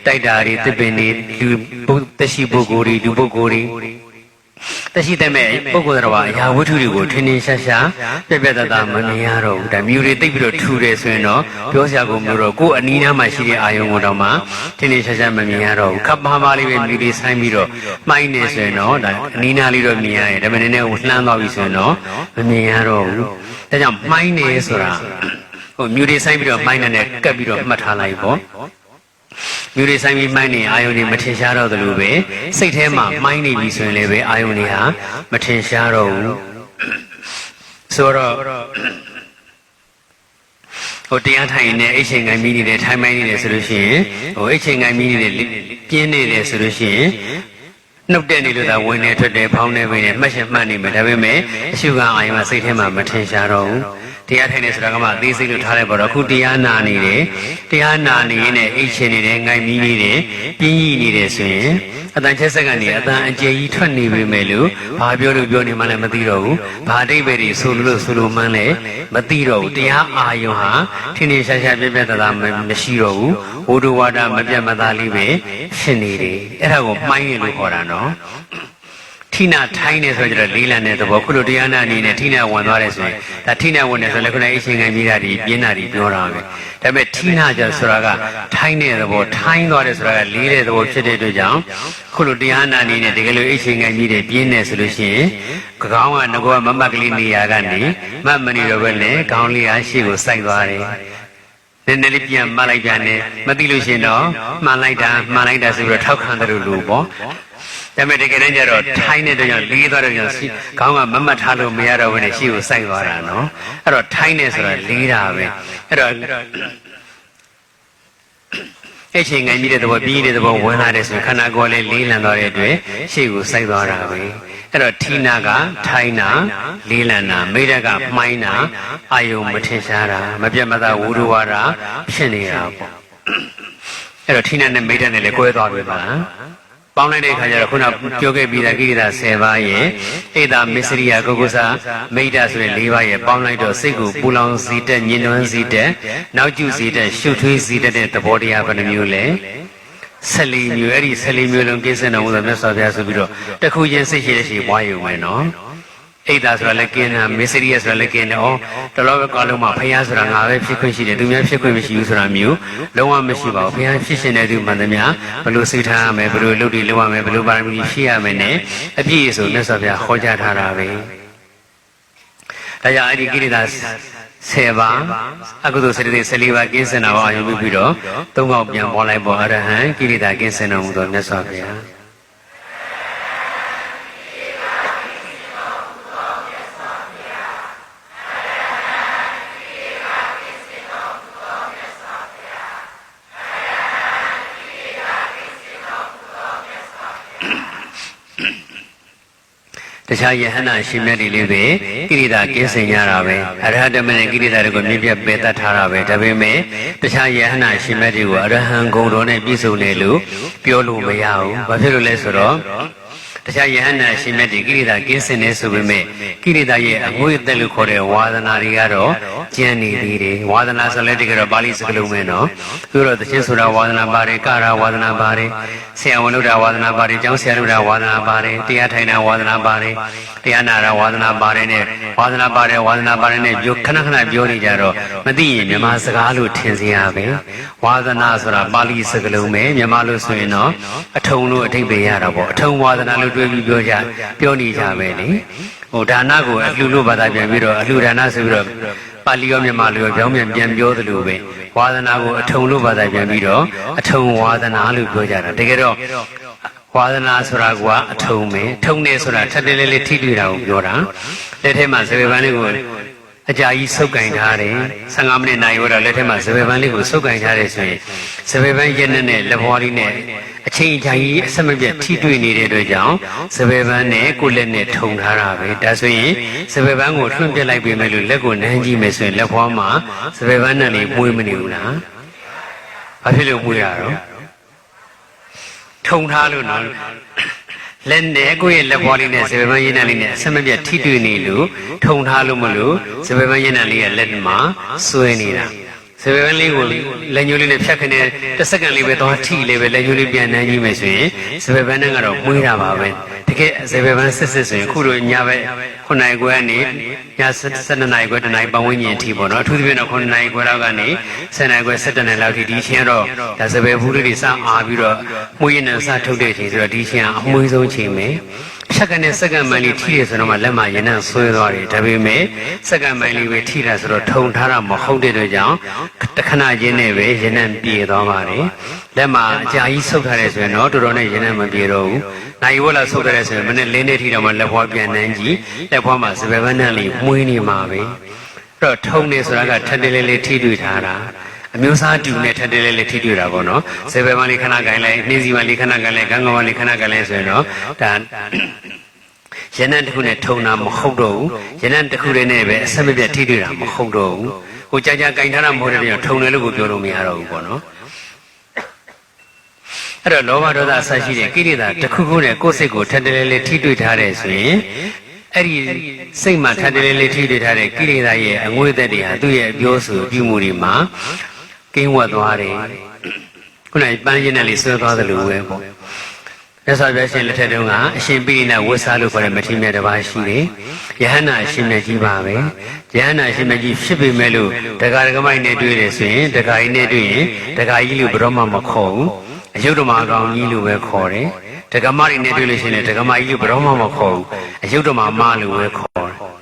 တိုက်တာတွေတစ်ပင်တွေလူသက်ရှိပုဂ္ဂိုလ်တွေလူပုဂ္ဂိုလ်တွေတရှိတဲ့မဲ့ပုဂ္ဂိုလ်တော်ကအရာဝတ္ထုတွေကိုထင်းထင်းရှားရှားပြက်ပြက်သားသားမမြင်ရတော့ဘူးဒါမြူတွေတိတ်ပြီးတော့ထူတယ်ဆိုရင်တော့ပြောစရာကိုမလိုတော့ကိုယ်အနီးနားမှာရှိတဲ့အာယုံကိုတော့မှထင်းထင်းရှားရှားမမြင်ရတော့ဘူးခပ်ပါးပါးလေးပဲမြူတွေဆိုင်ပြီးတော့မှိုင်းနေဆိုရင်တော့ဒါအနီးနားလေးတော့မြင်ရတယ်ဒါပေမဲ့နည်းနည်းလှမ်းသွားပြီဆိုရင်တော့မမြင်ရတော့ဘူးဒါကြောင့်မှိုင်းနေဆိုတာမြူတွေဆိုင်ပြီးတော့မှိုင်းနေတဲ့ကပ်ပြီးတော့မှတ်ထားလိုက်ပေါ့မြူတွေဆိုင်ပြီးမှိုင်းနေအာယုန်တွေမထင်ရှားတော့သလိုပဲစိတ်ထဲမှာမှိုင်းနေပြီဆိုရင်လည်းပဲအာယုန်တွေဟာမထင်ရှားတော့ဘူးဆိုတော့တရားထိုင်နေအိတ်ချိန်ကိုင်းပြီးနေတဲ့ထိုင်မိုင်းနေတယ်ဆိုလို့ရှိရင်အိတ်ချိန်ကိုင်းပြီးနေတဲ့ပြင်းနေတယ်ဆိုလို့ရှိရင်နှုတ်တဲ့နေလို့သာဝင်နေထွက်တယ်ဖောင်းနေပဲမှတ်ရှင်မှတ်နေမယ်ဒါပေမဲ့အရှုခံအာယုန်ကစိတ်ထဲမှာမထင်ရှားတော့ဘူး တရားထိုင်နေဆိုတာကမှအသေးစိတ်လို့ထားလိုက်ပါတော့ခုတရားနာနေတယ်တရားနာနေရင်လည်းအိတ်ချင်နေတယ်ငိုင်မီးနေတယ်ပြင်းကြီးနေတယ်ဆိုရင်အတန်ချက်ဆက်ကနေအတန်အကျယ်ကြီးထွက်နေပြီမဲ့လို့ဘာပြောလို့ပြောနေမှလည်းမသိတော့ဘူးဘာအတိတ်ပဲတွေဆိုလို့မှန်းလည်းမသိတော့ဘူးတရားအာယုံဟာထင်းထင်းရှားရှားပြက်ပြက်သားမရှိတော့ဘူးဝိဒဝါဒမပြတ်မသားလေးပဲဖြစ်နေတယ်အဲ့ဒါကိုမှိုင်းရလို့ခေါ်တာနော်ထိနာထိုင်းနေဆိုကြတော့လေးလံတဲ့သဘောခုလိုတရားနာအနေနဲ့ထိနာဝင်သွားတယ်ဆိုရင်ဒါထိနာဝင်တယ်ဆိုလည်းခုနအရှင်ခံကြီးတာဒီပြင်းတာဒီပြောတာပဲဒါပေမဲ့ထိနာကြဆိုတာကထိုင်းတဲ့သဘောထိုင်းသွားတယ်ဆိုတာကလေးတဲ့သဘောဖြစ်တဲ့အတွက်ကြောင့်ခုလိုတရားနာအနေနဲ့တကယ်လို့အရှင်ခံကြီးတွေပြင်းနေဆိုလို့ရှိရင်ခေါင်းကငကောမမတ်ကလေးနေရာကနေမတ်မနေတော့ပဲလေခေါင်းလေးအားရှေ့ကိုစိုက်သွားတယ်နည်းနည်းလေးပြန်မှတ်လိုက်ပြန်နေမသိလို့ရှိရင်တော့မှန်လိုက်တာဆိုပြီးတော့ထောက်ခံတယ်လို့ပေါ့ဒါပေမဲ့တကယ်တမ်းကျတော့ထိုင်းတဲ့ကြောင့်လေးသွားတဲ့ကြောင့်ခေါင်းကမမတ်ထားလို့မရတော့ဘူးနဲ့ရှေ့ကိုစိုက်သွားတာနော်အဲ့တော့ထိုင်းနေဆိုတာလေးတာပဲအဲ့တော့အဲ့ချိန်ငိုင်းပြီးတဲ့သဘောပြီးတဲ့သဘောဝင်လာတဲ့ဆိုရင်ခန္ဓာကိုယ်လေးလေးလံသွားတဲ့အတွက်ရှေ့ကိုစိုက်သွားတာပဲအဲ့တော့ဌိနာကထိုင်းနာလေးလံနာမိဒကမှိုင်းနာအာယုံမထင်ရှားတာမပြတ်မသားဝုဒဝါဒဖြစ်နေတာပေါ့အဲ့တော့ဌိနာနဲ့မိဒနဲ့လည်းကွဲသွားပြီပါပေါင်းလိုက်တဲ့အခါကျတော့ခုနပြောခဲ့ပြီးသားကိရိတာ10ပါးရဲ့ဧတာမစ္စရိယကုက္ကုစမိဒဆိုတဲ့4ပါးရဲ့ပေါင်းလိုက်တော့စိတ်ကိုပူလောင်စေတဲ့ညင်နွမ်းစေတဲ့နောက်ကျစေတဲ့ရှုထွေးစေတဲ့သဘောတရားဘယ်နှမျိုးလဲ14မျိုးအဲ့ဒီ14မျိုးလုံးကိစ္စတော်မူသောမြတ်စွာဘုရားဆိုပြီးတော့တခုချင်းစိတ်ရှိတဲ့ရှိပွားယူမယ်နော်ဣဒ္ဓဆိုတာလည်းကျင်းတာမစ္စရိယဆိုတာလည်းကျင်းတယ်။ဩတော်တော်ကလုံးမှာဘုရားဆိုတာငါပဲဖြစ်ခွင့်ရှိတယ်သူများဖြစ်ခွင့်မရှိဘူးဆိုတာမျိုးလုံးဝမရှိပါဘူး။ဘုရားဖြစ်ရှင်တဲ့သူမှန်သမျှဘလို့စိတ်ထားရမယ်ဘလို့လုပ်တွေလုပ်ရမယ်ဘလို့ပါရမီရှိရမယ်နဲ့အပြည့်အစုံမြတ်စွာဘုရားဟောကြားထားတာပဲ။ဒါကြောင့်အဲ့ဒီကိရိတာ10ပါးအကုသိုလ်စေတသိက်14ပါးကင်းစင်တာကိုအယုံပြုပြီးတော့သုံးခေါက်ပြန်ပေါ်လိုက်ပေါ်အရဟံကိရိတာကင်းစင်တော်မူသောမြတ်စွာဘုရားတခြားယဟနာရှင်မြတ်တွေလေးပဲကိရိတာကင်းစင်ကြတာပဲအရဟတမနဲ့ကိရိတာတွေကိုမြင့်ပြတ်ပယ်တတ်ထားတာပဲဒါပေမဲ့တခြားယဟနာရှင်မြတ်တွေကိုအရဟံဂုံတော်နဲ့ပြည့်စုံတယ်လို့ပြောလို့မရဘူးဘာဖြစ်လို့လဲဆိုတော့တခြားယဟနာရှင်မြတ်တွေကိရိတာကင်းစင်နေဆိုပေမဲ့ကိရိတာရဲ့အငွေ့အသက်လို့ခေါ်တဲ့ဝါဒနာတွေကတော့ကျန်နေသေးတယ်ဝါဒနာဆိုလည်းတကယ်တော့ပါဠိစကားလုံးပဲနော်သူတို့သချင်းဆိုတာဝါဒနာပါတယ်ကာရဝါဒနာပါတယ်ဆရာဝန်လို့တာဝါဒနာပါတယ်ကျောင်းဆရာလို့တာဝါဒနာပါတယ်တရားထိုင်တာဝါဒနာပါတယ်တရားနာတာဝါဒနာပါတယ်နဲ့ဝါဒနာပါတယ်နဲ့ပြောခဏပြောနေကြတော့မသိရင်မြန်မာစကားလို့ထင်စရာပဲဝါဒနာဆိုတာပါဠိစကားလုံးပဲမြန်မာလို့ဆိုရင်တော့အထုံလို့အဓိပ္ပာယ်ရတာပေါ့အထုံဝါဒနာလို့တွေးပြီးပြောနေကြပဲလေဒါနကိုအလှလို့ဘာသာပြန်ပြီးတော့အလှဒါနဆိုပြီးတော့ပါဠိရောမြန်မာလိုရောပြောင်းပြန်ပြောသလိုပဲဝါဒနာကိုအထုံလို့ဘာသာပြန်ပြီးတော့အထုံဝါဒနာလို့ပြောကြတာတကယ်တော့ဝါဒနာဆိုတာကအထုံပဲထုံနေဆိုတာထပ်တဲလေးထိတွေ့တာကိုပြောတာလက်ထဲမှာစပယ်ပန်းလေးကိုအကြာကြီးစုပ်ကင်ထားတယ်15မိနစ်နိုင်ရောတော့လက်ထဲမှာစပယ်ပန်းလေးကိုစုပ်ကင်ထားတယ်ဆိုရင်စပယ်ပန်းရက်နဲ့လက်ဘွားလေးနဲ့အချိန်ကြာကြီးအဆက်မပြတ်ထိတွေ့နေတဲ့အတွက်ကြောင့်စပယ်ပန်းနဲ့ကိုယ်လက်နဲ့ထုံထားတာပဲဒါဆိုရင်စပယ်ပန်းကိုလွှင့်ပြလိုက်ပြီမဲ့လို့လက်ကိုနမ်းကြည့်မယ်ဆိုရင်လက်ဘွားမှာစပယ်ပန်းနဲ့လေးမွေးမနေဘူးလားဘာဖြစ်လို့မွေးရတော့ထုံထားလို့နော်လက်နဲ့ကိုယ့်ရဲ့လက်ဘွားလေးနဲ့စပယ်ပန်းရင်းနှံလေးနဲ့အဆက်မပြတ်ထိတွေ့နေလို့ထုံထားလို့မလို့စပယ်ပန်းရင်းနှံလေးရဲ့လက်မှာဆွဲနေတာစပယ်ပန်းလေးကိုလက်ညှိုးလေးနဲ့ဖြတ်ခနဲ့တစ်စက္ကန့်လေးပဲသွားထိလေးပဲလက်ညှိုးလေးပြန်နှမ်းကြည့်မယ်ဆိုရင်စပယ်ပန်းနဲ့ကတော့မွေးတာပါပဲတကယ်စပယ်ပန်းစစ်ဆိုရင်ခုလိုညပဲ9နာရီခွဲကနေည12နာရီခွဲတနာရီပတ်ဝန်းကျင်အထိပေါ့နော်အထူးသဖြင့်တော့9နာရီခွဲလောက်ကနေ10နာရီခွဲ17နာရီလောက်ထိဒီချင်းတော့ဒါစပယ်ဘူးလေးတွေစအားပြီးတော့မှုရင်းနဲ့စထုတ်တဲ့အချိန်ဆိုတော့ဒီချင်းကအမွှေးဆုံးချိန်ပဲဖြတ်ကနေစက္ကန့်မှန်လေးထိရဆိုတော့မှလက်မှာရင်းနှံဆွဲသွားတယ်ဒါပေမဲ့စက္ကန့်မှန်လေးပဲထိတာဆိုတော့ထုံထားတာမဟုတ်တဲ့အတွက်ကြောင့်တခဏချင်းနဲ့ပဲရင်းနှံပြေသွားပါတယ်လက်မှာအကြာကြီးဆုပ်ထားတယ်ဆိုရင်တော့တော်တော်နဲ့ရင်းနှံမပြေတော့ဘူးနိုင်ဝက်လာဆုပ်ထားတယ်ဆိုရင်မနေ့လင်းနေထိတော့မှလက်ဘွားပြန်နှမ်းကြည့်လက်ဘွားမှာစပယ်ပန်းနှံလေးမွေးနေမှာပဲအဲ့တော့ထုံနေဆိုတာကထက်တဲလေးထိတွေ့ထားတာအမျိုးသားတူနဲ့ထက်တဲလေးထိတွေ့တာပေါ့နော်စပယ်ပန်းလေးခဏကိုင်းလိုက်နှင်းစီပန်းလေးခဏကိုင်းလိုက်ဂန်းကောင်လေးခဏကိုင်းလိုက်ဆိုရင်တော့ဒါ ယန္တတစ်ခုနဲ့ထုံတာမဟုတ်တော့ဘူးယန္တတစ်ခုတည်းနဲ့ပဲအဆက်မပြတ်ထိတွေ့တာမဟုတ်တော့ဘူးဟိုကြာကြာကင်ထားတာမဟုတ်တဲ့ကြောင့်ထုံတယ်လို့ကိုပြောလို့မရတော့ဘူးပေါ့နော်အဲ့တော့လောဘဒေါသအစရှိတဲ့ကိလေသာတစ်ခုခုနဲ့ကိုယ်စိတ်ကိုထပ်တလဲလဲထိတွေ့ထားတယ်ဆိုရင်အဲ့ဒီစိတ်မှာထပ်တလဲလဲထိတွေ့ထားတဲ့ကိလေသာရဲ့အငွေ့သက်တွေဟာသူ့ရဲ့အပြောဆိုပြုမှုတွေမှာကင်းဝတ်သွားတယ်ခုနကပန်းရင်းနဲ့လေးဆွဲသွားသလိုပဲပေါ့မြတ်စွာဘုရားရှင်လက်ထက်တုန်းကအရှင်ပိဋိနဝိသလို့ခေါ်တဲ့မထေရမြတ်တစ်ပါးရှိတယ်ယဟန္တာအရှင်မြတ်ကြီးပါပဲယဟန္တာအရှင်မြတ်ကြီးဖြစ်ပေမဲ့လို့ဒကာဒကမိုက်နဲ့တွေ့တယ်ဆိုရင်ဒကာကြီးနဲ့တွေ့ရင်ဒကာကြီးလို့ဘယ်တော့မှမခေါ်ဘူးအယုဒ္ဓမာကောင်ကြီးလို့ပဲခေါ်တယ်ဒကမတွေနဲ့တွေ့လို့ရှိရင်ဒကမကြီးလို့ဘယ်တော့မှမခေါ်ဘူးအယုဒ္ဓမာမလို့ပဲခေါ်တယ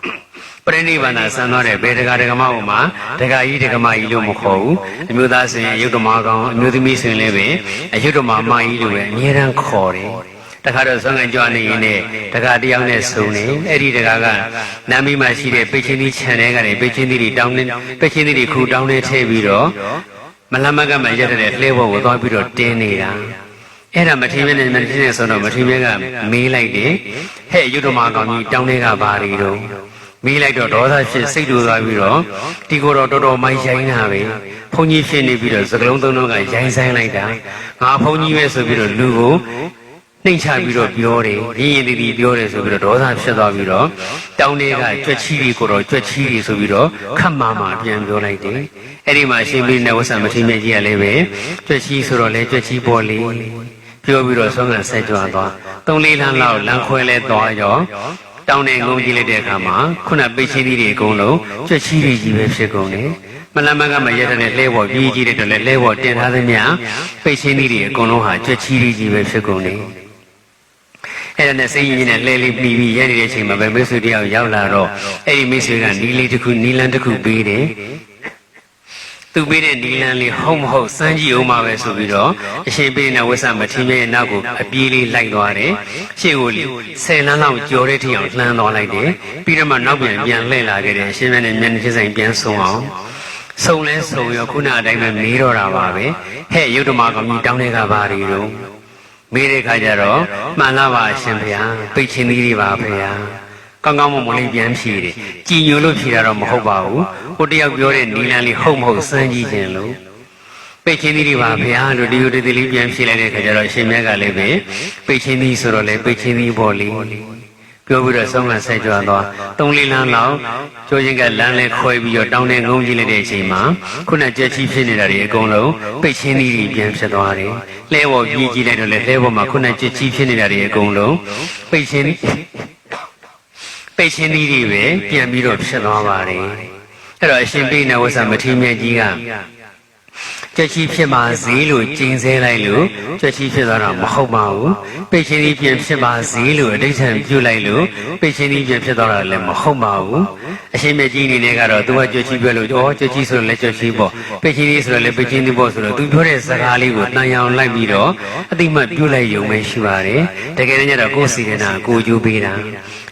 ်ပရိနိဗ္ဗာန်ဆံသွားတယ်ဘယ်ဒကာဒကမဘုံမှာဒကာကြီးဒကမကြီးလို့မခေါ်ဘူးအမျိုးသားဆိုရင်အယုဒ္ဓမာကောင်အမျိုးသမီးဆိုရင်လည်းပဲအယုဒ္ဓမာမကြီးလို့ပဲအမြဲတမ်းခေါ်တယ်တခါတော့ဆွမ်းခံကြွနေရင်လည်းတခါတယောက်နဲ့ဆုံနေအဲ့ဒီတခါကနာမည်မှာရှိတဲ့ပိတ်ချင်းသီးခြံထဲကနေပိတ်ချင်းသီးတွေတောင်းနေပိတ်ချင်းသီးတွေခူတောင်းနေထည့်ပြီးတော့မလမကမှရက်တဲ့လှဲဘောကိုသွားပြီးတော့တင်းနေတာအဲ့ဒါမထီးမဲနဲ့မထီးနဲ့ဆိုတော့မထီးမဲကမေးလိုက်တယ်ဟဲ့ယုဒ္ဓမာကောင်ကြီးတောင်းတွေကဘာတွေတော့မေးလိုက်တော့ဒေါသဖြစ်စိတ်တူသွားပြီးတော့ဒီကိုတော့တော်တော်မိုင်းဆိုင်တာပဲဘုန်းကြီးဖြစ်နေပြီးတော့စကလုံးသုံးလုံးကရိုင်းဆိုင်လိုက်တာငါဘုန်းကြီးပဲဆိုပြီးတော့လူကိုနှိမ့်ချပြီးတော့ပြောတယ်ရင်းရင်တည်ပြောတယ်ဆိုပြီးတော့ဒေါသဖြစ်သွားပြီးတော့တောင်းတွေကကြွက်ချီတွေကိုတော့ကြွက်ချီတွေဆိုပြီးတော့ခတ်မှပြန်ပြောလိုက်တယ်အဲ့ဒီမှာရှင်ပိဋိနဝိသမထေရမြတ်ကြီးကလည်းပဲကြွက်ချီဆိုတော့လေကြွက်ချီပေါ်လေပြောပြီးတော့ဆုံးကဆက်ကြွသွား3-4လမ်းလောက်လမ်းခွဲလဲသွားရောတောင်းနေငုံကြည့်လိုက်တဲ့အခါမှာခုနပိတ်ချင်းတွေအကုန်လုံးကြွက်ချီတွေကြီးပဲဖြစ်ကုန်တယ်မလမကမရက်တဲ့လဲဘော်ကြီးကြီးတဲ့တော့လဲဘော်တင်ထားသမျှပိတ်ချင်းတွေအကုန်လုံးဟာကြွက်ချီတွေကြီးပဲဖြစ်ကုန်တယ်အဲ့ဒါနဲ့စိတ်ရင်းနဲ့လဲလေးပြီးပြီးရနေတဲ့အချိန်မှာပဲမိတ်ဆွေတယောက်ရောက်လာတော့အဲ့ဒီမိတ်ဆွေကနီးလေးတစ်ခုနီးလန်းတစ်ခုပေးတယ်သူပေးတဲ့နီးလန်းလေးဟုတ်မဟုတ်စမ်းကြည့်အောင်ပါပဲဆိုပြီးတော့အရှင်ပိဋိနဝိသမထေရမြတ်ရဲ့နောက်ကိုအပြေးလေးလိုက်သွားတယ်ရှေ့ကို10လမ်းလောက်ကြော်တဲ့ထိအောင်လှမ်းသွားလိုက်တယ်ပြီးတော့မှနောက်ပြန်လှည့်လာခဲ့တယ်အရှင်မြတ်နဲ့မျက်နှာချင်းဆိုင်ပြန်ဆုံအောင်ဆုံလဲဆုံရောခုနအတိုင်းပဲမေးတော့တာပါပဲဟဲ့ယုဒ္ဓမာကောင်ကြီးတောင်းတဲ့ကဘာတွေတော့မေးတဲ့ခါကျတော့မှန်လားပါအရှင်ဘုရားပိတ်ချင်းသီးတွေပါဘုရားကောင်းကောင်းမွန်မွန်လေးပြန်ဖြေတယ်ကြည်ညိုလို့ဖြေတာတော့မဟုတ်ပါဘူးဟိုတယောက်ပြောတဲ့နီလန်းလေးဟုတ်မဟုတ်စမ်းကြည့်ခြင်းလို့ပိတ်ချင်းသီးတွေပါဘုရားလို့ဒီလိုတည်းလေးပြန်ဖြေလိုက်တဲ့ခါကျတော့အရှင်မြတ်ကလည်းပဲပိတ်ချင်းသီးဆိုတော့လေပိတ်ချင်းသီးပေါ်လေပြောပြီးတော့ဆုံးလဆက်ကြွသွား3-4လမ်းလောက်ကျိုးချင်းကလမ်းလဲခွဲပြီးတော့တောင်းနေငုံကြည့်လိုက်တဲ့အချိန်မှာခုနကြက်ချီဖြစ်နေတာတွေအကုန်လုံးပိတ်ချင်းသီးတွေပြန်ဖြစ်သွားတယ်လှဲဘော်ကြီးကြည့်လိုက်တော့လေလှဲဘော်မှာခုနကြက်ချီဖြစ်နေတာတွေအကုန်လုံးပိတ်ချင်းသီးတွေပဲပြန်ပြီးတော့ဖြစ်သွားပါတယ်အဲ့တော့အရှင်ပိဋိနဝိသမထေရမြတ်ကြီးကကြွက်ချီဖြစ်ပါစေလို့ကျင့်စေလိုက်လို့ကြွက်ချီဖြစ်သွားတာမဟုတ်ပါဘူးပိတ်ချင်းကြီးပြန်ဖြစ်ပါစေလို့အဋ္ဌံပြုလိုက်လို့ပိတ်ချင်းကြီးပြန်ဖြစ်သွားတာလည်းမဟုတ်ပါဘူးအရှင်မြတ်ကြီးအနေနဲ့ကတော့သူကကြွက်ချီပြောလို့ကြွက်ချီဆိုတော့လည်းကြွက်ချီပေါ့ပိတ်ချင်းကြီးဆိုတော့လည်းပိတ်ချင်းကြီးပေါ့ဆိုတော့သူပြောတဲ့စကားလေးကိုတန်ရောင်လိုက်ပြီးတော့အတိမတ်ပြုလိုက်ရုံပဲရှိပါတယ်တကယ်တမ်းကျတော့ကိုယ်စီရနာကိုကျိုးပေးတ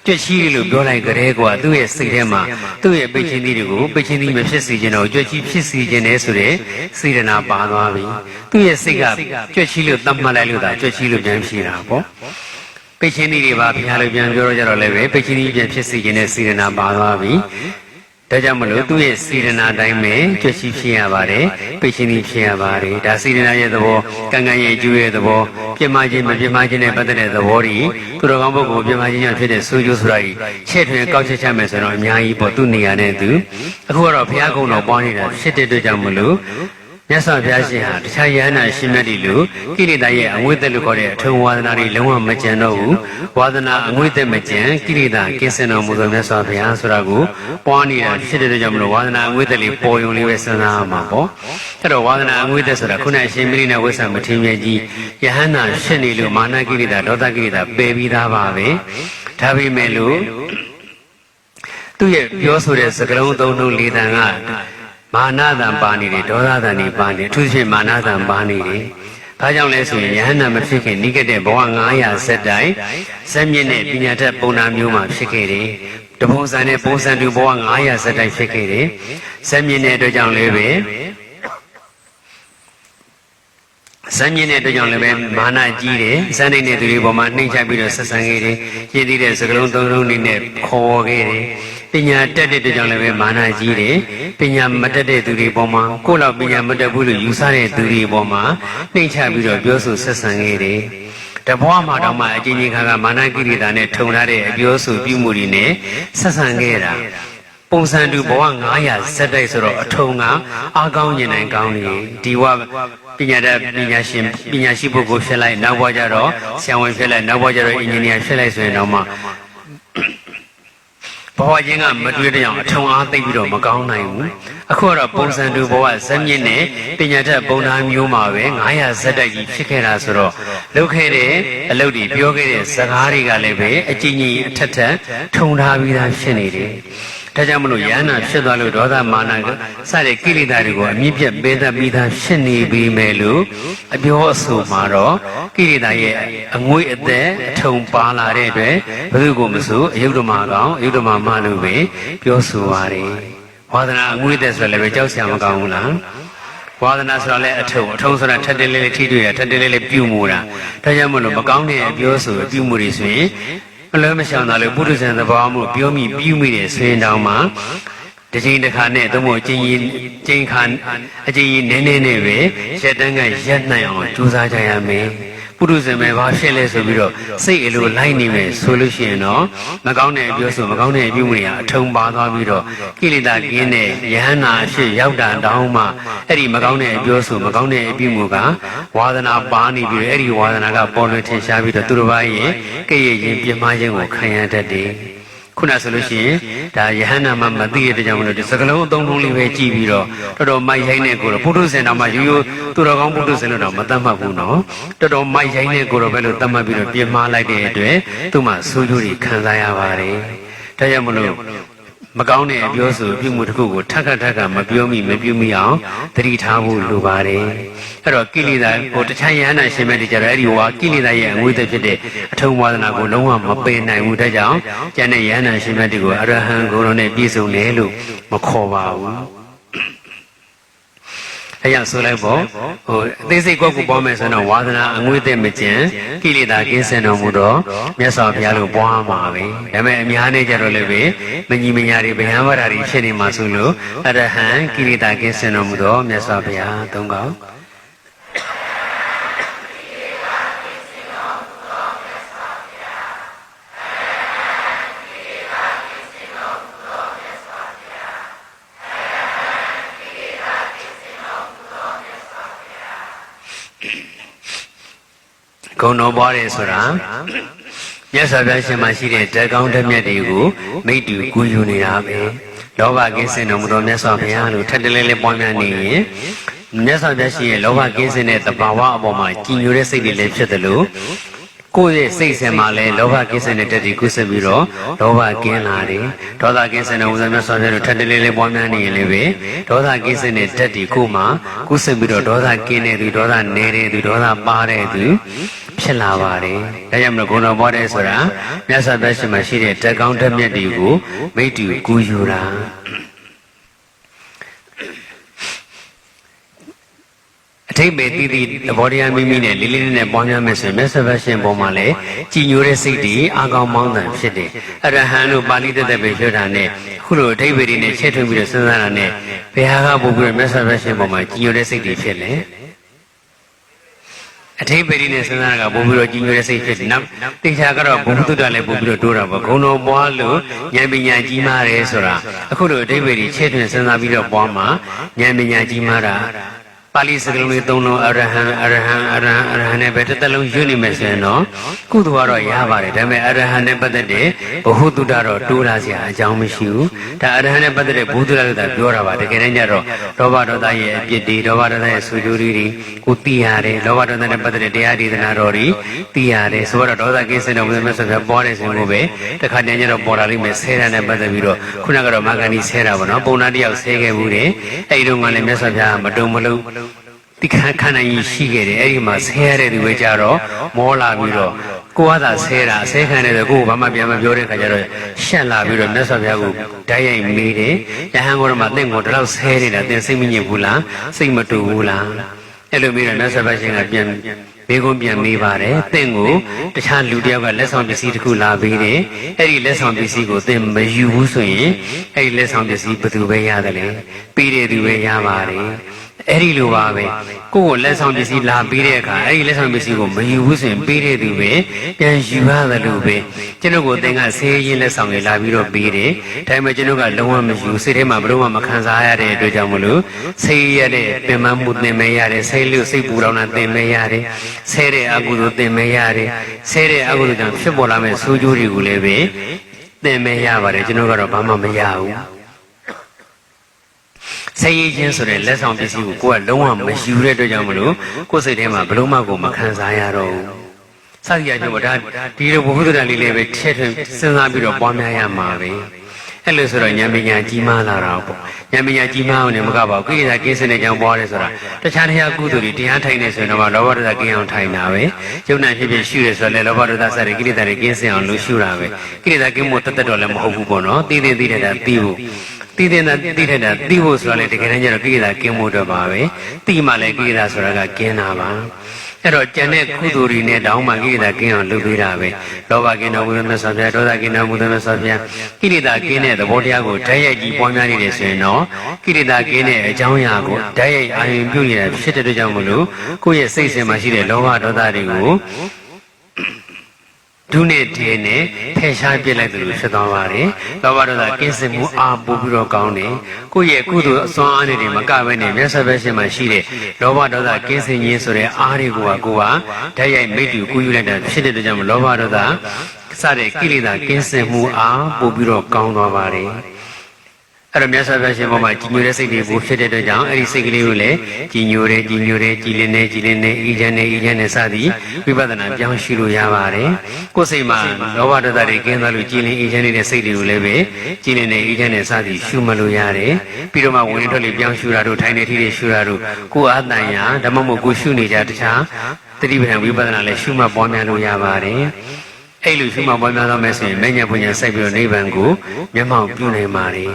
ာကြွက်ချီလို့ပြောလိုက်ကြတဲ့ကွာသူ့ရဲ့စိတ်ထဲမှာသူ့ရဲ့ပိတ်ချင်းကြီးတွေကိုပိတ်ချင်းကြီးမဖြစ်စေချင်တော့ကြွက်ချီဖြစ်စေချင်တယ်ဆိုတဲ့စေတနာပါသွားပြီသူ့ရဲ့စိတ်ကကြွက်ချီလို့သတ်မှတ်လိုက်လို့ဒါကြွက်ချီလို့ပြန်ဖြေတာပေါ့ပိတ်ချင်းကြီးတွေပါဘုရားလို့ပြန်ပြောတော့ကြတော့လည်းပဲပိတ်ချင်းကြီးပြန်ဖြစ်စေချင်တဲ့စေတနာပါသွားပြီဒါကြောင့်မလို့သူ့ရဲ့စေတနာတိုင်းပဲကြွက်ချီဖြစ်ရပါတယ်ပိတ်ချင်းကြီးဖြစ်ရပါတယ်ဒါစေတနာရဲ့သဘောကံကံရဲ့အကျိုးရဲ့သဘောပြမခြင်းမပြမခြင်းနဲ့ပတ်သက်တဲ့သဘောတွေသူတော်ကောင်းပုဂ္ဂိုလ်ပြမခြင်းကြောင့်ဖြစ်တဲ့ဆိုးကျိုးဆိုတာကြီးချဲ့ထွင်ကောက်ချက်ချမယ်ဆိုတော့အများကြီးပေါ့သူ့နေရာနဲ့သူအခုကတော့ဘုရားကုံတော်ပွားနေတာဖြစ်တဲ့အတွက်ကြောင့်မလို့မြတ်စွာဘုရားရှင်ဟာတခြားယဟနာရှင်မြတ်တွေလိုကိလေသာရဲ့အငွေ့သက်လို့ခေါ်တဲ့အထုံဝါဒနာတွေလုံးဝမကျန်တော့ဘူးဝါဒနာအငွေ့သက်မကျန်ကိလေသာကင်းစင်တော်မူသောမြတ်စွာဘုရားဆိုတာကိုပွားနေတာဖြစ်တဲ့အတွက်ကြောင့်မလို့ဝါဒနာအငွေ့သက်လေးပေါ်ယုံလေးပဲစဉ်းစားရမှာပေါ့အဲ့တော့ဝါဒနာအငွေ့သက်ဆိုတာခုနအရှင်ပိဋိနဝိသမထေရမြတ်ကြီးယဟနာဖြစ်နေလို့မာနကိလေသာဒေါသကိလေသာပယ်ပြီးသားပါပဲဒါပေမဲ့လို့သူ့ရဲ့ပြောဆိုတဲ့စကားလုံးသုံးလုံးလေးတန်ကမာနတံပါနေတယ်ဒေါသတံနေပါနေအထူးသဖြင့်မာနတံပါနေတယ်။ဘာကြောင့်လဲဆိုရင်ယဟန္တာမဖြစ်ခင်နိကတဲ့ဘဝ900ဆက်တိုင်ဇက်မြင့်နဲ့ပညာတတ်ပုံနာမျိုးမှာဖြစ်ခဲ့တယ်။တပုံစံနဲ့ပုံစံတူဘဝ900ဆက်တိုင်ဖြစ်ခဲ့တယ်။ဇက်မြင့်တဲ့အတွက်ကြောင့်လည်းပဲ ဇမ်းမြင့်တဲ့အတွက်ကြောင့်လည်းပဲမာနကြီးတယ်ဇမ်းနေတဲ့သူတွေပေါ်မှာနှိမ့်ချပြီးတော့ဆက်ဆံခဲ့တယ်ရည်တည်တဲ့စကလုံးသုံးလုံးလေးနဲ့ခေါ်ခဲ့တယ်ပညာတက်တဲ့အတွက်ကြောင့်လည်းပဲမာနကြီးတယ်ပညာမတက်တဲ့သူတွေပေါ်မှာကိုယ့်လောက်ပညာမတက်ဘူးလို့ယူဆတဲ့သူတွေပေါ်မှာနှိမ့်ချပြီးတော့ပြောဆိုဆက်ဆံခဲ့တယ်တဘွားမှာတော့မှအချင်းချင်းခါကမာနကိရိတာနဲ့ထုံထားတဲ့အပြောဆိုပြုမှုတွေနဲ့ဆက်ဆံခဲ့တာပုံစံတူဘဝ900ဇက်တိုက်ဆိုတော့အထုံကအားကောင်းဉာဏ်နိုင်ကောင်းနေဒီဝပညာတတ်ပညာရှိပုဂ္ဂိုလ်ဖြစ်လိုက်နောက်ဘဝကျတော့ဆရာဝန်ဖြစ်လိုက်နောက်ဘဝကျတော့အင်ဂျင်နီယာဖြစ်လိုက်ဆိုရင်တော့မှဘဝချင်းကမတွေ့တဲ့ကြောင့်အထုံအားသိပြီးတော့မကောင်းနိုင်ဘူးအခုကတော့ပုံစံတူဘဝဇက်မြင့်နဲ့ပညာတတ်ပုံသားမျိုးမှာပဲ900ဇက်တိုက်ကြီးဖြစ်ခဲ့တာဆိုတော့လုပ်ခဲ့တဲ့အလုပ်တွေပြောခဲ့တဲ့စကားတွေကလည်းပဲအကြီးကြီးအထက်ထက်ထုံထားပြီးသားဖြစ်နေတယ်ဒါကြောင့်မလို့ယန္နာဖြစ်သွားလို့ဒေါသမာနစတဲ့ကိလေသာတွေကိုအမြင့်ပြတ်ပေးတတ်ပြီးသားဖြစ်နေပြီမယ်လို့အပြောအဆိုမှာတော့ကိလေသာရဲ့အငွေ့အသက်အထုံပါလာတဲ့အတွက်ဘယ်သူကိုမဆိုအယုဒ္ဓမာကောင်အယုဒ္ဓမာမလို့ပဲပြောဆိုပါတယ်ဝါဒနာအငွေ့အသက်ဆိုလည်းပဲကြောက်စရာမကောင်းဘူးလားဝါဒနာဆိုတာလည်းအထုံဆိုတာထက်တဲလေးလေးထိတွေ့တာထက်တဲလေးလေးပြုမှုတာဒါကြောင့်မလို့မကောင်းတဲ့အပြောဆိုအပြုမှုတွေဆိုရင်မလွဲမရှောင်တာလို့ပုထုဇဉ်သဘောမှုပြောမိပြုမိတဲ့ဆွေးတောင်မှာတစ်ချိန်တစ်ခါနဲ့သို့မဟုတ်ကျင်းခါအကျဉ်းကြီးနည်းနည်းနဲ့ပဲရက်တန်းကရက်နိုင်အောင်ကြိုးစားကြရမယ်ပုထုဇဉ်ပဲဘာဖြစ်လဲဆိုပြီးတော့စိတ်အလိုလိုက်နေမယ်ဆိုလို့ရှိရင်တော့မကောင်းတဲ့အပြောဆိုမကောင်းတဲ့အပြုမှုတွေအထုံပါသွားပြီးတော့ကိလေသာကင်းတဲ့ယဟန္တာအဖြစ်ရောက်တာတောင်းမှအဲ့ဒီမကောင်းတဲ့အပြောဆိုမကောင်းတဲ့အပြုမှုကဝါဒနာပါနေပြီးတော့အဲ့ဒီဝါဒနာကပေါ်လွင်ထင်ရှားပြီးတော့သူတစ်ပါးရဲ့ကဲ့ရဲ့ခြင်းပြင်းမာခြင်းကိုခံရတတ်တယ်ခုနဆိုလို့ရှိရင်ဒါယဟန္တာမှမသိတဲ့ကြောင့်မလို့ဒီစကလုံးအသုံးလုံးလေးပဲကြည့်ပြီးတော့တော်တော်မိုက်ရိုင်းတဲ့ကိုတော့ပုထုဇဉ်တော်မှရိုးရိုးသူတော်ကောင်းပုထုဇဉ်လို့တော့မတတ်မှတ်ဘူးနော်တော်တော်မိုက်ရိုင်းတဲ့ကိုတော့ပဲလို့တတ်မှတ်ပြီးတော့ပြင်မာလိုက်တဲ့အတွက်သူ့မှာဆိုးကျိုးတွေခံစားရပါတယ်ဒါကြောင့်မလို့မကောင်းတဲ့အပြောဆိုပြုမှုတစ်ခုကိုထပ်ခါမပြောမိမပြုမိအောင်သတိထားဖို့လိုပါတယ်အဲ့တော့ကိလေသာကိုတခြားယဟန္တာရှင်မဲ့တွေကြတော့အဲ့ဒီဝါကိလေသာရဲ့အငွေ့သက်ဖြစ်တဲ့အထုံဝါဒနာကိုလုံးဝမပယ်နိုင်ဘူးဒါကြောင့်ကျန်တဲ့ယဟန္တာရှင်မဲ့တွေကိုအရဟံဂုဏ်တော်နဲ့ပြည့်စုံတယ်လို့မခေါ်ပါဘူးအဲ့ရဆိုလိုက်ပေါ့အသေးစိတ်ကိုပွားမယ်ဆိုတော့ဝါဒနာအငွေ့သက်မကျင်ကိလေသာကင်းစင်တော်မူတော့မြတ်စွာဘုရားလို့ပွားမှာပဲဒါပေမဲ့အများနဲ့ကြတော့လည်းပဲမညီမညာတွေဗျာမရာတွေဖြစ်နေမှာဆိုလို့အရဟံကိလေသာကင်းစင်တော်မူတော့မြတ်စွာဘုရားသုံးကောင်းဂုဏ်တော်ပွားတယ်ဆိုတာမြတ်စွာဘုရားရှင်မှာရှိတဲ့ဓာတ်ကောင်းဓာတ်မြတ်တွေကိုမိတ္တူကူယူနေတာပဲလောဘကင်းစင်တော်မူသောမြတ်စွာဘုရားလို့ထပ်တလဲလဲပွားများနေရင်မြတ်စွာဘုရားရှိရဲ့လောဘကင်းစင်တဲ့သဘာဝအပေါ်မှာကြည်ညိုတဲ့စိတ်တွေလည်းဖြစ်တယ်လို့ကိုယ့်ရဲ့စိတ်ဆင်မှာလည်းလောဘကင်းစင်တဲ့တက်တီကုသပြီးတော့လောဘကင်းလာတယ်ဒေါသကင်းစင်တဲ့ဝိဇ္ဇာမြတ်စွာဘုရားတို့ထပ်တလဲလဲပွားများနေရင်လည်းပဲဒေါသကင်းစင်တဲ့တက်တီကိုမှကုသပြီးတော့ဒေါသကင်းတဲ့သူဒေါသနေတဲ့သူဒေါသပါတဲ့သူဖြစ်လာပါတယ်ဒါကြောင့်မလို့ဂုဏ်တော်ပွားတယ်ဆိုတာမြတ်စွာဘုရားရှင်မှာရှိတဲ့ဓာတ်ကောင်းဓာတ်မြတ်တွေကိုမိတ္တူကူယူတာအထိပ္ပယ်တည်တည်သဘောတရားမိမိနဲ့လေးလေးနဲ့ပွားများမယ်ဆိုရင်မြတ်စွာဘုရားရှင်ပေါ်မှာလည်းကြည်ညိုတဲ့စိတ်တွေအာကောင်းမောင်းတန်ဖြစ်တယ်အရဟံတို့ပါဠိတက်တဲ့ပဲပြောတာနဲ့ခုလိုအထိပ္ပယ်တွေနဲ့ချက်ထွင်ပြီးတော့စဉ်းစားတာနဲ့ဘယ်ဟာကပို့ပြီးတော့မြတ်စွာဘုရားရှင်ပေါ်မှာကြည်ညိုတဲ့စိတ်တွေဖြစ်လဲအထိပ္ပယ်နဲ့စဉ်းစားတာကပို့ပြီးတော့ကြည်ညိုတဲ့စိတ်ဖြစ်တယ်။နောက်တေချာကတော့ဘုံတုတ္တလည်းပို့ပြီးတော့တိုးတာပေါ့။ဂုဏ်တော်ပွားလို့ဉာဏ်ပညာကြီးမားတယ်ဆိုတာအခုလိုအထိပ္ပယ်ချဲ့ထွင်စဉ်းစားပြီးတော့ပွားမှာဉာဏ်ပညာကြီးမားတာပါဠိစကားလုံးလေးသုံးလုံးအရဟံနဲ့ပဲတစ်သက်လုံးရွတ်နေမယ်ဆိုရင်တော့ကုသိုလ်ကတော့ရပါတယ်ဒါပေမဲ့အရဟံနဲ့ပတ်သက်တဲ့ဘုဟုတုတ္တတော့တိုးလာစရာအကြောင်းမရှိဘူးဒါအရဟံနဲ့ပတ်သက်တဲ့ဘုဒ္ဓလာလို့သာပြောတာပါတကယ်တမ်းကျတော့လောဘဒေါသရဲ့အပြစ်တွေလောဘဒေါသရဲ့ဆူကျိုးတွေကိုသိရတယ်လောဘဒေါသနဲ့ပတ်သက်တဲ့တရားဒေသနာတော်တွေသိရတယ်ဆိုတော့ဒေါသကင်းစင်တော်မူတဲ့မြတ်စွာဘုရားပွားတဲ့စဉ်ကိုပဲတခါတည်းကျတော့ပေါ်လာလိမ့်မယ်ဆဲတာနဲ့ပတ်သက်ပြီးတော့ခုနကတော့မာဂန္ဒီဆဲတာပေါ့နော်ပုံနာတယောက်ဆဲခဲ့ဘူးတယ်အဲ့ဒီတော့ကလည်းမြတ်စွာဘုရားမတုံမလုံးဒီခန္ဓာကြီးရှိခဲ့တယ်အဲ့ဒီမှာဆဲရတဲ့သူပဲကြတော့မောလာပြီးတော့ကိုကသာဆဲတာဆဲခံတယ်ဆိုကိုဘာမှပြန်မပြောတဲ့ခါကျတော့ရှက်လာပြီးတော့မြတ်စွာဘုရားကိုဓာတ်ရိုက်မေးတယ်ယဟန်ကိုတော့မှသင်ကိုဒီလောက်ဆဲနေတာသင်စိတ်မညစ်ဘူးလားစိတ်မတူဘူးလား အဲ့လိုမျိုးတော့မြတ်စွာဘုရားရှင်ကပြန်မိကုံးပြန်မေးပါတယ်သင်ကိုတခြားလူတယောက်ကလက်ဆောင်ပစ္စည်းတစ်ခုလာပေးတယ်အဲ့ဒီလက်ဆောင်ပစ္စည်းကိုသင်မယူဘူးဆိုရင်အဲ့ဒီလက်ဆောင်ပစ္စည်းဘယ်သူပဲရတယ်လေပေးတဲ့သူပဲရပါတယ်အဲ့ဒီလိုပါပဲကိုယ့်ကိုလက်ဆောင်ပစ္စည်းလာပေးတဲ့အခါအဲ့ဒီလက်ဆောင်ပစ္စည်းကိုမယူဘူးဆိုရင်ပေးတဲ့သူပဲပြန်ယူရတယ်လို့ပဲကျွန်တော်ကိုသင်ကဆေးရင်းလက်ဆောင်တွေလာပြီးတော့ပေးတယ်ဒါပေမဲ့ကျွန်တော်ကလုံးဝမယူစိတ်ထဲမှာဘလို့မှမခံစားရတဲ့အတွက်ကြောင့်မလို့ဆေးရတဲ့ပင်မမှုသင်မဲရတယ်ဆေးလို့စိတ်ပူလောင်တာသင်မဲရတယ်ဆဲတဲ့အကုသိုလ်သင်မဲရတယ်ဆဲတဲ့အကုသိုလ်ကြောင့်ဖြစ်ပေါ်လာမဲ့ဆိုးကျိုးတွေကိုလည်းပဲသင်မဲရပါတယ်ကျွန်တော်ကတော့ဘာမှမရဘူးဆေးရည်ချင်းဆိုတဲ့လက်ဆောင်ပစ္စည်းကိုကိုယ်ကလုံးဝမယူတဲ့အတွက်ကြောင့်မလို့ကိုယ်စိတ်ထဲမှာဘလို့မှကိုမခံစားရတော့ဘူးစသဖြင့်ကျွန်တော်ဒါဒီလိုဘုဟုတ္တလေးလေးပဲထည့်ထွင်းစဉ်းစားပြီးတော့ပွားများရမှာပဲအဲ့လိုဆိုတော့ဉာဏ်ပညာကြီးမားလာတာပေါ့ဉာဏ်ပညာကြီးမားအောင်လည်းမကပါဘူးကိလေသာကင်းစင်တဲ့ကြောင့်ပွားတယ်ဆိုတာတခြားတရားကုသိုလ်တွေတရားထိုင်နေဆိုရင်တော့လောဘဒေါသကင်းအောင်ထိုင်တာပဲယုံနာဖြစ်ဖြစ်ရှုရဆိုလည်းလောဘဒေါသစတဲ့ကိလေသာတွေကင်းစင်အောင်လို့ရှုတာပဲကိလေသာကင်းဖို့တသက်တော့လည်းမဟုတ်ဘူးပေါ့နော်သိသိတဲ့တာသိဖို့သိတဲ့တာသိတဲ့တာသိဖို့ဆိုတာလေတကယ်တမ်းကျတော့ကိလေသာကင်းဖို့တော့ပါပဲသိမှလည်းကိလေသာဆိုတာကကင်းတာပါအဲ့တော့ကျန်တဲ့ကုသိုလ်တွေနဲ့တောင်းမှကိလေသာကင်းအောင်လုပ်ပေးတာပဲလောဘကင်းတော်မူသောမြတ်စွာဘုရားဒေါသကင်းတော်မူသောမြတ်စွာဘုရားကိလေသာကင်းတဲ့သဘောတရားကိုဓာတ်ရိုက်ကြီးပွားများနေတယ်ဆိုရင်တော့ကိလေသာကင်းတဲ့အကြောင်းအရာကိုဓာတ်ရိုက်အာရုံပြုနေတာဖြစ်တဲ့အတွက်ကြောင့်မလို့ကိုယ့်ရဲ့စိတ်စဉ်မှာရှိတဲ့လောဘဒေါသတွေကိုဒုနဲ့တေနဲ့ဖယ်ရှားပြစ်လိုက်သလိုဖြစ်သွားပါတယ်။လောဘဒေါသကင်းစင်မှုအားပို့ပြီးတော့ကောင်းတယ်။ကိုယ့်ရဲ့ကုသိုလ်အစွမ်းအားတွေမကဘဲနဲ့မြတ်စွာဘုရားရှင်မှာရှိတဲ့လောဘဒေါသကင်းစင်ခြင်းဆိုတဲ့အားတွေကိုကကိုယ်ကဓာတ်ရိုက်မိတ္တူကူးယူလိုက်တာဖြစ်တဲ့အတွက်ကြောင့်လောဘဒေါသစတဲ့ကိလေသာကင်းစင်မှုအားပို့ပြီးတော့ကောင်းသွားပါတယ်။အဲ့တော့မြတ်စွာဘုရားရှင်ဘုမှာကြီးညိုတဲ့စိတ်တွေကိုဖြစ်တဲ့အတွက်ကြောင့်အဲ့ဒီစိတ်ကလေးကိုလည်းကြီးညိုတယ်ကြည်လင်းနေအေးချမ်းနေစသည်ဝိပဿနာပြောင်းရှုလို့ရပါတယ်ကိုယ်စိတ်မှာလောဘဒေါသတွေကင်းသွားလို့ကြည်လင်းအေးချမ်းနေတဲ့စိတ်တွေကိုလည်းပဲကြည်လင်းနေအေးချမ်းနေစသည်ရှုမလို့ရတယ်ပြီးတော့မှဝင်ထွက်လေးပြောင်းရှုတာတို့ထိုင်နေထီတွေရှုတာတို့ကိုယ်အတန်ရာဓမ္မမို့ကိုရှုနေကြတခြားတတိပဌာန်ဝိပဿနာလည်းရှုမှတ်ပွားများလို့ရပါတယ်အဲ့လိုရှုမှတ်ပွားများတော့မယ်ဆိုရင်မဉ္ဇဉ်ပညာစိုက်ပြီးတော့နိဗ္ဗာန်ကိုမျက်မှောက်ပြုနိုင်ပါတယ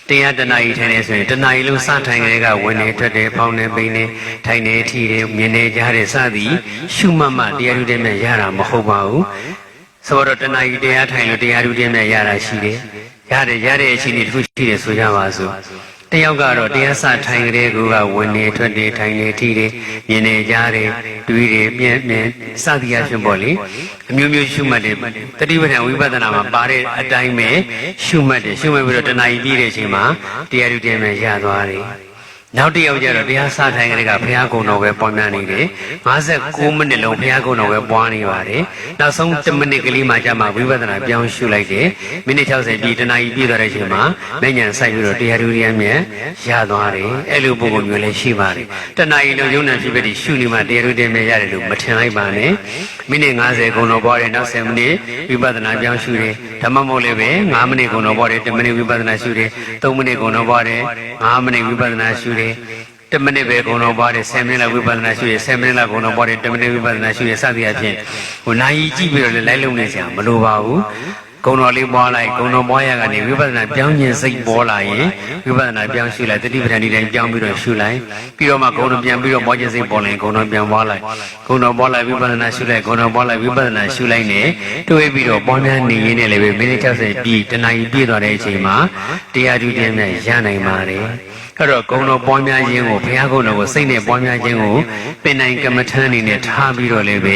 ်တရားတဏှာကြီးထိုင်နေဆိုရင်တဏှာကြီးလုံးစထိုင်ကြတဲ့ကဝင်နေထွက်တယ်ဖောင်းနေပိန်နေထိုင်နေထီတယ်မြင်နေကြတဲ့စသည်ရှုမှတ်မှတရားဓုတဲ့မြတ်ရတာမဟုတ်ပါဘူးဆိုတော့တဏှာကြီးတရားထိုင်လို့တရားဓုတဲ့မြတ်ရတာရှိတယ်ရတဲ့အချိန်တစ်ခုရှိတယ်ဆိုကြပါစို့တယောက်ကတော့တရားစထိုင်ကြတဲ့ကဝင်နေထွက်တယ်ထိုင်နေထီတယ်မြင်နေကြတယ်တွေးတယ်မြင်စသည်အချင်းပေါ့လေအမျိုးမျိုးရှုမှတ်တယ်တတိပဌာန်ဝိပဿနာမှာပါတဲ့အတိုင်းပဲရှုမှတ်ပြီးတော့တဏှာကြီးပြည့်တဲ့အချိန်မှာတရားဓုတဲ့မြတ်ရသွားတယ်နောက်တစ်ယောက်ကျတော့တရားစထိုင်ကြတဲ့ကဘုရားကုံတော်ပဲပွားများနေတယ်59မိနစ်လုံးဘုရားကုံတော်ပဲပွားနေပါတယ်နောက်ဆုံး10မိနစ်ကလေးမှကြာမှဝိပဿနာပြောင်းရှုလိုက်တယ်မိနစ်60ပြည့်တဏှာကြီးပြည့်သွားတဲ့အချိန်မှာဉာဏ်စိုက်ပြီးတော့တရားဓုရမြတ်ရသွားတယ်အဲ့လိုပုံမျိုးလည်းရှိပါတယ်တဏှာကြီးလုံးယုံနာဖြစ်ပြီးရှုနေမှတရားဓုတဲ့မြတ်ရတယ်လို့မထင်လိုက်ပါနဲ့မိနစ်50ကုံတော်ပွားတယ်နောက်10မိနစ်ဝိပဿနာပြောင်းရှုတယ်ဓမ္မမို့လည်းပဲ9မိနစ်ကုံတော်ပွားတယ်10မိနစ်ဝိပဿနာရှုတယ်3မိနစ်ကုံတော်ပွားတယ်5မိနစ်ဝိပဿနာရှုတယ်10မိနစ်ပဲကုံတော်ပွားတယ်10မိနစ်လောက်ဝိပဿနာရှုရ10မိနစ်လောက်ကုံတော်ပွားတယ်10မိနစ်ဝိပဿနာရှုရစသည်အဖြစ်နိုင်ကြည့်ပြီးတော့လိုက်လုံးနေစရာမလိုပါဘူးကုံတော်လေးပွားလိုက်ကုံတော်ပွားရကနေဝိပဿနာပြောင်းခြင်းစိတ်ပေါ်လာရင်ဝိပဿနာပြောင်းရှုလိုက်တတိပဌာန်ဒီတိုင်းပြောင်းပြီးတော့ရှုလိုက်ပြီးတော့မှကုံတော်ပြန်ပြီးတော့ပွားခြင်းစိတ်ပေါ်လာရင်ကုံတော်ပြန်ပွားလိုက်ကုံတော်ပွားလိုက်ဝိပဿနာရှုလိုက်ကုံတော်ပွားလိုက်ဝိပဿနာရှုလိုက်နဲ့တွေးပြီးတော့ပွားများနေရင်းနဲ့လည်းပဲမိနစ်60ပြည့်တနာရီပြည့်သွားတဲ့အချိန်မှာတရားဓုတဲ့မြတ်ရနိုင်ပါတယ်အဲ့တော့ဂုဏ်တော်ပွားများခြင်းကိုဘုရားဂုဏ်တော်ကိုစိတ်နဲ့ပွားများခြင်းကိုပင်နိုင်ကမ္မထမ်းအနေနဲ့ထားပြီးတော့လည်းပဲ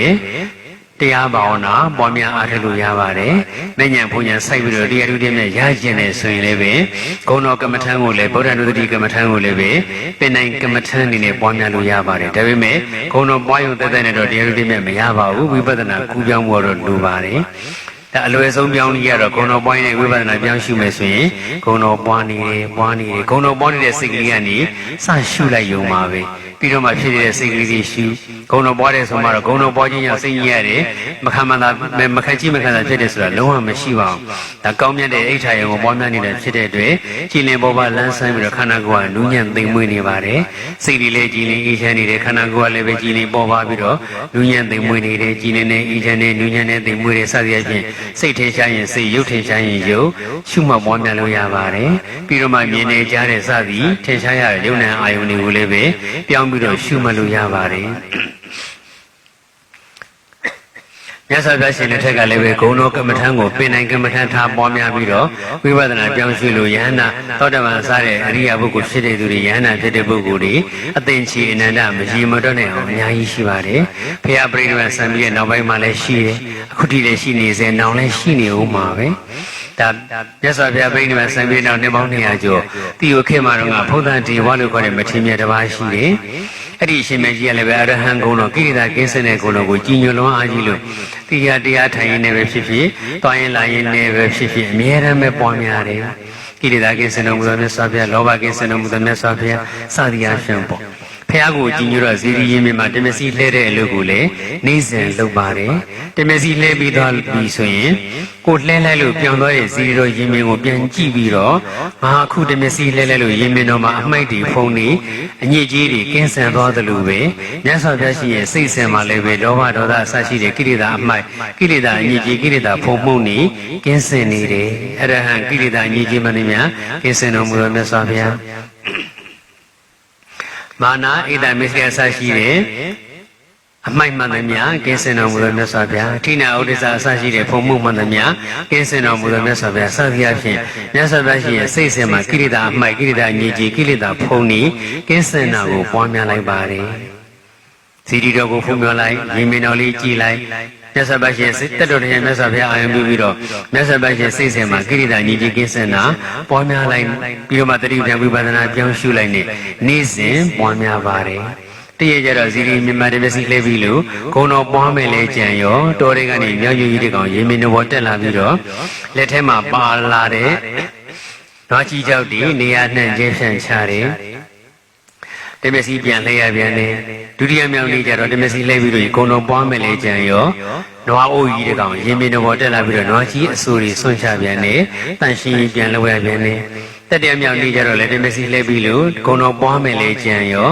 တရားဘာဝနာပွားများအားထုတ်လို့ရပါတယ်။ဉာဏ်ဘုံဉာဏ်စိုက်ပြီးတော့တရားဓုတဲ့မြတ်ရခြင်းနဲ့ဆိုရင်လည်းပဲဂုဏ်တော်ကမ္မထမ်းကိုလည်းဗုဒ္ဓနုတ္တိကမ္မထမ်းကိုလည်းပဲပင်နိုင်ကမ္မထမ်းအနေနဲ့ပွားများလို့ရပါတယ်။ဒါပေမဲ့ဂုဏ်တော်ပွားရုံသက်သက်နဲ့တော့တရားဓုတဲ့မြတ်မရပါဘူး။ဝိပဿနာကူးပြောင်းဖို့တော့လိုပါတယ်။ဒါအလွယ်ဆုံးပြောင်းလို့ရတော့ဂုဏ်တော်ပွားနေတဲ့ဝိပဿနာပြောင်းရှုမယ်ဆိုရင်ဂုဏ်တော်ပွားနေတယ်ဂုဏ်တော်ပွားနေတဲ့စိတ်ကလေးကနေစရှုလိုက်ရုံပါပဲပြီးတော့မှဖြစ်နေတဲ့စိတ်ကလေးတွေရှု ဂုံတော်ပွားတဲ့ဆိုမှတော့ဂုံတော်ပွားခြင်းကြောင့်စိတ်ညစ်ရတယ်မခံမသာမခံကြည့်မခံသာဖြစ်တယ်ဆိုတာလုံးဝမရှိပါဘူးဒါကောင်းမြတ်တဲ့အိဋ္ဌာယုံကိုပွားများနေတဲ့ဖြစ်တဲ့အတွက်ကြည်လင်ပေါ်ပါလန်းဆန်းပြီးတော့ခန္ဓာကိုယ်ကနူးညံ့သိမ်မွေ့နေပါတယ်စိတ်တွေလည်းကြည်လင်အေးချမ်းနေတယ်ခန္ဓာကိုယ်ကလည်းပဲကြည်လင်ပေါ်ပါပြီးတော့နူးညံ့သိမ်မွေ့နေတယ်ကြည်လင်နဲ့အေးချမ်းနေနူးညံ့တဲ့သိမ်မွေ့တဲ့စသည်အပြင်စိတ်ထင်ရှားရင်စိတ်ရုပ်ထင်ရှားရင်ရုပ်ရှုမှတ်ပွားများလို့ရပါတယ်ပြီးတော့မှမြင်နေကြတဲ့စသည်ထင်ရှားရတဲ့ရုပ်နာအာယုန်တွေကိုလည်းပဲပြောင်းပြီးတော့ရှုမှတ်လို့ရပါတယ်မြတ်စွာဘုရားရှင်လက်ထက်ကလည်းပဲဂုဏ်တော်ကမ္မထံကိုပင်နိုင်ကမ္မထံထားပွားများပြီးတော့ဝိပဿနာပြောင်းရွှေ့လို့ယဟန္တာသောတပန်စားတဲ့အရိယာပုဂ္ဂိုလ်ဖြစ်တဲ့သူတွေယဟန္တာဖြစ်တဲ့ပုဂ္ဂိုလ်တွေအသင်္ချီအနန္တမကြီးမတွက်နိုင်အောင်အများကြီးရှိပါတယ်။ဘုရားပရိနိဗ္ဗာန်ဆံပြီးတဲ့နောက်ပိုင်းမှာလည်းရှိတယ်။အခုထိလည်းရှိနေစေ၊နောက်လည်းရှိနေဦးမှာပဲ။ဒါမြတ်စွာဘုရားပရိနိဗ္ဗာန်ဆံပြီးနောက်နှစ်ပေါင်း200ကျော်တိယခေတ်မှာတော့ဘုဒ္ဓဒေဝလို့ခေါ်တဲ့မထေရမြတ်တစ်ပါးရှိတယ်။အဲ့ဒီအရှင်မကြီးကလည်းပဲအရဟံဂုဏ်တော်ကိရိတာကိစ္စတဲ့ဂုဏ်တော်ကိုကြည်ညိုလွန်အားကြီးလို့တရားထိုင်ရင်းနဲ့ပဲဖြစ်ဖြစ်တွားရင်လာရင်နဲ့ပဲဖြစ်ဖြစ်အမြဲတမ်းပဲပွားများတယ်ကိရိတာကိစ္စတော်မူသောမြတ်စွာဘုရားလောဘကိစ္စတော်မူသောမြတ်စွာဘုရားစသည်အားဖြင့်ပေါ့ဖះကိုကြည်ညိုတော့ဇီရီရင်မှာတမစီလှဲတဲ့အလုပ်ကိုလည်းနေ့စဉ်လုပ်ပါတယ်တမစီလှဲပြီးသွားပြီဆိုရင်ကိုလှဲလိုက်လို့ပြောင်းသွားတဲ့ဇီရီတော်ရင်မြင်ကိုပြန်ကြည့်ပြီးတော့ငါအခုတမစီလှဲလိုက်လို့ရင်မြင်တော်မှာအမိုက်တွေဖုံးနေအညစ်အကြေးတွေကင်းစင်သွားသလိုပဲမြတ်စွာဘုရားရှင်ရဲ့စိတ်ဆင်မှာလည်းပဲလောဘဒေါသအစရှိတဲ့ကိလေသာအမိုက်ကိလေသာအညစ်အကြေးကိလေသာဖုံးမှုနေကင်းစင်နေတယ်အရဟံကိလေသာအညစ်အကြေးမှန်သမျှကင်းစင်တော်မူသောမြတ်စွာဘုရားမာနာဣဒမစ္စရိယဆရှိတဲ့အမိုက်မှန်သမျှကင်းစင်တော်မူသောမြတ်စွာဘုရားဌိနဥဒိစ္စအစရှိတဲ့ဖုံမှုမှန်သမျှကင်းစင်တော်မူသောမြတ်စွာဘုရားစသည်အဖြစ်မြတ်စွာဘုရားရှိရဲ့စိတ်ဆင်မှာကိရိတာအမိုက်ကိရိတာညစ်ကြေးကိရိတာဖုံနေကင်းစင်တာကိုပွားများလိုက်ပါတယ်ဇီတိတော်ကိုဖုံးမြော်လိုက်ရေမင်းတော်လေးကြည်လိုက်မြတ်စွာဘုရားရှင်တက်တော်တဲ့မြတ်စွာဘုရားအာရုံပြုပြီးတော့မြတ်စွာဘုရားရှင်စိတ်ဆင်မှာကိရိတာညစ်ကြေးကင်းစင်တာပွားများလိုက်ပြီးတော့မှတတိယဝိပဿနာပြောင်းရှုလိုက်နေနေ့စဉ်ပွားများပါတယ်တည့်ရကြတော့ဇီရီမြမတပစီလှဲပြီးလို့ဂုံတော်ပွားမယ်လဲကြံရောတော်တွေကနေမြောက်ရွကြီးတကောင်ရေမင်းတော်တက်လာပြီးတော့လက်ထဲမှာပါလာတဲ့နွားကြီးကြောက်ဒီနေရာနှံ့ကျဲဖြန့်ချတယ်တမစီပြန်လှဲရပြန်တယ်ဒုတိယမြောက်နေ့ကျတော့တမစီလှဲပြီးတော့ဂုံတော်ပွားမယ်လဲကြံရောနွားအိုးကြီးတကောင်ရေမင်းတော်တက်လာပြီးတော့နွားကြီးအဆူတွေဆွန့်ချပြန်တယ်တန်ရှင်းပြန်လှဲရပြန်တယ်တတရမြောက်နေ့ကျတော့လည်းတမစီလှဲပြီးလို့ဂုံတော်ပွားမယ်လေကြံရော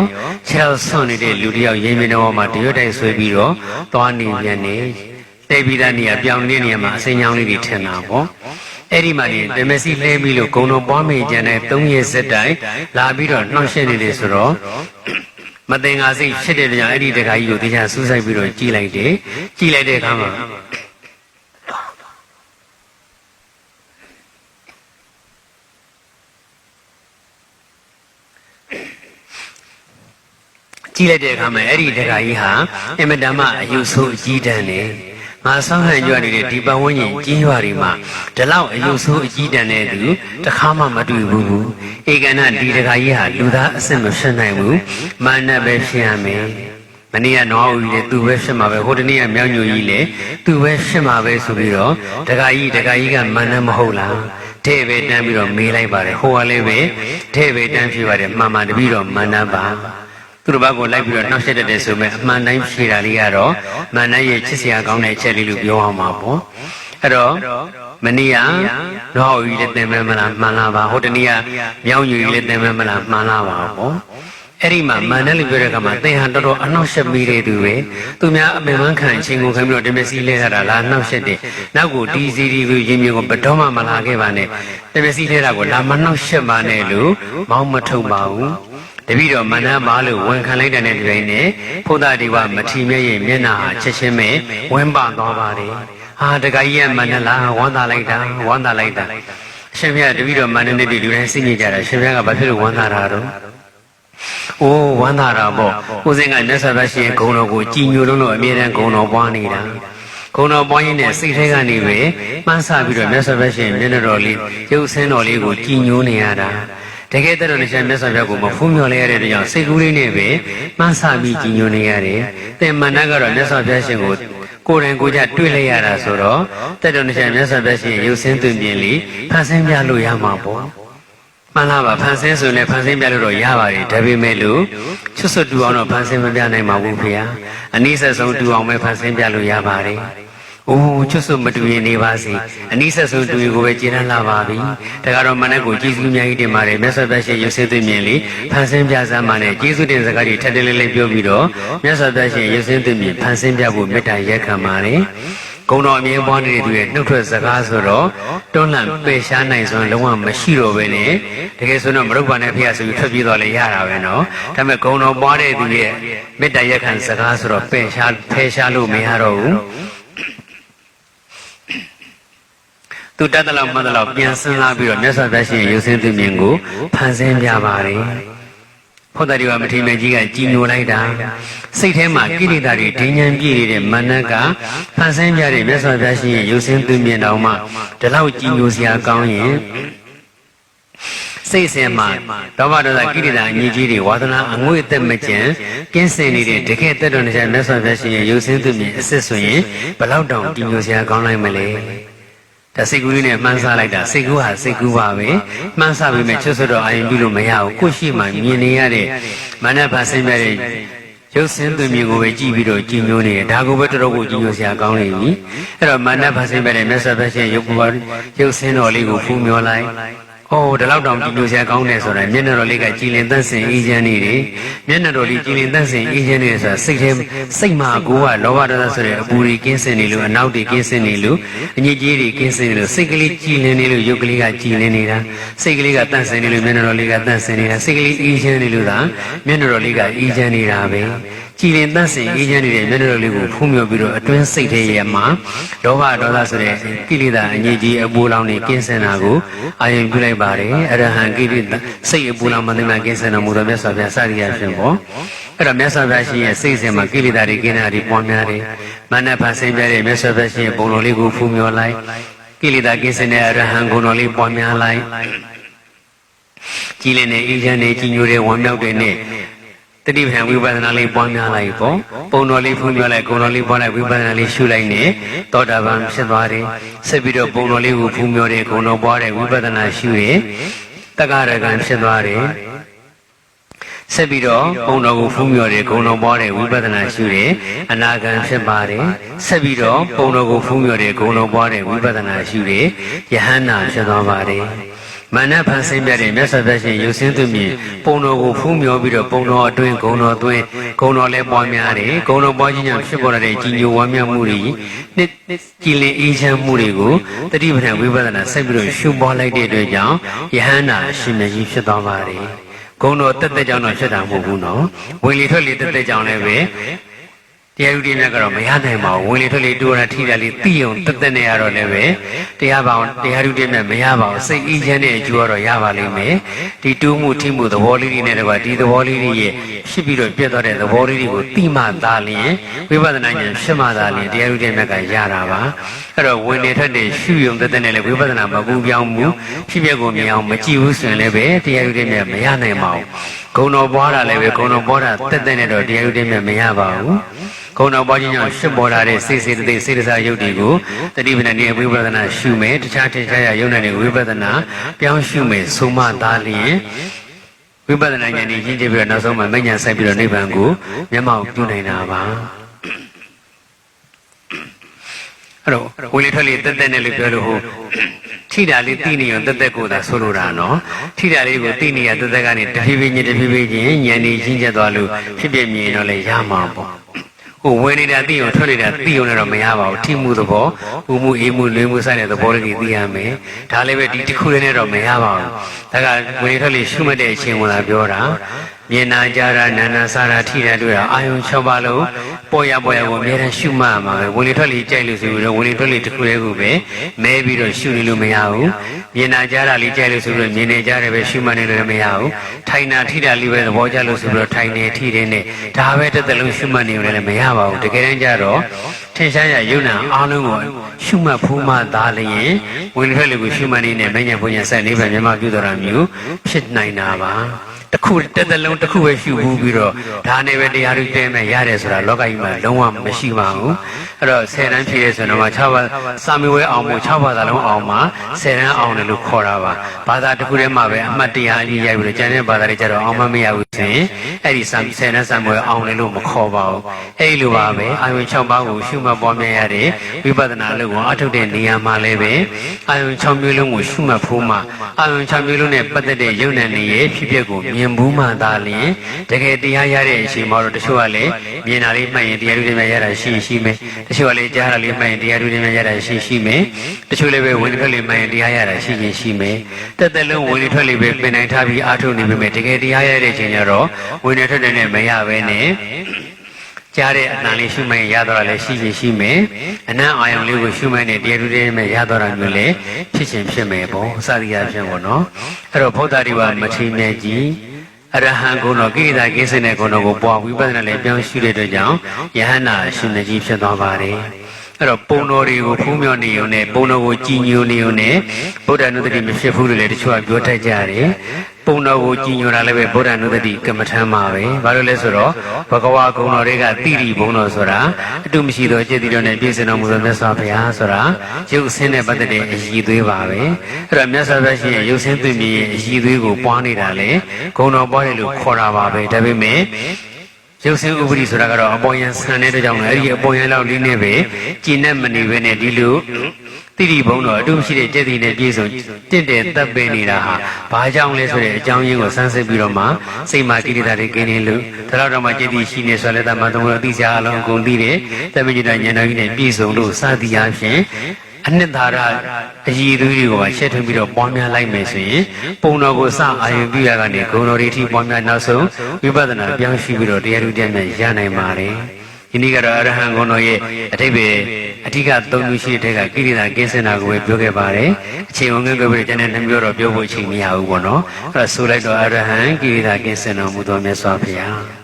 ခြေဆွန့်နေတဲ့လူတယောက်ရေမင်းတော်မှာတရွတ်တိုက်ဆွဲပြီးတော့သွားနေပြန်နေတိတ်ပြီးသားနေရာပြောင်းနေတဲ့နေရာမှာအစိမ်းချောင်းလေးတွေထင်တာပေါ့အဲ့ဒီမှာနေတမစီလှဲပြီးလို့ဂုံတော်ပွားမယ်ကြံတဲ့3ရက်စက်တိုင်လာပြီးတော့နှောင့်ယှက်နေတယ်ဆိုတော့မတင်ငါစိတ်ဖြစ်တဲ့ကြောင့်အဲ့ဒီတခါကြီးကိုတရားစူးစိုက်ပြီးတော့ကြည်လိုက်တယ်ကြည်လိုက်တဲ့အခါမှာကြည့်လိုက်တဲ့အခါမှာအဲ့ဒီတခါကြီးဟာအင်မတန်မှအယုဆိုးအကြီးတန်းနေငါဆောင်းဟန်ကြွနေတဲ့ဒီပတ်ဝန်းကျင်ကြီးရွာတွေမှာဒီလောက်အယုဆိုးအကြီးတန်းတဲ့သူတစ်ခါမှမတွေ့ဘူးဧကနာဒီတခါကြီးဟာလူသားအစစ်မဖြစ်နိုင်ဘူးမာနပဲဖြစ်ရမယ်မနေ့ကနွားဦးကြီးလေသူပဲဖြစ်မှာပဲဟိုတနေ့ကမြောင်ညိုကြီးလေသူပဲဖြစ်မှာပဲဆိုပြီးတော့တခါကြီးကမာနမဟုတ်လားတဲ့ပဲတန်းပြီးတော့မေးလိုက်ပါတယ်ဟိုကလည်းပဲတဲ့ပဲတန်းဖြစ်ပါတယ်မှန်မှန်တပြီးတော့မာနပါသူတို့ဘာကိုလိုက်ပြီးတော့နှောက်ယှက်တတ်တယ်ဆိုမဲ့အမှန်တိုင်းဖြေတာလေးကတော့မှန်တိုင်းရဲ့ချစ်စရာကောင်းတဲ့အချက်လေးလို့ပြောအောင်ပါပေါ့အဲ့တော့မနေ့ကတော့ဟိုကြီးလည်းသင်မဲမလားမှန်လားပါဟိုတနေ့ကမြောင်းယူကြီးလည်းသင်မဲမလားမှန်လားပါပေါ့အဲ့ဒီမှာမှန်တယ်လို့ပြောတဲ့အခါမှာသင်ဟာတော်တော်အနှောက်ယှက်မိတဲ့သူပဲသူများအပင်ပန်းခံအချင်းကိုခံပြီးတော့တမစီလဲထားတာလားနှောက်ယှက်တယ်နောက်ကိုဒီစီဒီကိုရင်မြင်ကိုဘတော်မှမလာခဲ့ပါနဲ့တမစီလဲတာကိုလာမနှောက်ယှက်ပါနဲ့လို့မောင်းမထုတ်ပါဘူးတပည့်တော်မန္တပါလို့ဝန်ခံလိုက်တဲ့တွင်နဲ့ဘုဒ္ဓဒီဝမထီမြဲရဲ့မျက်နှာဟာချက်ချင်းပဲဝင်းပသွားပါတယ်ဟာတခါကြီးကမန္တလားဝမ်းသာလိုက်တာအရှင်ဘုရားတပည့်တော်မန္တနဲ့လူတိုင်းစိတ်ညစ်ကြတာရှင်ဘုရားကဘာဖြစ်လို့ဝမ်းသာတာတော့အိုးဝမ်းသာတာပေါ့ဦးစင်းကမြတ်စွာဘုရားရှင်ဂုဏ်တော်ကိုကြည်ညိုလို့အမြဲတမ်းဂုဏ်တော်ပွားနေတာဂုဏ်တော်ပွားရင်းနဲ့စိတ်ထဲကနေပဲမှန်းဆပြီးတော့မြတ်စွာဘုရားရှင်မျက်နှာတော်လေးရုပ်ဆင်းတော်လေးကိုကြည်ညိုနေရတာတကယ်တည်းရှင်မြတ်စွာဘုရားကိုမဖူးမြော်လဲရတဲ့ကြောင့်စိတ်ကူးလေးနဲ့ပဲမှန်းဆပြီးကြည်ညိုနေရတယ်။သင်္မန္တကတော့မြတ်စွာဘုရားရှင်ကိုကိုယ်တိုင်ကိုယ်ကြတွေ့လိုက်ရတာဆိုတော့တတ္တရှင်မြတ်စွာဘုရားရှင်ရုပ်ဆင်းသွင်ပြင်လေးဖန်ဆင်းပြလို့ရမှာပေါ့။မှ မှန်လားပါဖန်ဆင်းဆိုလည်းဖန်ဆင်းပြလို့တော့ရပါတယ်ဒါပေမဲ့လို့ချွတ်စွတ်တူအောင်တော့ဖန်ဆင်းမပြနိုင်ပါဘူးဖေ။အနည်းဆက်ဆုံးတူအောင်ပဲဖန်ဆင်းပြလို့ရပါတယ်။အိုးချွတ်စွတ်မတူရင်နေပါစေ။အနည်းဆက်ဆုံးတူရင်ကိုပဲကျေနပ်လာပါပြီ။ဒါကတော့မနက်ကိုကျေးဇူးအများကြီးတင်ပါတယ်။မြတ်စွာဘုရားရှင်ရုပ်ဆင်းသွင်းမြင်လေဖန်ဆင်းပြစမ်းမှနဲ့ကျေးဇူးတင်စကားတွေထပ်တလဲလဲပြောပြီးတော့မြတ်စွာဘုရားရှင်ရုပ်ဆင်းသွင်းမြင်ဖန်ဆင်းပြဖို့မေတ္တာရက်ခံပါတယ်။ဂုံတော်အမြဲပွားနေတဲ့သူရဲ့နှုတ်ထွက်စကားဆိုတော့တွန်းလှန်ပယ်ရှားနိုင်စွမ်းလုံးဝမရှိတော့ပဲနဲ့တကယ်ဆိုတော့မရုပ်ပါနဲ့ဖျားဆိုပြီးထွက်ပြေးတော့လေရတာပဲနော်ဒါပေမဲ့ဂုံတော်ပွားတဲ့သူရဲ့မေတ္တာရက်ခံစကားဆိုတော့ပယ်ရှားဖယ်ရှားလို့မရတော့ဘူးသူတတ်တယ်လို့မှတ်တယ်လို့ပြန်စဉ်းစားပြီးတော့မြတ်စွာဘုရားရှင်ရုပ်ဆင်းသွင်းမြင်ကိုဖန်ဆင်းပြပါတယ်ဘုဒ္ဓဒီဝမထေရမကြီးကကြည်ညိုလိုက်တာစိတ်ထဲမှာကိလေသာတွေဒိဉ္ဉံပြည့်နေတဲ့မနက်ကဖန်ဆင်းပြတဲ့မြတ်စွာဘုရားရှင်ရဲ့ရုပ်ဆင်းသွင်းမြင်တော်မှာဒီလောက်ကြည်ညိုစရာကောင်းရင်စိတ်ဆင်မှာဒေါဘဒေါသကိလေသာအငြိကြီးတွေဝါသနာအငွေ့အသက်မကျန်ကင်းစင်နေတဲ့တကယ်တက်တော်နေကြမြတ်စွာဘုရားရှင်ရဲ့ရုပ်ဆင်းသွင်းမြင်အစစ်ဆိုရင်ဘလောက်တောင်ကြည်ညိုစရာကောင်းနိုင်မလဲဒါစိတ်ကူးလေးနဲ့မှန်းဆလိုက်တာစိတ်ကူးဟာစိတ်ကူးပါပဲမှန်းဆပြီးမှချွတ်ဆွတ်တော့အာရုံပြုလို့မရဘူးကိုရှိမှမြင်နေရတဲ့မနက်ဖန်ဆင်းပြတဲ့ရုပ်ဆင်းသွင်းမြင်ကိုပဲကြည့်ပြီးတော့ကြည်ညိုနေတယ်ဒါကိုပဲတော်တော်ကိုကြည်ညိုစရာကောင်းနေပြီအဲ့တော့မနက်ဖန်ဆင်းပြတဲ့မြတ်စွာဘုရားရုပ်ပွားရုပ်ဆင်းတော်လေးကိုဖူးမျောလိုက်ဟောဒီလောက်တောင်ကြည်ညိုစရာကောင်းတယ်ဆိုတာမျက်နှာတော်လေးကကြည်လင်သန့်စင်အေးချမ်းနေတယ်မျက်နှာတော်လေးကြည်လင်သန့်စင်အေးချမ်းနေတယ်ဆိုတာစိတ်မှာကိုကလောဘဒေါသဆိုတဲ့အပူတွေကင်းစင်နေလို့အနောက်တွေကင်းစင်နေလို့အညစ်အကြေးတွေကင်းစင်နေလို့စိတ်ကလေးကြည်လင်နေလို့ရုပ်ကလေးကကြည်လင်နေတာစိတ်ကလေးကသန့်စင်နေလို့မျက်နှာတော်လေးကသန့်စင်နေတာစိတ်ကလေးအေးချမ်းနေလို့သာမျက်နှာတော်လေးကအေးချမ်းနေတာပဲကြည်လင်သန့်စင်အေးချမ်းနေတဲ့မျက်နှာတော်လေးကိုဖူးမြော်ပြီးတော့အတွင်းစိတ်ထဲရမှာလောဘဒေါသဆိုတဲ့ကိလေသာအငြိကြီးအပူလောင်တွေကင်းစင်တာကိုအာရုံပြုလိုက်ပါတယ်အရဟံကိလေသာစိတ်အပူလောင်မှန်တယ်မှကင်းစင်တော်မူသောမြတ်စွာဘုရားစရိယာရှင်ပေါ့အဲ့တော့မြတ်စွာဘုရားရှင်ရဲ့စိတ်စဉ်မှာကိလေသာတွေကင်းတာတွေပွားများတယ်မနက်ဖန်ဆင်းပြတဲ့မြတ်စွာဘုရားရှင်ရဲ့ဘုံတော်လေးကိုဖူးမြော်လိုက်ကိလေသာကင်းစင်တဲ့အရဟံဂုဏ်တော်လေးပွားများလိုက်ကြည်လင်တဲ့အေးချမ်းတဲ့ကြည်ညိုတဲ့ဝမ်းမြောက်တဲ့နဲ့တတိပဌာန်ဝိပဿနာလေးပွားများလိုက်ပေါ့ပုံတော်လေးဖူးပြောလိုက်ဂုဏ်တော်လေးပွားလိုက်ဝိပဿနာလေးရှုလိုက်နေသောတာပန်ဖြစ်သွားတယ်ဆက်ပြီးတော့ပုံတော်လေးကိုဖူးပြောတယ်ဂုဏ်တော်ပွားတယ်ဝိပဿနာရှုရင်တက္ကရာကံဖြစ်သွားတယ်ဆက်ပြီးတော့ပုံတော်ကိုဖူးမြော်တယ်ဂုဏ်တော်ပွားတယ်ဝိပဿနာရှုတယ်အနာဂံဖြစ်ပါတယ်ဆက်ပြီးတော့ပုံတော်ကိုဖူးမြော်တယ်ဂုဏ်တော်ပွားတယ်ဝိပဿနာရှုတယ်ယဟန္တာဖြစ်သွားပါတယ်မနက်ဖန်ဆင်းပြတဲ့မြတ်စွာဘုရားရှင်ရုပ်ဆင်းသွင်းမြင်ပုံတော်ကိုဖူးမြော်ပြီးတော့ပုံတော်အတွင်းဂုဏ်တော်သွင်းဂုဏ်တော်လည်းပွားများတယ်ဂုဏ်တော်ပွားခြင်းကြောင့်ဖြစ်ပေါ်လာတဲ့ကြည်ညိုဝမ်းမြောက်မှုတွေနှစ်ကြည်လင်အေးချမ်းမှုတွေကိုတတိပဌာန်ဝိပဿနာဆက်ပြီးတော့ရှုပွားလိုက်တဲ့အတွက်ကြောင့်ယဟန္တာအရှင်မြတ်ကြီးဖြစ်သွားပါတယ်ဂုဏ်တော်တက်ကြောင့်တော့ဖြစ်တာမဟုတ်ဘူးနော်ဝင်လေထွက်လေတက်ကြောင့်လည်းပဲတရားဥဒိမြတ်ကတော့မရနိုင်ပါဘူးဝင်လေထွက်လေတူရထိတာလေးသိအောင်တက်နေရတော့လည်းပဲတရားဥဒိမြတ်မရပါဘူးစိတ်အေးချမ်းတဲ့အကျိုးကတော့ရပါလိမ့်မယ်ဒီတူးမှုထိမှုသဘောလေးတွေနဲ့တကွာဒီသဘောလေးတွေရဲ့ဖြစ်ပြီးတော့ပြတ်သွားတဲ့သဘောလေးတွေကိုသိမှသာလျင်ဝိပဿနာဉာဏ်ဖြစ်မှသာလျင်တရားဥဒိမြတ်ကရတာပါအဲ့တော့ဝင်လေထွက်လေရှုယုံတက်နဲ့လည်းဝိပဿနာမကူပြောင်းမှုဖြစ်ပျက်ကိုမြင်အောင်မကြည့်ဘူးဆိုရင်လည်းပဲတရားဥဒိမြတ်မရနိုင်ပါဘူးဂုဏ်တော်ပွားတာလည်းပဲဂုဏ်တော်ပွားတာတက်နဲ့တော့တရားဥဒိမြတ်မရပါဘူးဂုဏ်တော်ပွားခြင်းကြောင့်ရှင်းပေါ်လာတဲ့စိတ်စေတသိက်စေတစာယုတ်တွေကိုတတိပဌာန်နဲ့ဝိပဿနာရှုမယ်တခြားထင်ရှားရယုံနဲ့ဝိပဿနာပြောင်းရှုမယ်ဆိုမှသာလျင်ဝိပဿနာဉာဏ်ကြီးကြီးပြီးတော့နောက်ဆုံးမှမဉ္ဇဏ်ဆိုင်ပြီးတော့နိဗ္ဗာန်ကိုမျက်မှောက်ပြုနိုင်တာပါအဲ့တော့ဝိလေထွက်လေတက်တက်နဲ့လို့ပြောလို့ဟိုထိတာလေးသိနေရင်တက်တက်ကိုသာဆိုလိုတာနော်ထိတာလေးကိုသိနေရတက်တက်ကနေတဖြည်းဖြည်းချင်းဉာဏ်ကြီးရှင်းချက်သွားလို့ဖြစ်ပြမြင်တော့လေရမှာပေါ့ဟိုဝင်နေတာသိအောင်ထွက်နေတာသိအောင်လည်းတော့မရပါဘူးထိမှုသဘောဥမှုအေးမှုလွေးမှုဆိုင်တဲ့သဘောလေးတွေသိရမယ်ဒါလည်းပဲဒီတစ်ခုလေးနဲ့တော့မရပါဘူးဒါကဝင်ထွက်လေရှုမှတ်တဲ့အချိန်ဝင်လာပြောတာမြင်နာကြတာနာနာစားတာထိတာတွေ့တာအာယုံ6ပါးလုံးပေါ်ရကိုအများနဲ့ရှုမှတ်မှာပဲဝင်လေထွက်လေကြိုက်လို့ဆိုပြီးတော့ဝင်လေထွက်လေတစ်ခုလေးကိုပဲမဲပြီးတော့ရှုနေလို့မရဘူးမြင်နာကြတာလေးကြိုက်လို့ဆိုပြီးတော့မြင်နေကြတယ်ပဲရှုမှတ်နေလို့မရဘူးထိုင်နာထိတာလေးပဲသဘောကျလို့ဆိုပြီးတော့ထိုင်နေထိတယ်နဲ့ဒါပဲတစ်သက်လုံးရှုမှတ်နေလို့လည်းမရပါဘူးတကယ်တမ်းကျတော့ထင်ရှားရယုံနာအားလုံးကိုရှုမှတ်ဖို့မှသာလျင်ဝင်လေထွက်လေကိုရှုမှတ်နေနဲ့မဉ္ဇဉ်ဘုံညာဆက်နေပဲမြမပြုတော်တာမျိုးဖြစ်နိုင်တာပါ တခုတက်တလုံးတစ်ခုပဲရှုဘူးပြီးတော့ဒါနဲ့ပဲတရားတွေတဲမဲ့ရတယ်ဆိုတာလောကကြီးမှာလုံးဝမရှိပါဘူးအဲ့တော့10တန်းဖြည့်ရဲဆိုတော့6ပါစာမေးပွဲအောင်မို့6ပါသာလုံးအောင်မှာ10တန်းအောင်တယ်လို့ခေါ်တာပါဘာသာတစ်ခုတည်းမှာပဲအမှတ်တရားအကြီးရိုက်ပြီးတော့ကျန်တဲ့ဘာသာတွေကျတော့အောင်မမရဘူးဆိုရင်အဲ့ဒီ10တန်းစာမေးပွဲအောင်တယ်လို့မခေါ်ပါဘူးအဲ့လိုပါပဲအာယုံ6ပါးကိုရှုမှတ်ပွားများရတဲ့ဝိပဿနာလို့ကိုအထုတ်တဲ့နေရာမှာလည်းပဲအာယုံ6မျိုးလုံးကိုရှုမှတ်ဖို့မှာအာယုံ6မျိုးလုံးနဲ့ပတ်သက်တဲ့ယုံနဲ့နေရဲ့ဖြစ်ပျက်ကိုမြင်ဘူးမှသာလျှင်တကယ်တရားရတဲ့အချိန်မှာတော့တချို့ကလည်းမြင်တာလေးမှတ်ရင်တရားတွေနဲ့ရတာရှိမယ်တချို့ကလည်းကြားတာလေးမှတ်ရင်တရားတွေနဲ့ရတာရှိမယ်တချို့လည်းပဲဝင်ထွက်လေးမှတ်ရင်တရားရတာရှိမယ်တက်တက်လုံးဝင်ထွက်လေးပဲပြင်နိုင်ထားပြီးအားထုတ်နေပေမဲ့တကယ်တရားရတဲ့အချိန်ကျတော့ဝင်ထွက်တဲ့နဲ့မရဘဲနဲ့ကြားတဲ့အနံလေးရှုမှတ်ရတော့လည်းရှိမယ်အနံအာယုံလေးကိုရှုမှတ်နေတရားတွေနဲ့ရတော့တာမျိုးလည်းဖြစ်မယ်ပေါ့စသည်အဖြစ်ပေါ့နော်အဲ့တော့ဘုဒ္ဓတိဝမထေရမြတ်ကြီးအရဟံကုဏကိရိတာကိစ္စနဲ့ကုဏကိုပွားဝိပဿနာလည်းပြောင်းရှုတဲ့အတွက်ကြောင့်ယဟန္တာရှင်တကြီးဖြစ်သွားပါတယ်အဲ့တော့ပုံတော်တွေကိုဖူးမြော်နေုံနဲ့ပုံတော်ကိုကြည်ညိုနေုံနဲ့ဗုဒ္ဓနုတ္တိမဖြစ်ဘူးလို့လည်းတချို့ကပြောတတ်ကြတယ်ပုံတော်ကိုကြည်ညိုတာလည်းပဲဗုဒ္ဓနုတ္တိကမ္မထမ်းပါပဲဘာလို့လဲဆိုတော့ဘဂဝါကုံတော်တွေကတိတိဘုံတော်ဆိုတာအတုမရှိသောจิตတိတော်နဲ့ပြည့်စုံတော်မူသောမြတ်စွာဘုရားဆိုတာရုပ်ဆင်းနဲ့ပတ်သက်တဲ့အရည်သွေးပါပဲအဲ့တော့မြတ်စွာဘုရားရှင်ရဲ့ရုပ်ဆင်းသွင်းမြင်ရဲ့အရည်သွေးကိုပွားနေတာလေဂုံတော်ပွားတယ်လို့ခေါ်တာပါပဲဒါပေမဲ့ရုပ်ဆင်းဥပဒိဆိုတာကတော့အပေါ်ယံဆန်တဲ့အတွက်ကြောင့်လည်းအဲ့ဒီအပေါ်ယံလောက်လေးနဲ့ပဲကြည်နဲ့မနေဘဲနဲ့ဒီလိုတိတိဘုံတော်အတုရှိတဲ့จิตတိနဲ့ပြည့်စုံတင့်တယ်တပ်ပင်နေတာဟာဘာကြောင့်လဲဆိုတဲ့အကြောင်းရင်းကိုစမ်းစစ်ပြီးတော့မှစိတ်မှာကိလေသာတွေกินနေလို့ဒါတော့မှจิตတိရှိနေဆိုလဲတမန်တော်တို့အသိစားအလုံးအကုန်သိတယ်တမန်ကျတော်ဉာဏ်တော်ကြီးနဲ့ပြည့်စုံလို့စသည်အားဖြင့်အနှစ်သာရအည်သွေးတွေကိုပါရှက်ထွင်းပြီးတော့ပွားများလိုက်မယ်ဆိုရင်ပုံတော်ကိုစအာရုံပြုရကနေဂုဏ်တော်တွေထိပွားများနောက်ဆုံးဝိပဿနာပြောင်းရှိပြီးတော့တရားဓုတရားနဲ့ရနိုင်ပါတယ်ဒီနေ့ကတော့အရဟံဂုဏ်တော်ရဲ့အထိပ္ပယ်အဓိက၃မျိုးရှိတဲ့ကကိရိတာကင်းစင်တာကိုပဲပြောခဲ့ပါတယ်အချိန်ဝင်ခဲ့ပြီးကျန်တဲ့နှမျိုးတော့ပြောဖို့အချိန်မရဘူးပေါ့နော်အဲ့ဒါဆိုလိုက်တော့အရဟံကိရိတာကင်းစင်တော်မူသောမြတ်စွာဘုရာ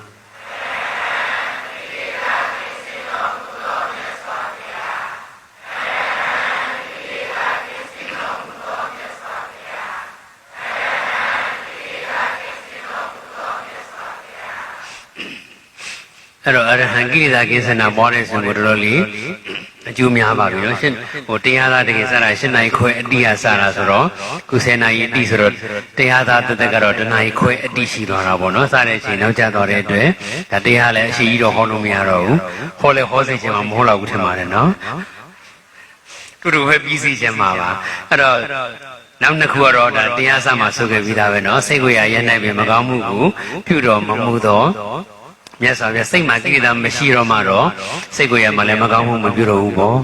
းအဲ့တော့အရဟံကိရိတာကိစ္စနာပွားတဲ့ဆိုကိုတော်တော်လေးအကျိုးများပါပြီနော်ရှင်ဟိုတရားသားတကယ်စတာ၈နိုင်ခွဲအတိယစတာဆိုတော့ခု10နိုင်အတိဆိုတော့တရားသားတက်ကတော့1နိုင်ခွဲအတိရှိသွားတာပေါ့နော်စတဲ့အချိန်နောက်ကျသွားတဲ့အတွက်ဒါတရားလည်းအရှိကြီးတော့ဟောလို့မရတော့ဘူးဟောလဲဟောစိတ်ချင်မှမဟုတ်တော့ဘူးထင်ပါတယ်နော်တူတူပဲပြီးစီခြင်းမှာပါအဲ့တော့နောက်နှစ်ခုကတော့ဒါတရားစမှာဆိုခဲ့ပြီးသားပဲနော်စိတ်ကိုရရနိုင်ပြီမကောင်းမှုကိုပြုတော်မမူတော့မြတ်စွာဘုရားစိတ်မှာကိလေသာမရှိတော့မှတော့စိတ်ကိုယ်ရမှာလည်းမကောင်းမှုမပြုတော့ဘူးပေါ့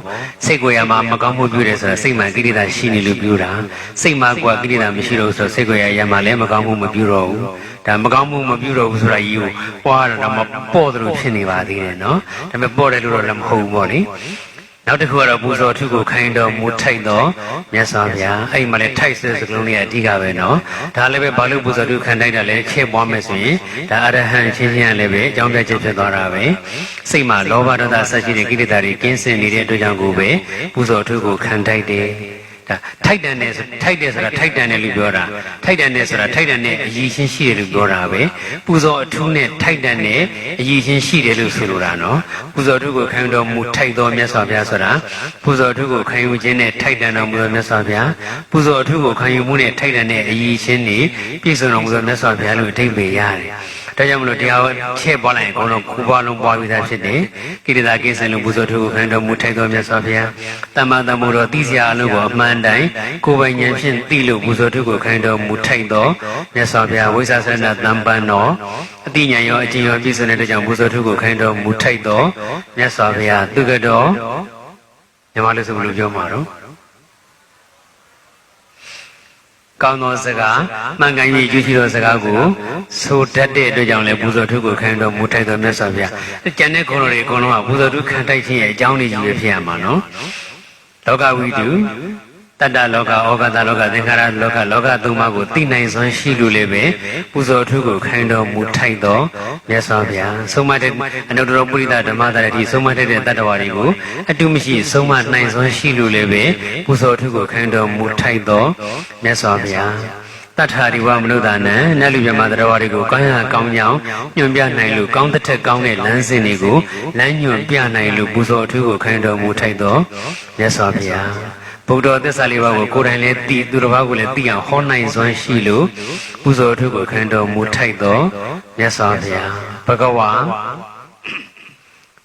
စိတ်ကိုယ်ရမှာမကောင်းမှုပြုတယ်ဆိုတာစိတ်မှာကိလေသာရှိနေလို့ပြုတာစိတ်မှာကကိလေသာမရှိတော့ဆိုစိတ်ကိုယ်ရမှာလည်းမကောင်းမှုမပြုတော့ဘူးဒါမကောင်းမှုမပြုတော့ဘူးဆိုတာကြီးကိုပွားတော့မပေါ့တယ်လို့ဖြစ်နေပါသေးတယ်နော်ဒါပေမဲ့ပေါ့တယ်လို့တော့လည်းမဟုတ်ဘူးပေါ့လေနောက်တစ်ခုကတော့ပူဇော်ထုကိုခိုင်းတော်မူထိုက်တော်မြတ်စွာဘုရားအဲ့မှာလည်းထိုက်တဲ့စကလုံးလေးအဓိကပဲနော်ဒါလည်းပဲဘာလို့ပူဇော်ထုခံထိုက်တာလဲချဲ့ပွားမယ်ဆိုရင်ဒါအရဟံချင်းချင်းလည်းပဲအကြောင်းပြချက်ဖြစ်သွားတာပဲစိတ်မှာလောဘဒေါသဆက်ရှိတဲ့ကိလေသာတွေကင်းစင်နေတဲ့အတွက်ကြောင့်ကိုပဲပူဇော်ထုကိုခံထိုက်တယ်ထိုက်တန်တယ်ထိုက်တယ်ဆိုတာထိုက်တန်တယ်လို့ပြောတာထိုက်တန်တယ်ဆိုတာထိုက်တန်တဲ့အရည်ချင်းရှိတယ်လို့ပြောတာပဲပူဇော်အထူးနဲ့ထိုက်တန်တဲ့အရည်ချင်းရှိတယ်လို့ဆိုလိုတာနော်ပူဇော်ထုကိုခံတော်မူထိုက်တော်မြတ်စွာဘုရားဆိုတာပူဇော်ထုကိုခံယူခြင်းနဲ့ထိုက်တန်တော်မူသောမြတ်စွာဘုရားပူဇော်ထုကိုခံယူမှုနဲ့ထိုက်တန်တဲ့အရည်ချင်းနေပြည့်စုံတော်မူသောမြတ်စွာဘုရားလို့အဓိပ္ပာယ်ရတယ်ဒါကြောင့်မလို့တရားချဲ့ပွားလိုက်ရင်အကုန်လုံးခုပွားလုံးပွားပြီးသားဖြစ်တယ်ကိရိတာကိစ္စလုံးပူဇော်ထုကိုခံတော်မူထိုက်တော်မြတ်စွာဘုရားတမ္မာတမို့တော်သိစရာအလုံးကိုအမှန်တိုင်းကိုယ်ပိုင်ဉာဏ်ဖြင့်သိလို့ပူဇော်ထုကိုခံတော်မူထိုက်တော်မြတ်စွာဘုရားဝိသဆရဏတမ္ပန်တော်အတိညာရောအကျဉ်းရောပြည့်စုံတဲ့အတွက်ကြောင့်ပူဇော်ထုကိုခံတော်မူထိုက်တော်မြတ်စွာဘုရားသူကတော်ညီမလေးဆိုဘယ်လိုပြောမှာတော့ကောင်းသောစကားမှန်ကန်၍ယူရှိသောစကားကိုဆိုတတ်တဲ့အတွက်ကြောင့်လည်းပူဇော်ထုကိုခံတော်မူထိုက်သောမြတ်စွာဘုရားကျန်တဲ့ခေါ်တော်တွေအကုန်လုံးကပူဇော်ထုခံထိုက်ခြင်းရဲ့အကြောင်းတွေကြီးပဲဖြစ်ရမှာနော်လောကဝိတုတတ္တလောကဩဃတလောကသင်္ခါရလောကလောကသုံးပါးကိုသိနိုင်စွမ်းရှိလို့လည်းပဲပူဇော်ထုကိုခံတော်မူထိုက်သောမြတ်စွာဘုရားဆုံးမတဲ့အနုတ္တရပုရိသဓမ္မတရတိဆုံးမတဲ့တတ္တဝါတွေကိုအတုမရှိဆုံးမနိုင်စွမ်းရှိလို့လည်းပဲပူဇော်ထုကိုခံတော်မူထိုက်သောမြတ်စွာဘုရားတ တထာရိဝမနုဿာနံနတ်လူမြမတရားဝါတွေကိုကောင်းရကောင်းကြောင်းညွှန်ပြနိုင်လို့ကောင်းတဲ့ထက်ကောင်းတဲ့လမ်းစဉ်တွေကိုလမ်းညွှန်ပြနိုင်လို့ပူဇော်အထူးကိုခိုင်းတော်မူထိုက်သောမြတ်စွာဘုရားဗုဒ္ဓသစ္စာလေးပါးကိုကိုယ်တိုင်လည်းသိသူတစ်ပါးကိုလည်းသိအောင်ဟောနိုင်စွမ်းရှိလို့ပူဇော်အထူးကိုခိုင်းတော်မူထိုက်သောမြတ်စွာဘုရားဘဂဝါ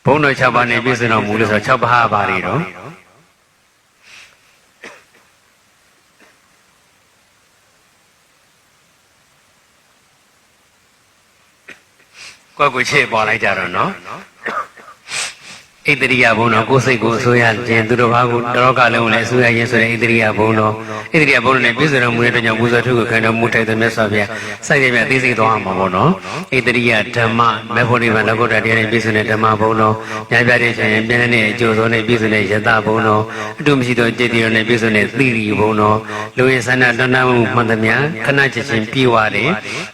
ဘုန်းတော်6ပါးနဲ့ပြည့်စုံတော်မူလို့ဆို6ပါးပါလေတော့ကိုယ်ချေပေါ်လိုက်ကြတော့နော်ဣတရိယဘုံတော်ကိုယ်စိတ်ကိုအစိုးရခြင်းသူတော်ဘာကိုတရောကလုံးလည်းအစိုးရခြင်းဆိုတဲ့ဣတရိယဘုံတော်ဣတရိယဘုံတော်နဲ့ပြည့်စုံတော်မူတဲ့အတွက်ကြောင့်ပူဇော်ထုကိုခံတော်မူထိုက်တဲ့မြတ်စွာဘုရားစိုက်တယ်မြတ်သိသိသွားမှာပေါ့နော်ဣတရိယဓမ္မမေဖို့နိဗ္ဗာန်လောကုတ္တရာတရားနဲ့ပြည့်စုံတဲ့ဓမ္မဘုံတော်ညာပြတဲ့ခြင်းပြင်းတဲ့အကျိုးဆုံးနဲ့ပြည့်စုံတဲ့ယတဘုံတော်အတုမရှိသောจิตတိရောနဲ့ပြည့်စုံတဲ့သီရိဘုံတော်လူရဲ့ဆန္ဒတဏှာမှုမှန်သမျှခဏချက်ချင်းပြေဝတဲ့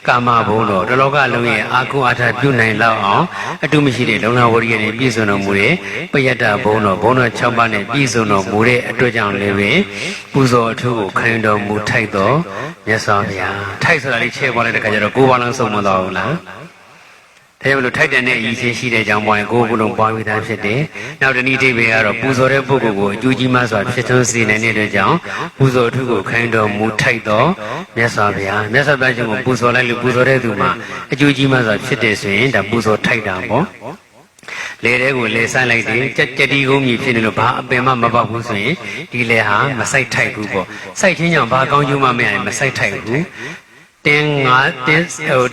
ကာမဘုံတော်တလောကလုံးရဲ့အာကုအာထပြုနိုင်လောက်အောင်အတုမရှိတဲ့လုံလဝရိယနဲ့ပြည့်စုံတော်မူတဲ့ပယတ္တဘုံတော်6ပါးနဲ့ပြည့်စုံတော်မူတဲ့အတွက်ကြောင့်လည်းပဲပူဇော်အထူးကိုခံတော်မူထိုက်သောမြတ်စွာဘုရားထိုက်ဆိုတာလေးချဲပေါ်လိုက်တဲ့ခါကျတော့9ပါးလုံးစုံမသွားဘူးလားဒါကြောင့်မလို့ထိုက်တဲ့အရေးချင်းရှိတဲ့ကြောင့်ပွားရင်9ခုလုံးပွားပြီးသားဖြစ်တယ်နောက်တနည်းအိဗေကတော့ပူဇော်တဲ့ပုဂ္ဂိုလ်ကိုအကျိုးကြီးမှစွာဖြစ်ထွန်းစေနိုင်တဲ့အတွက်ကြောင့်ပူဇော်အထူးကိုခံတော်မူထိုက်သောမြတ်စွာဘုရားမြတ်စွာဘုရားရှင်ကိုပူဇော်လိုက်လို့ပူဇော်တဲ့သူမှာအကျိုးကြီးမှစွာဖြစ်တယ်ဆိုရင်ဒါပူဇော်ထိုက်တာပေါ့လေတဲ့ကိုလေဆိုင်လိုက်တယ်ကြက်တီကုန်းမြည်ဖြစ်နေလို့ဘာအပင်မှမပေါက်ဘူးဆိုရင်ဒီလေဟာမဆိုင်ထိုက်ဘူးပေါ့စိုက်ခြင်းကြောင့်ဘာကောင်းကျိုးမှမရရင်မဆိုင်ထိုက်ဘူးတင်း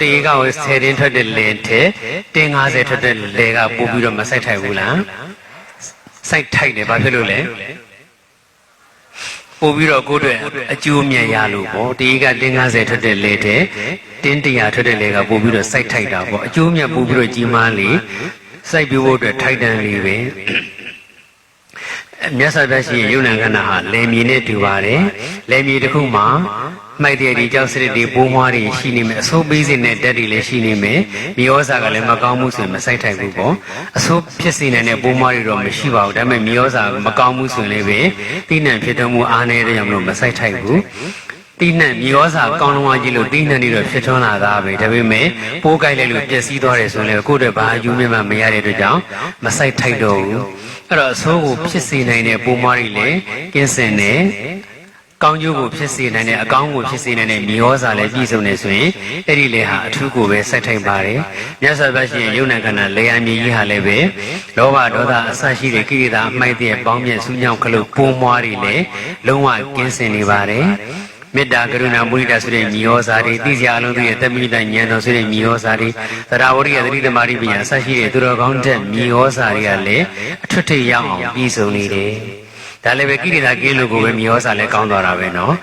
တေကကို10တင်းထွက်တဲ့လေတဲ့တင်း50ထွက်တဲ့လေကပို့ပြီးတော့မဆိုင်ထိုက်ဘူးလားစိုက်ထိုက်တယ်ဘာဖြစ်လို့လဲပို့ပြီးတော့ကိုယ့်အတွက်အကျိုးမြတ်ရလို့ပေါ့တေကတင်း50ထွက်တဲ့လေတဲ့တင်း100ထွက်တဲ့လေကပို့ပြီးတော့စိုက်ထိုက်တာပေါ့အကျိုးမြတ်ပို့ပြီးတော့ကြီးမားလေစိုက်ပြဖို့အတွက်ထိုက်တန်လေးပဲမြတ်စွာဘုရားရှင်ယုံနာခန္ဓာဟာလယ်မြေနဲ့တူပါတယ်လယ်မြေတစ်ခုမှာမိုက်တဲ့ဒီကြောက်စရစ်တွေပိုးမွားတွေရှိနေမယ်အဆိုးပေးစင်တဲ့တက်တွေလည်းရှိနေမယ်မြေဩဇာကလည်းမကောင်းမှုဆိုရင်မဆိုင်ထိုက်ဘူးပေါ့အဆိုးဖြစ်စေနိုင်တဲ့ပိုးမွားတွေတော့မရှိပါဘူးဒါပေမဲ့မြေဩဇာမကောင်းမှုဆိုရင်လည်းပဲတိနှံဖြစ်တော်မူအားနေတဲ့ကြောင့်မလို့မဆိုင်ထိုက်ဘူးတိနှံမြေဩဇာကောင်းလုံးဝကြီးလို့တိနှံတွေတော့ဖြစ်ထွန်းလာတာပဲဒါပေမဲ့ပိုးကြိုက်လိုက်လို့ပျက်စီးသွားတယ်ဆိုရင်လည်းကိုယ့်အတွက်ဘာအယူမြတ်မှမရတဲ့အတွက်ကြောင့်မဆိုင်ထိုက်တော့ဘူးအဲ့တော့အဆိုးကိုဖြစ်စေနိုင်တဲ့ပိုးမွားတွေလည်းကင်းစင်တယ်ကောင်းကျိုးကိုဖြစ်စေနိုင်တဲ့အကောင်းကိုဖြစ်စေနိုင်တဲ့မြေဩဇာလည်းပြည့်စုံနေဆိုရင်အဲ့ဒီလေဟာအထူးကိုပဲစိုက်ထိုက်ပါတယ်မြတ်စွာဘုရားရှင်ယုံနာခန္ဓာလေယာမြေကြီးဟာလည်းပဲလောဘဒေါသအစရှိတဲ့ကိရိတာအမိုက်တဲ့ပေါင်းမြတ်ဆူးညောင်းခလုတ်ပိုးမွားတွေလည်းလုံးဝကင်းစင်နေပါတယ်မေတ္တာကရုဏာမုဒိတာဆိုတဲ့မြေဩဇာတွေသိစရာအလုံးစုရဲ့တမိတဉာဏ်တော်ဆိုတဲ့မြေဩဇာတွေသရဝရိယသတိသမารိပညာအစရှိတဲ့သူတော်ကောင်းတဲ့မြေဩဇာတွေကလည်းအထွတ်ထိပ်ရောက်အောင်ပြည့်စုံနေတယ်ဒါလည်းပဲကိရိတာကင်းလို့ကိုပဲမြေဩဇာလည်းကောင်းသွားတာပဲနော်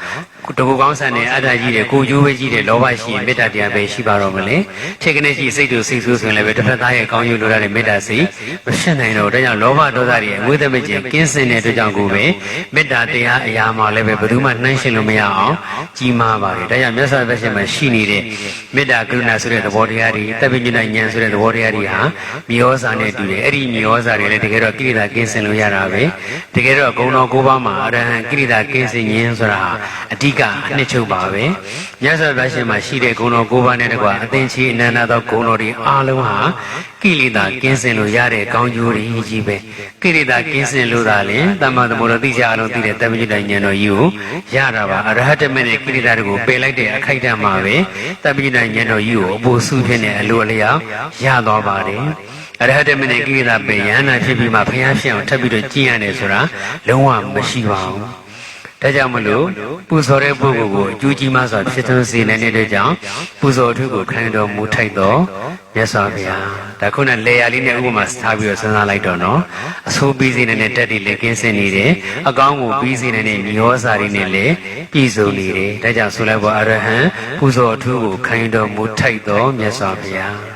တကူကောင်းဆန်တဲ့အတ္တကြီးတဲ့ကိုကျိုးပဲကြီးတဲ့လောဘရှိရင်မေတ္တာတရားပဲရှိပါတော့မလဲထိတ်ကနေရှိစိတ်တို့စိတ်ဆိုးဆိုရင်လည်းပဲတစ်ဖက်သားရဲ့ကောင်းကျိုးလိုရတဲ့မေတ္တာစိတ်မဖြစ်နိုင်တော့ဒါကြောင့်လောဘဒေါသတွေအငွေ့သက်မကျင်ကင်းစင်တဲ့အတွက်ကြောင့်ကိုပဲမေတ္တာတရားအရာမှာလည်းပဲဘယ်သူမှနှိုင်းရှင်လို့မရအောင်ကြီးမားပါတယ်ဒါကြောင့်မြတ်စွာဘုရားရှင်မှာရှိနေတဲ့မေတ္တာကရုဏာဆိုတဲ့သဘောတရားတွေတပ်ပိညဉာဏ်ဆိုတဲ့သဘောတရားတွေဟာမြေဩဇာနဲ့တူတယ်အဲ့ဒီမြေဩဇာတွေလည်းတကယ်တော့ကိရိတာကင်းစင်လို့ရတာပဲတကယ်တော့ဂုဏ်တော်၉ပါးမှာအရဟံကိရိတာကင်းစင်ခြင်းဆိုတာအဓိကအနှစ်ချုပ်ပါပဲမြတ်စွာဘုရားရှင်မှာရှိတဲ့ဂုဏ်တော်၉ပါးနဲ့တကွာအသင်္ချေအနန္တသောဂုဏ်တော်တွေအားလုံးဟာကိလေသာကင်းစင်လို့ရတဲ့ကောင်းကျိုးတွေကြီးပဲကိလေသာကင်းစင်လို့သာလေတမ္မာသမုဒ္ဒတိကျအလုံးသိတဲ့တပ္ပညုတဉာဏ်တော်ကြီးကိုရတာပါအရဟတမေနဲ့ကိလေသာတွေကိုပယ်လိုက်တဲ့အခိုက်အတန့်မှာပဲတပ္ပညုတဉာဏ်တော်ကြီးကိုအပူစုဖြစ်နေအလိုအလျောက်ရသွားပါတယ်အရဟတမေနဲ့ကိလေသာပယ်ယန္နာဖြစ်ပြီးမှဘုရားရှင်အောင်ထပ်ပြီးတော့ကျင့်ရတယ်ဆိုတာလုံးဝမရှိပါဘူးဒါကြောင့်မလို့ပူဇော်တဲ့ပုဂ္ဂိုလ်ကိုအကျိုးကြီးမှစွာဖြစ်သွင်းစေနိုင်တဲ့အတွက်ကြောင့်ပူဇော်အထူးကိုခံတော်မူထိုက်သောမြတ်စွာဘုရားဒါခုနလေယာလေးနဲ့ဥပမာထားပြီးတော့စဉ်းစားလိုက်တော့နော်အဆိုးပြီးစေနိုင်တဲ့တက်တွေလည်းကင်းစင်နေတယ်အကောင်းကိုပြီးစေနိုင်တဲ့မြေဩဇာတွေနဲ့လည်းပြည့်စုံနေတယ်ဒါကြောင့်ဆိုလိုက်ပေါ်အရဟံပူဇော်အထူးကိုခံတော်မူထိုက်သောမြတ်စွာဘုရား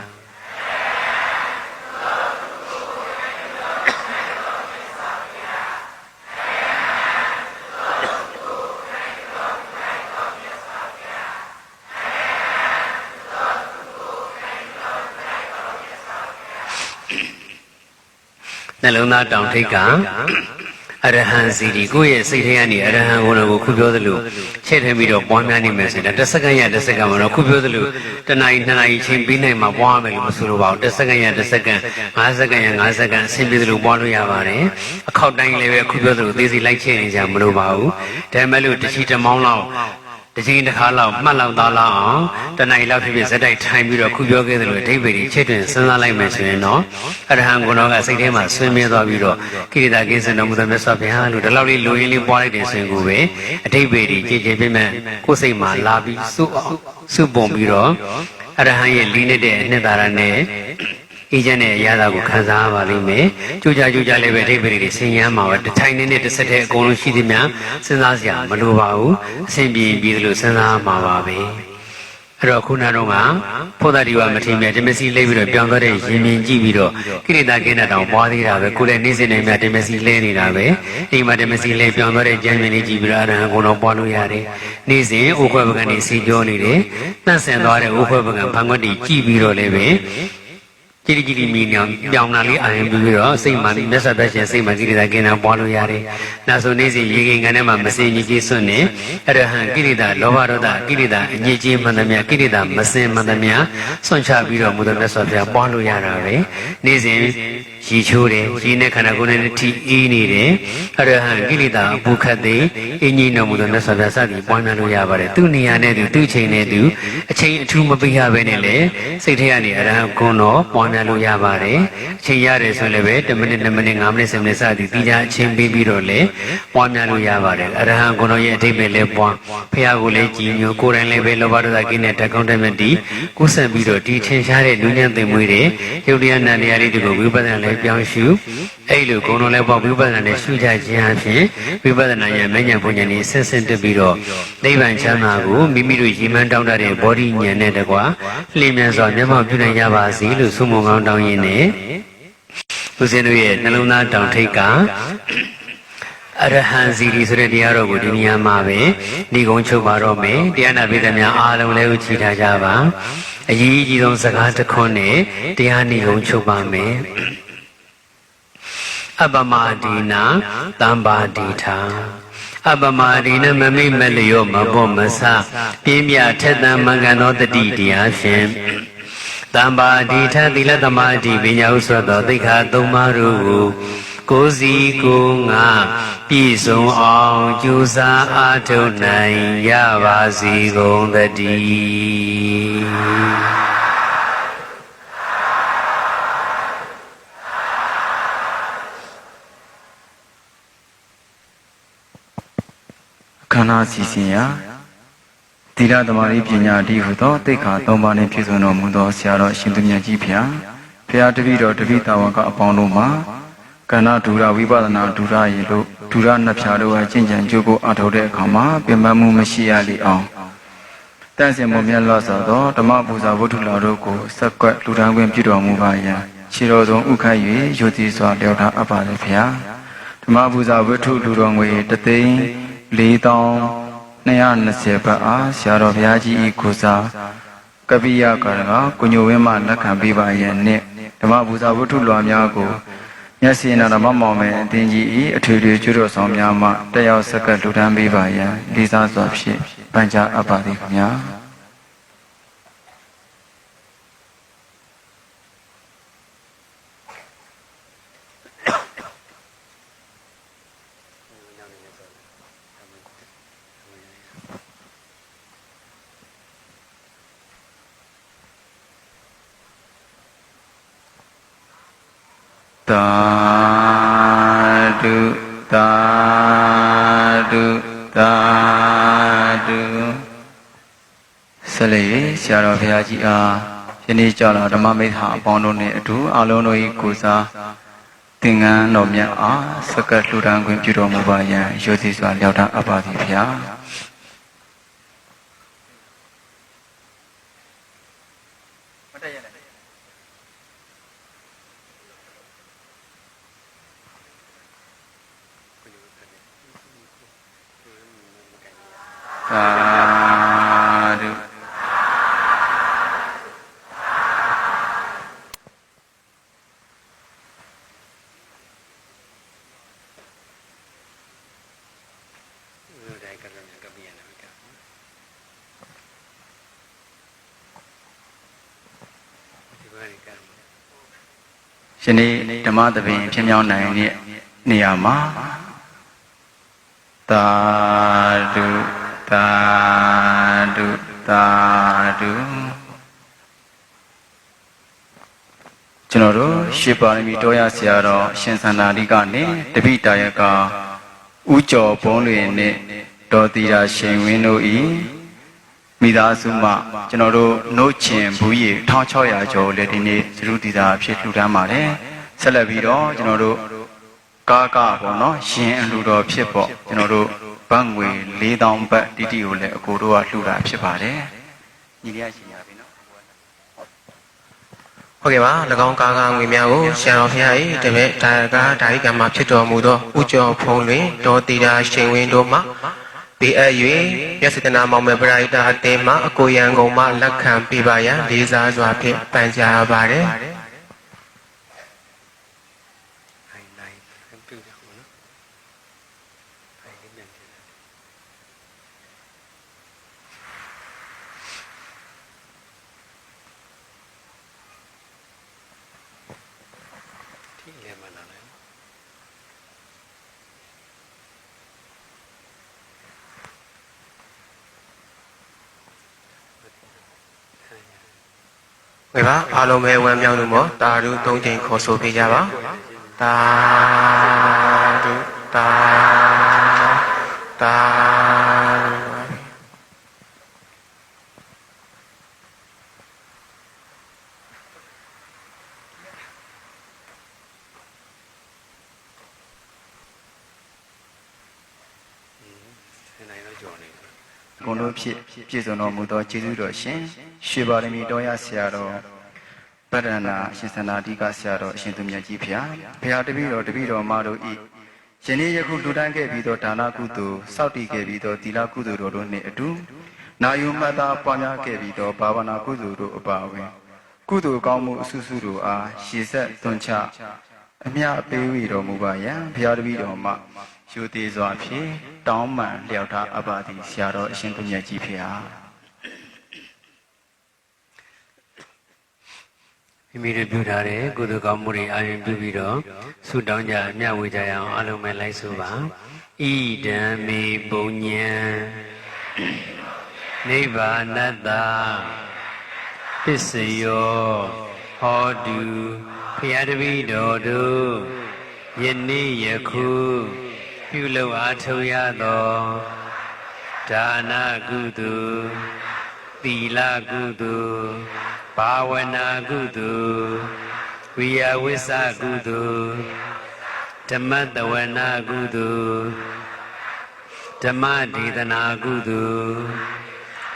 နှလုံးသားတောင်ထိပ်က အရဟံစီဒီကိုယ့်ရဲ့စိတ်ထဲကနေအရဟံကိုယ်တော်ကိုခုပြောသလိုချဲ့ထည့်ပြီးတော့ပွားများနေမယ်ဆိုရင်တစ်စက္ကန့်ရတစ်စက္ကန့်မှာတော့ခုပြောသလိုတစ်နာရီနှစ်နာရီချိန်ပြီးနိုင်မှာပွားမယ်လို့မဆိုလိုပါဘူးတစ်စက္ကန့်ရတစ်စက္ကန့်5စက္ကန့်ရ5စက္ကန့်အဆင်ပြေသလိုပွားလို့ရပါတယ်အခောက်တိုင်းလည်းပဲခုပြောသလိုသေးစီလိုက်ချဲ့နေကြမလိုပါဘူးဒါပေမဲ့လို့တစ်ချီတစ်မောင်းလောက်တစ်ချိန်တစ်ခါလောက်မှတ်လောက်သားလောက်အောင်တဏှာလောက်ဖြစ်ဖြစ်ဇက်တိုက်ထိုင်ပြီးတော့ခုပြောခဲ့သလိုအဓိပ္ပာယ်ကြီးချစ်တွင်စဉ်းစားလိုက်မယ်ဆိုရင်တော့အရဟံဂုဏ်တော်ကစိတ်ထဲမှာဆွေးမြဲသွားပြီးတော့ကိရိတာကိစ္စတော်မူသောမြတ်စွာဘုရားလို့ဒီလောက်လေးလူရင်းလေးပွားလိုက်တဲ့ဆိုရင်ကိုပဲအဓိပ္ပာယ်ကြီးကြည်ကြည်ပြည့်မဲ့ကိုယ်စိတ်မှာလာပြီးစုပုံပြီးတော့အရဟံရဲ့လီးနေတဲ့အနှစ်သာရနဲ့အေဂျင့်နဲ့ရတာကိုခံစားရပါလိမ့်မယ်။ကြိုးကြလည်းပဲအဓိပ္ပာယ်တွေဆင်ញမ်းမှာပဲတစ်ထိုင်နဲ့တစ်ဆက်တည်းအကုန်လုံးရှိသည်များစဉ်းစားစရာမလိုပါဘူး။အဆင်ပြေပြီးသလိုစဉ်းစားမှာပါပဲ။အဲ့တော့ခုနကတော့ဖို့တာဒီဝမထေမြတ်ဓမ္မစီလိမ့်ပြီးတော့ပြောင်းသွားတဲ့ရင်မြင်ကြည့်ပြီးတော့ကိရိတာကိဏတောင်ပွားသေးတာပဲကိုလည်းနေ့စဉ်နဲ့မြတ်ဓမ္မစီလဲနေတာပဲ။အိမ်မှာဓမ္မစီလဲပြောင်းသွားတဲ့ကြံမြင်လေးကြည့်ပြီးတော့အရဟံကိုတော့ပွားလို့ရတယ်။နေ့စဉ်အိုးခွဲပကံနေစီကြောနေတယ်။တန့်ဆင်သွားတဲ့အိုးခွဲပကံဖန်ခွက်တွေကြည့်ပြီးတော့လည်းပဲကြည်ကြည်မီညောင်ပြောင်းလာလေးအာရုံပြုပြီးတော့စိတ်မှမြတ်စွာဘုရားရှင်စိတ်မှကိရိတာကိဏပွားလို့ရတယ်။နောက်ဆိုနေ့စဉ်ရေကိန်းကနေမှမစင်ကြီးကြီးစွန့်နေအရဟံကိရိတာလောဘဒေါသကိရိတာအညစ်အကြေးမှန်သမျှကိရိတာမစင်မှန်သမျှစွန့်ချပြီးတော့မူသောမြတ်စွာဘုရားပွားလို့ရတာပဲ။နေ့စဉ်ရီချိုးတယ်ရီနဲ့ခန္ဓာကိုယ်နဲ့ထိအေးနေတယ်အရဟံကိရိတာအပူခတ်သိအင်းကြီးတော်မူသောမြတ်စွာဘုရားစသည်ပွားများလို့ရပါတယ်သူ့နေရာနဲ့သူ့ချိန်နဲ့သူအချိန်အထူးမပေးရဘဲနဲ့လေစိတ်ထဲကနေအရဟံဂုဏ်တော်ပွားများလို့ရပါတယ်အချိန်ရတယ်ဆိုလည်းပဲ10မိနစ်2မိနစ်5မိနစ်10မိနစ်စသည်ပြီးကြအချိန်ပေးပြီးတော့လေပွားများလို့ရပါတယ်အရဟံဂုဏ်တော်ရဲ့အဓိပ္ပာယ်လည်းပွားဖះကိုလည်းကြည်ညိုကိုယ်တိုင်လည်းပဲလောဘဒေါသကိနဲ့တက်ကောင်းတက်မြတ်ဒီကိုယ်ဆက်ပြီးတော့ဒီထင်ရှားတဲ့လူညံ့သိမ်မွေးတဲ့ယုတ်တရားနန္တရားလေးတွေကိုဝိပဿနာလည်းပြောင်းရှုအဲ့လိုဂုဏ်တော်လည်းပေါ့ဝိပဿနာနဲ့ရှုကြခြင်းအပြင်ဝိပဿနာရဲ့မဉ္ဇဉ်ဘုံဉာဏ်ဤဆင့်ဆင့်တက်ပြီးတော့နိဗ္ဗာန်ချမ်းသာကိုမိမိတို့ရည်မှန်းတောင်းတတဲ့ဘောဓိဉာဏ်နဲ့တကွာလျင်မြန်စွာမျက်မှောက်ပြုနိုင်ကြပါစေလို့ဆုမွန်ကောင်းတောင်းရင်းနဲ့ဦးဇင်းတို့ရဲ့နှလုံးသားတောင်ထိပ်ကအရဟံစီရီဆိုတဲ့တရားတော်ကိုဒီနေရာမှာပဲဒီကုန်းချုပ်ပါတော့မယ်တရားနာပိသများအားလုံးလည်းဦးချီထားကြပါအရေးကြီးဆုံးစကားတစ်ခွန်းနဲ့တရားနေကုန်းချုပ်ပါမယ်အပမဒီနာတမ္ပါတိထာအပမဒီနမမိမလျောမဘောမဆပြင်းပြထက်သန်မှန်ကန်သောတတိတရားဖြင့်တမ္ပါတိထသီလသမာဓိပညာဥစွတ်သောသိက္ခာ၃ပါးတို့ကိုယ်စီကိုယ်ငါပြည့်စုံအောင်ကြိုးစားအားထုတ်နိုင်ရပါစေကုန်သတည်းခန္ဓာစီစဉ်ရာသီလသမารိပညာတည်းဟုသောသိက္ခာ၃ပါးနှင့်ပြည့်စုံတော်မူသောဆရာတော်ရှင်သူမြတ်ကြီးဖျားဖျားတပည့်တော်တပည့်တော်ကအပေါင်းတို့မှာကဏ္ဍဒူရဝိပဿနာဒူရရေလို့ဒူရနှစ်ဖြာတို့အကျင့်ကြံကြိုးကိုအထောက်တဲ့အခါမှာပြင်ပမှုမရှိရလေအောင်တန့်စင်မမြတ်လွတ်စွာသောဓမ္မပူဇာဝတ္ထုတော်တို့ကိုစက်ကွက်လူတန်းခွင့်ပြုတော်မူပါယံခြေတော်ဆုံးဥခိုက်၍ယုတိစွာလျောက်ထားအပ်ပါလေဖျားဓမ္မပူဇာဝတ္ထုလူတော်ငွေ3,420 ဘတ်အားဆရာတော်ဘုရားကြီး၏ကိုစားကပိယကာရကကုညိုဝင်းမှလက်ခံပေးပါယံနှင့်ဓမ္မပူဇာဝတ္ထုလွှာများကိုမျက်စိနာဓမ္မမောင်မယ်အသင်ကြီး၏အထွေထွေကျွတ်တော်ဆောင်များမှတက်ရောက်ဆက်ကလူတန်းပေးပါယံလေးစားစွာဖြင့်ပန်ကြားအပ်ပါသည်ခင်ဗျာသာဓုသာဓုသာဓုဆက်လက်ဆရာတော်ဘုရားကြီးအားယနေ့ကြောင့်ဓမ္မမိတ်ဟာအပေါင်းတို့နဲ့အတူအလုံးတို့၏ကိုစားသင်္ကန်းတော်မြတ်အားစက္ကလှူဒါန်းခွင့်ပြုတော်မူပါယံရိုသေစွာလျောက်ထားအပ်ပါသည်ဘုရားသာဓု ရှင်နေ့ဓမ္မသဘင်ဖြစ်မြောက်နိုင်တဲ့နေရာမှာသာဓုသာဓုသာဓုကျွန်တော်တို့ရှေးပါရမီတော်ရဆရာတော်ရှင်သန္တာရိကနေတပိတာယကဥကျော်ဘုံတွေနဲ့ဒေါ်သီရာရှင်ဝင်းတို့ဤမိသားစုမှကျွန်တော်တို့နှုတ်ချင်ဘူးရ1600ကျော်လည်းဒီနေ့သရုပ်တည်တာဖြစ်လှူဒန်းပါတယ်ဆက်လက်ပြီးတော့ကျွန်တော်တို့ကားပေါ့နော်ရှင်အလှူတော်ဖြစ်ပေါ့ကျွန်တော်တို့ဘတ်ငွေ4000ဘတ်တိတိကိုလည်းအကိုတို့ကလှူတာဖြစ်ပါတယ်ညီလေးရှင်ရပြီနော်ဟုတ်ကဲ့ပါ၎င်းကားငွေများကိုဆရာတော်ဖရာ၏တပည့်ဒါကဓာတိကမှာဖြစ်တော်မူသောဥကျော်ဖုံးတွင်ဒေါ်တီတာရှင်ဝင်းတို့မှပေးအပ်၍မြတ်စေတနာမောင်မယ်ပရိသတ်အသင်းမှအကိုရန်ကုန်မှလက်ခံပေးပါရန်လေးစားစွာဖြင့်ပန်ကြားပါတယ်ဝေပါအားလုံးပဲဝမ်းမြောက်လို့မောတာဓု၃ချိန်ခေါ်ဆိုပေးကြပါတာဓုတာတာဘုံတို့ဖြစ်ပြည့်စုံတော်မူသောကျေးဇူးတော်ရှင်ရွှေပါရမီတော်ရဆရာတော်ပတ္တနာရှင်သန္တာတိကဆရာတော်အရှင်သူမြတ်ကြီးဖျားဖျားတပည့်တော်မတို့ဤယနေ့ယခုလူတိုင်းခဲ့ပြီးသောဒါနကုသိုလ်စောင့်တည်ခဲ့ပြီးသောသီလကုသိုလ်တော်တို့နှင့်အတူနာယုမှတ်သားပွားများခဲ့ပြီးသောဘာဝနာကုသိုလ်တို့အပါအဝင်ကုသိုလ်ကောင်းမှုအစုစုတို့အားရှေဆက်သွန်ချအမြအပေးဝေတော်မူပါယံဖျားတပည့်တော်မှယူသေးစွာဖြင့်တောင်းပန်လျှောက်ထားအပ်ပါသည်ဆရာတော်အရှင်သူမြတ်ကြီးဖျားမိမိတို့ပြုထားတဲ့ကုသိုလ်ကောင်းမှုတွေအာရုံပြုပြီးတော့ဆုတောင်းကြအမြတ်ဝေကြရအောင်အလုံးမဲ့လိုက်ဆိုပါဣဒံမေပုညံနိဗ္ဗာနတ္တပစ္စယောဟောတုဖျားတပည့်တော်တို့ယနေ့ယခုပြုလုပ်အားထုတ်ရသောဒါနကုသိုလ်သီလကုသိုလ်ဘာဝနာကုသိုလ်ဝိယဝိသကုသိုလ်ဓမ္မတဝနာကုသိုလ်ဓမ္မဒေသနာကုသိုလ်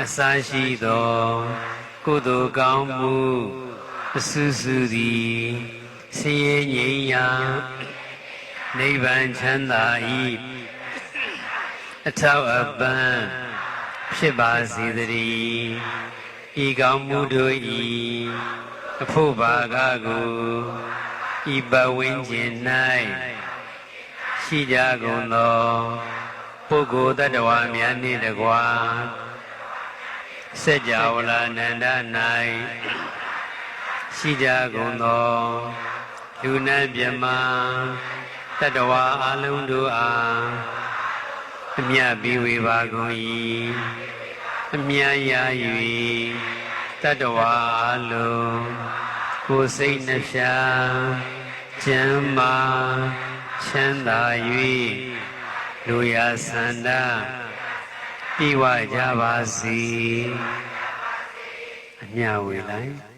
အစရှိသောကုသိုလ်ကောင်းမှုအစုစုသည်ဆင်းရဲငြိမ်းရာနိဗ္ဗာန်ချမ်းသာ၏အထောက်အပံ့ဖြစ်ပါစေတည်းဤကောင်းမှုတို့၏အဖို့ဘာကကိုဤပဝင်းကျင်၌ရှိကြကုန်သောပုဂ္ဂိုလ်တ attva များနှင့်တကွာစัจ java လာနန္ဒ၌ရှိကြကုန်သောလူနာမြမတ attva အလုံးတို့အားအမြတ်ပြီးဝေပါကုန်၏အမြတ်ရ၍တ attva အလုံးကိုယ်စိတ်နှဖျားကျမ်းမာချမ်းသာ၍လူရဆန္ဒပြည့်ဝကြပါစေအမြတ်ဝေလိုက်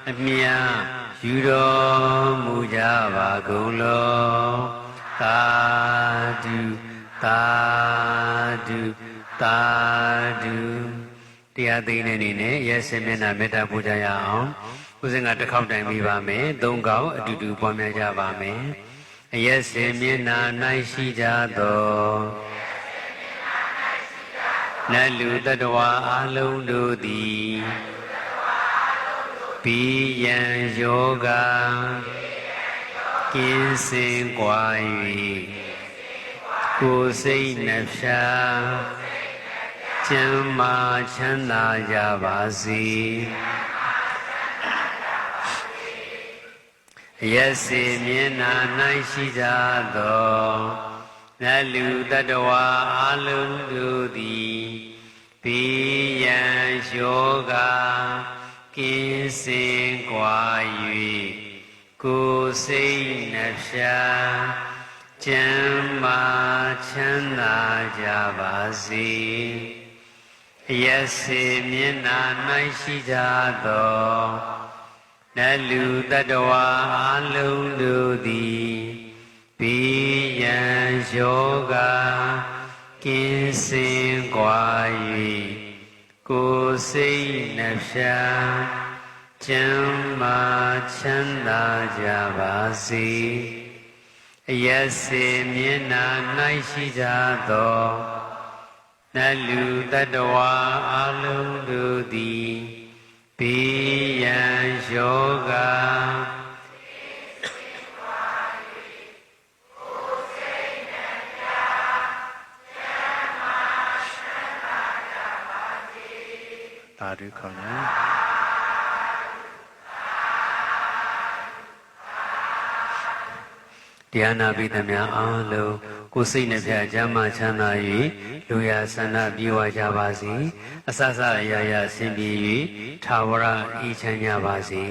အမြယူတော်မူကြပါကုန်လောသာဓု သာဓုသာဓုတရားသိနေနေနဲ့ရဲ့စင်မျက်နှာမေတ္တာပူဇော်ရအောင်ဦးဇင်းကတစ်ခေါက်တိုင်ပြီးပါမယ်သုံးခေါက်အတူတူပွားများကြပါမယ်အရဲ့စင်မျက်နှာ၌ရှိကြသောနတ်လူတ attva အလုံးတို့သည်ဘိယံယောဂကင်းစင်ကွာ၍ကိုယ်စိတ်နှဖျားကျမ်းမာချမ်းသာကြပါစေရက်စေမျက်နှာ၌ရှိကြသောနတ်လူတ attva အလုံးတို့သည်ဘိယံယောဂကင်းစင်ကွာ၍ကိုယ်စိတ်နှဖျားကျမ်းမာချမ်းသာကြပါစေရက်စေမျက်နှာ၌ရှိကြသောနတ်လူတ attva အလုံးတို့သည်ဘိယံယောဂကင်းစင်ကွာ၍ကိုယ်စိတ်နှဖျားကျမ်းမာချမ်းသာကြပါစေရက်စေမျက်နှာ၌ရှိကြသောနတ်လူတ attva အလုံးတို့သည်ဘိယံယောဂသာဓုခေါ်နော်တရားနာပိသမျှအားလုံးကိုယ်စိတ်နှပြကျမ်းမာချမ်းသာ၍လူရဆန္ဒပြေဝကြပါစေအစစအရာရာဆင်ပြေ၍ထာဝရအေးချမ်းကြပါစေ